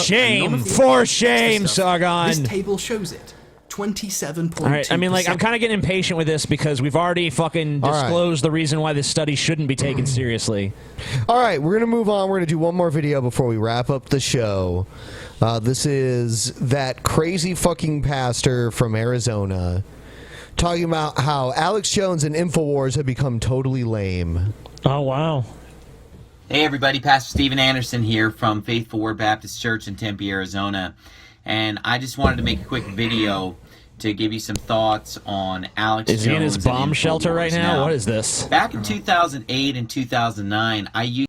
Shame. For shame, Sargon. This table shows it. 27.2%. All right, I mean, like, I'm kind of getting impatient with this because we've already fucking disclosed the reason why this study shouldn't be taken seriously. All right, we're going to move on. We're going to do one more video before we wrap up the show. This is that crazy fucking pastor from Arizona talking about how Alex Jones and InfoWars have become totally lame. Oh, wow. Hey everybody, Pastor Stephen Anderson here from Faithful Word Baptist Church in Tempe, Arizona. And I just wanted to make a quick video to give you some thoughts on Alex Jones. Is he in his bomb shelter right now? What is this? Back in 2008 and 2009, I used...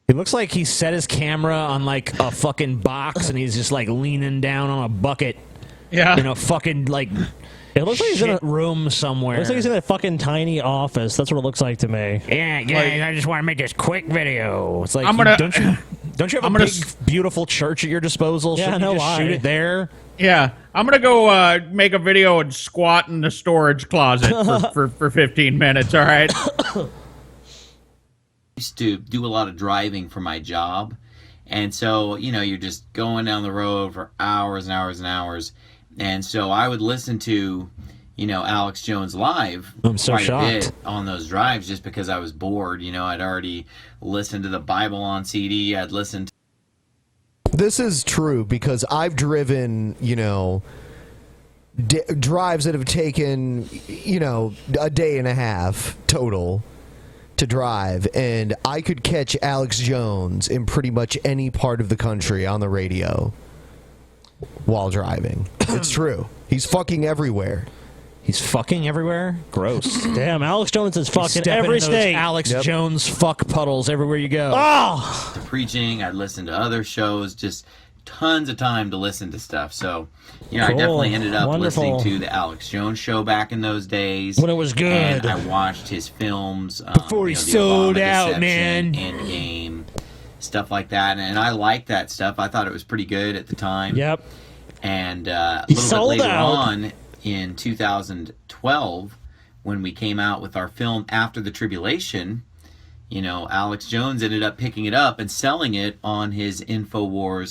It looks like he set his camera on like a fucking box and he's just like leaning down on a bucket. Yeah. You know, fucking like... It looks like he's in a room somewhere. Looks like he's in a fucking tiny office. That's what it looks like to me. Yeah, Like- I just want to make this quick video. It's like, I'm gonna- don't you have I'm a gonna big, beautiful church at your disposal? Yeah, Shouldn't no you just lie. shoot it there? Yeah, I'm gonna go make a video and squat in the storage closet for 15 minutes. All right. used to do a lot of driving for my job. And so, you know, you're just going down the road for hours and hours and hours. And so I would listen to, you know, Alex Jones live I'm so quite shocked. a bit on those drives just because I was bored. You know, I'd already listened to the Bible on CD. I'd listened to... This is true because I've driven, you know, drives that have taken, you know, a day and a half total to drive, and I could catch Alex Jones in pretty much any part of the country on the radio while driving. It's true. He's fucking everywhere. He's fucking everywhere? Gross. Damn, Alex Jones is fucking Stepping every in those state. Alex Jones fuck puddles everywhere you go. Oh! preaching. I'd listen to other shows, just tons of time to listen to stuff. So, you know, I Cool. definitely ended up Wonderful. listening to the Alex Jones show back in those days. When it was good. And I watched his films. Before he you know, the sold Obama out, Deception, man. Endgame, stuff like that. And I liked that stuff. I thought it was pretty good at the time. Yep. And a He little bit sold later out. on, in 2012, when we came out with our film After the Tribulation, you know, Alex Jones ended up picking it up and selling it on his InfoWars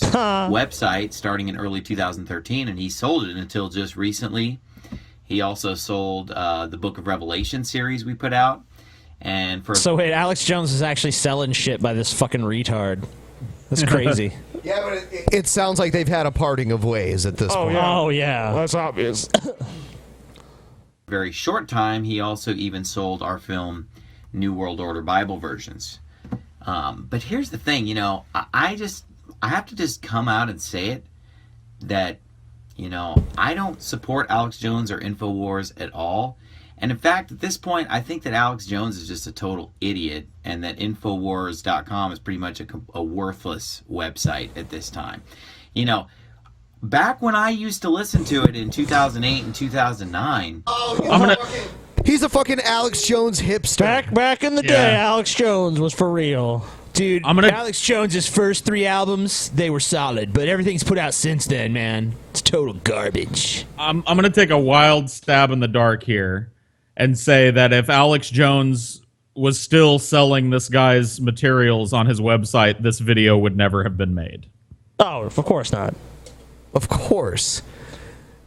website starting in early 2013, and he sold it until just recently. He also sold the Book of Revelation series we put out. And for So wait, Alex Jones is actually selling shit by this fucking retard. That's crazy. Yeah, but it sounds like they've had a parting of ways at this point. Oh, yeah. That's obvious. very short time, he also even sold our film New World Order Bible versions. But here's the thing, you know, I have to just come out and say it, that, you know, I don't support Alex Jones or InfoWars at all. And in fact, at this point, I think that Alex Jones is just a total idiot, and that Infowars.com is pretty much a worthless website at this time. You know, back when I used to listen to it in 2008 and 2009... He's a fucking Alex Jones hipster. Back in the day, Alex Jones was for real. Dude, Alex Jones's first 3 albums, they were solid, but everything's put out since then, man. It's total garbage. I'm going to take a wild stab in the dark here and say that if Alex Jones was still selling this guy's materials on his website, this video would never have been made. Oh, of course not. Of course.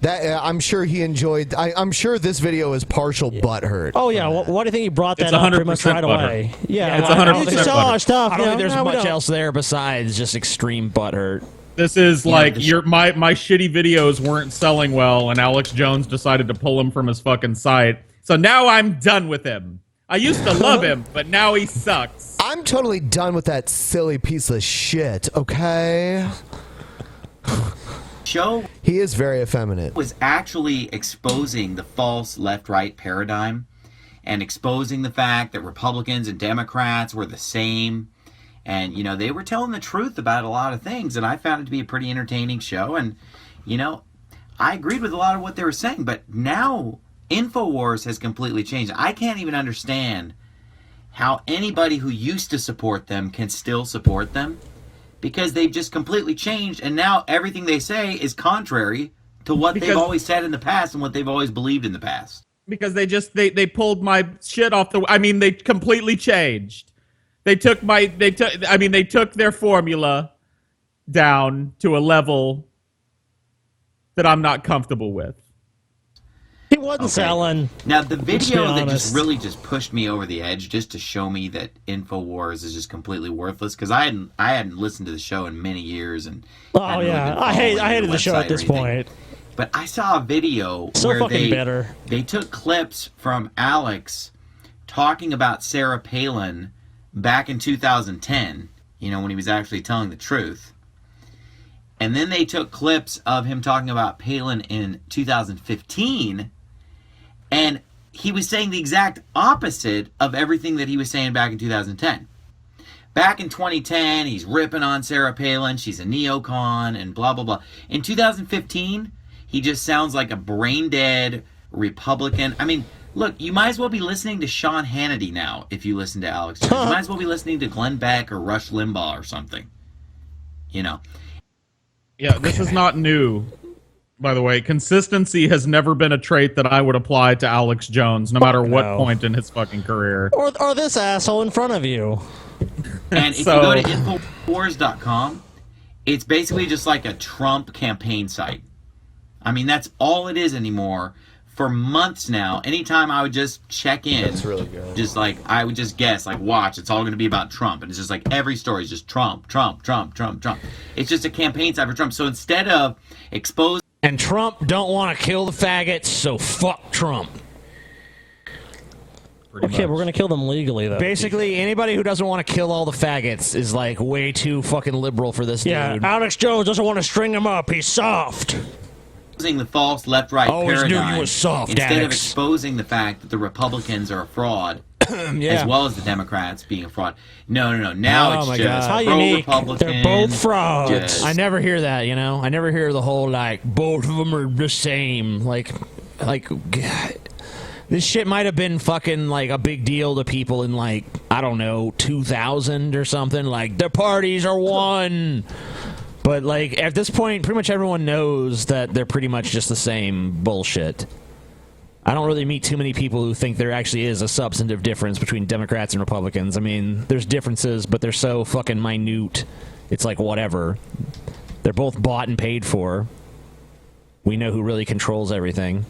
That I'm sure he enjoyed. I'm sure this video is partial butthurt. Oh yeah, why do you think he brought It's that up pretty 100% much right butter. away? Yeah, It's well, 100% you can sell our stuff. I don't you think know? there's No, we much don't. else there besides just extreme butthurt. This is Yeah, like the my shitty videos weren't selling well, and Alex Jones decided to pull him from his fucking site. So now I'm done with him. I used to love him, but now he sucks. I'm totally done with that silly piece of shit. Okay. Show He is very effeminate. was actually exposing the false left-right paradigm and exposing the fact that Republicans and Democrats were the same. And, you know, they were telling the truth about a lot of things, and I found it to be a pretty entertaining show. And, you know, I agreed with a lot of what they were saying, but now InfoWars has completely changed. I can't even understand how anybody who used to support them can still support them, because they've just completely changed, and now everything they say is contrary to what they've always said in the past and what they've always believed in the past. Because they pulled my shit off the. I mean, they completely changed. They took their formula down to a level that I'm not comfortable with. He wasn't selling. Now, the video that just really just pushed me over the edge, just to show me that InfoWars is just completely worthless, because I hadn't listened to the show in many years, and oh yeah, I hated the show at this point. But I saw a video So where fucking bitter. they took clips from Alex talking about Sarah Palin back in 2010, when he was actually telling the truth. And then they took clips of him talking about Palin in 2015, and he was saying the exact opposite of everything that he was saying back in 2010. Back in 2010, he's ripping on Sarah Palin, she's a neocon, and blah, blah, blah. In 2015, he just sounds like a brain-dead Republican. I mean, look, you might as well be listening to Sean Hannity now if you listen to Alex Jones. You might as well be listening to Glenn Beck or Rush Limbaugh or something. Yeah, this is not new. By the way, consistency has never been a trait that I would apply to Alex Jones, no matter what point in his fucking career. Or this asshole in front of you. And if you go to Infowars.com, it's basically just like a Trump campaign site. I mean, that's all it is anymore. For months now, anytime I would just check in, That's really good. just like I would just guess, like, watch, it's all going to be about Trump, and it's just like every story is just Trump, Trump, Trump, Trump, Trump. It's just a campaign site for Trump. So instead of exposing, and Trump don't want to kill the faggots, so fuck Trump. Okay, we're gonna kill them legally, though. Basically, anybody who doesn't want to kill all the faggots is like way too fucking liberal for this dude. Alex Jones doesn't want to string him up. He's soft. the false left-right Always knew paradigm you was soft, instead of Alex. exposing the fact that the Republicans are a fraud, Yeah. as well as the Democrats being a fraud. No. Now Oh it's my just God. pro-Republican. They're both frauds. Just- I never hear that, I never hear the whole, like, both of them are the same. Like, God. This shit might have been fucking, like, a big deal to people in, like, I don't know, 2000 or something. Like, the parties are one. But, like, at this point, pretty much everyone knows that they're pretty much just the same bullshit. I don't really meet too many people who think there actually is a substantive difference between Democrats and Republicans. I mean, there's differences, but they're so fucking minute. It's like, whatever. They're both bought and paid for. We know who really controls everything.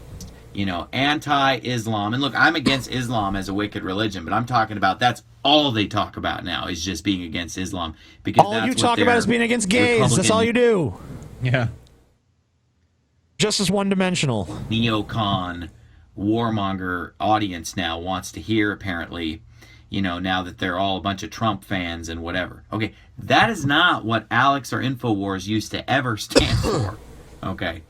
Anti-Islam. And look, I'm against Islam as a wicked religion, but I'm talking about that's all they talk about now is just being against Islam. Because All that's you what talk about is being against gays. That's all you do. Yeah. Just as one-dimensional. Neocon, warmonger audience now wants to hear, apparently, now that they're all a bunch of Trump fans and whatever. Okay, that is not what Alex or InfoWars used to ever stand for. Okay.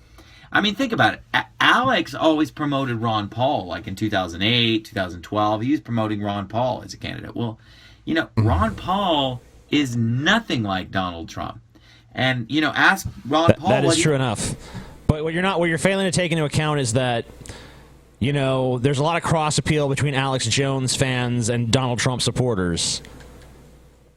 I mean, think about it. Alex always promoted Ron Paul, like in 2008, 2012. He was promoting Ron Paul as a candidate. Well, Ron Paul is nothing like Donald Trump. And, ask Ron Paul. That is true enough. But what you're failing to take into account is that, there's a lot of cross appeal between Alex Jones fans and Donald Trump supporters.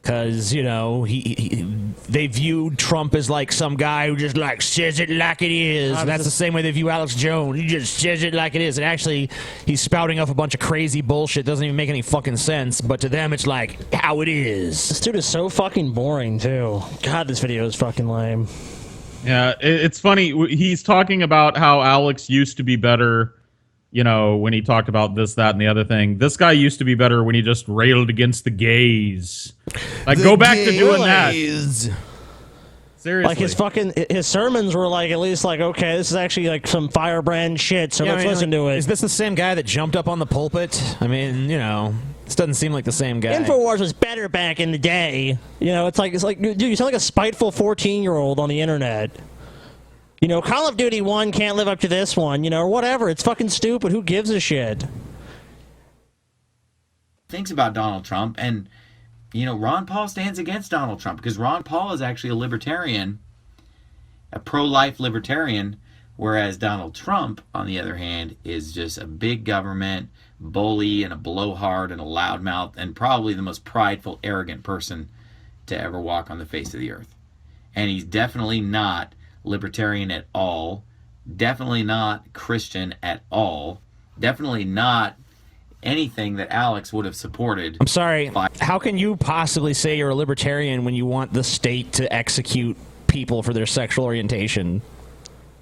Because, they viewed Trump as like some guy who just like says it like it is. That's the same way they view Alex Jones. He just says it like it is. And actually, he's spouting off a bunch of crazy bullshit. Doesn't even make any fucking sense. But to them, it's like how it is. This dude is so fucking boring, too. God, this video is fucking lame. Yeah, it's funny. He's talking about how Alex used to be better, when he talked about this, that, and the other thing. This guy used to be better when he just railed against the gays. Like, go back to doing that. Seriously. Like, his sermons were, like, at least, like, okay, this is actually, like, some firebrand shit, so let's listen to it. Is this the same guy that jumped up on the pulpit? I mean, this doesn't seem like the same guy. InfoWars was better back in the day. It's like, dude, you sound like a spiteful 14-year-old on the internet. Call of Duty 1 can't live up to this one, or whatever. It's fucking stupid. Who gives a shit? Thinks about Donald Trump, and, Ron Paul stands against Donald Trump because Ron Paul is actually a libertarian, a pro-life libertarian, whereas Donald Trump, on the other hand, is just a big government bully and a blowhard and a loudmouth and probably the most prideful, arrogant person to ever walk on the face of the earth. and he's definitely not libertarian at all, definitely not Christian at all, definitely not anything that Alex would have supported. I'm sorry. How can you possibly say you're a libertarian when you want the state to execute people for their sexual orientation?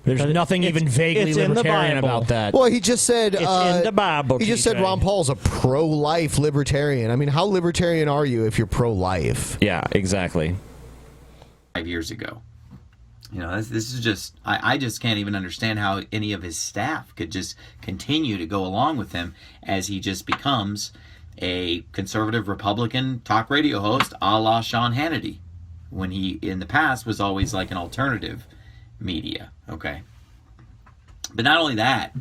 There's nothing even vaguely libertarian about that. Well, he just said It's in the Bible, He just said TJ. Ron Paul's a pro-life libertarian. I mean, how libertarian are you if you're pro-life? Yeah, exactly. 5 years ago. You know, this is just, I just can't even understand how any of his staff could just continue to go along with him as he just becomes a conservative Republican talk radio host a la Sean Hannity, when he in the past was always like an alternative media. Okay. But not only that,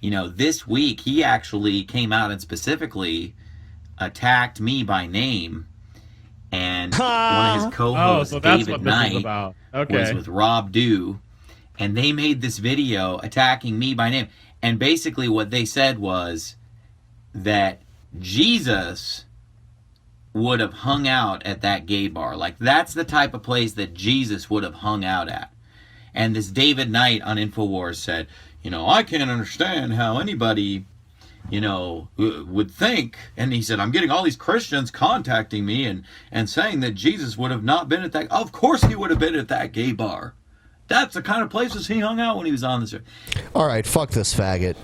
you know, this week he actually came out and specifically attacked me by name. And one of his co-hosts, so that's David what this is Knight, about. Okay. was with Rob Dew, and they made this video attacking me by name. And basically what they said was that Jesus would have hung out at that gay bar. Like, that's the type of place that Jesus would have hung out at. And this David Knight on InfoWars said, you know, I can't understand how anybody, you know, would think. And he said, I'm getting all these Christians contacting me and saying that Jesus would have not been at that. Of course he would have been at that gay bar. That's the kind of places he hung out when he was on the show. All right, fuck this faggot.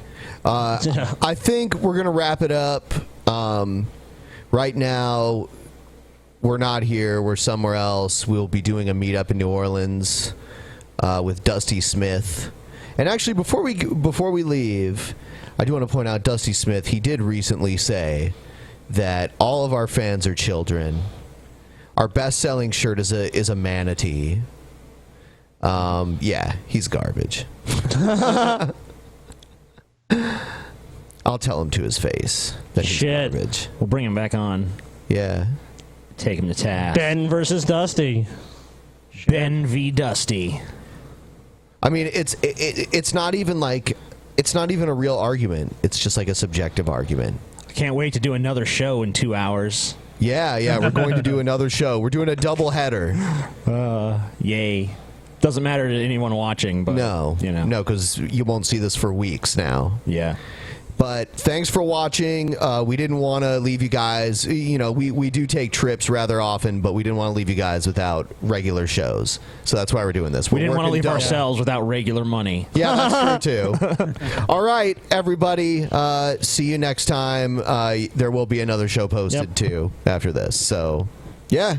I think we're going to wrap it up. Right now, we're not here. We're somewhere else. We'll be doing a meetup in New Orleans with Dusty Smith. And actually, before we leave, I do want to point out Dusty Smith. He did recently say that all of our fans are children. Our best-selling shirt is a manatee. Yeah, he's garbage. I'll tell him to his face that he's garbage. We'll bring him back on. Yeah. Take him to task. Ben versus Dusty. Ben v. Dusty. I mean, it's not even like it's not even a real argument. It's just like a subjective argument. I can't wait to do another show in 2 hours. Yeah, we're going to do another show. We're doing a double header. Yay. Doesn't matter to anyone watching, but no, because you won't see this for weeks now. Yeah. But thanks for watching. We didn't want to leave you guys. You know, we do take trips rather often, but we didn't want to leave you guys without regular shows. So that's why we're doing this. We didn't want to leave ourselves without regular money. Yeah, that's true, too. All right, everybody. See you next time. There will be another show posted, too, after this. So, yeah.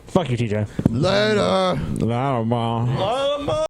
Fuck you, TJ. Later. Later,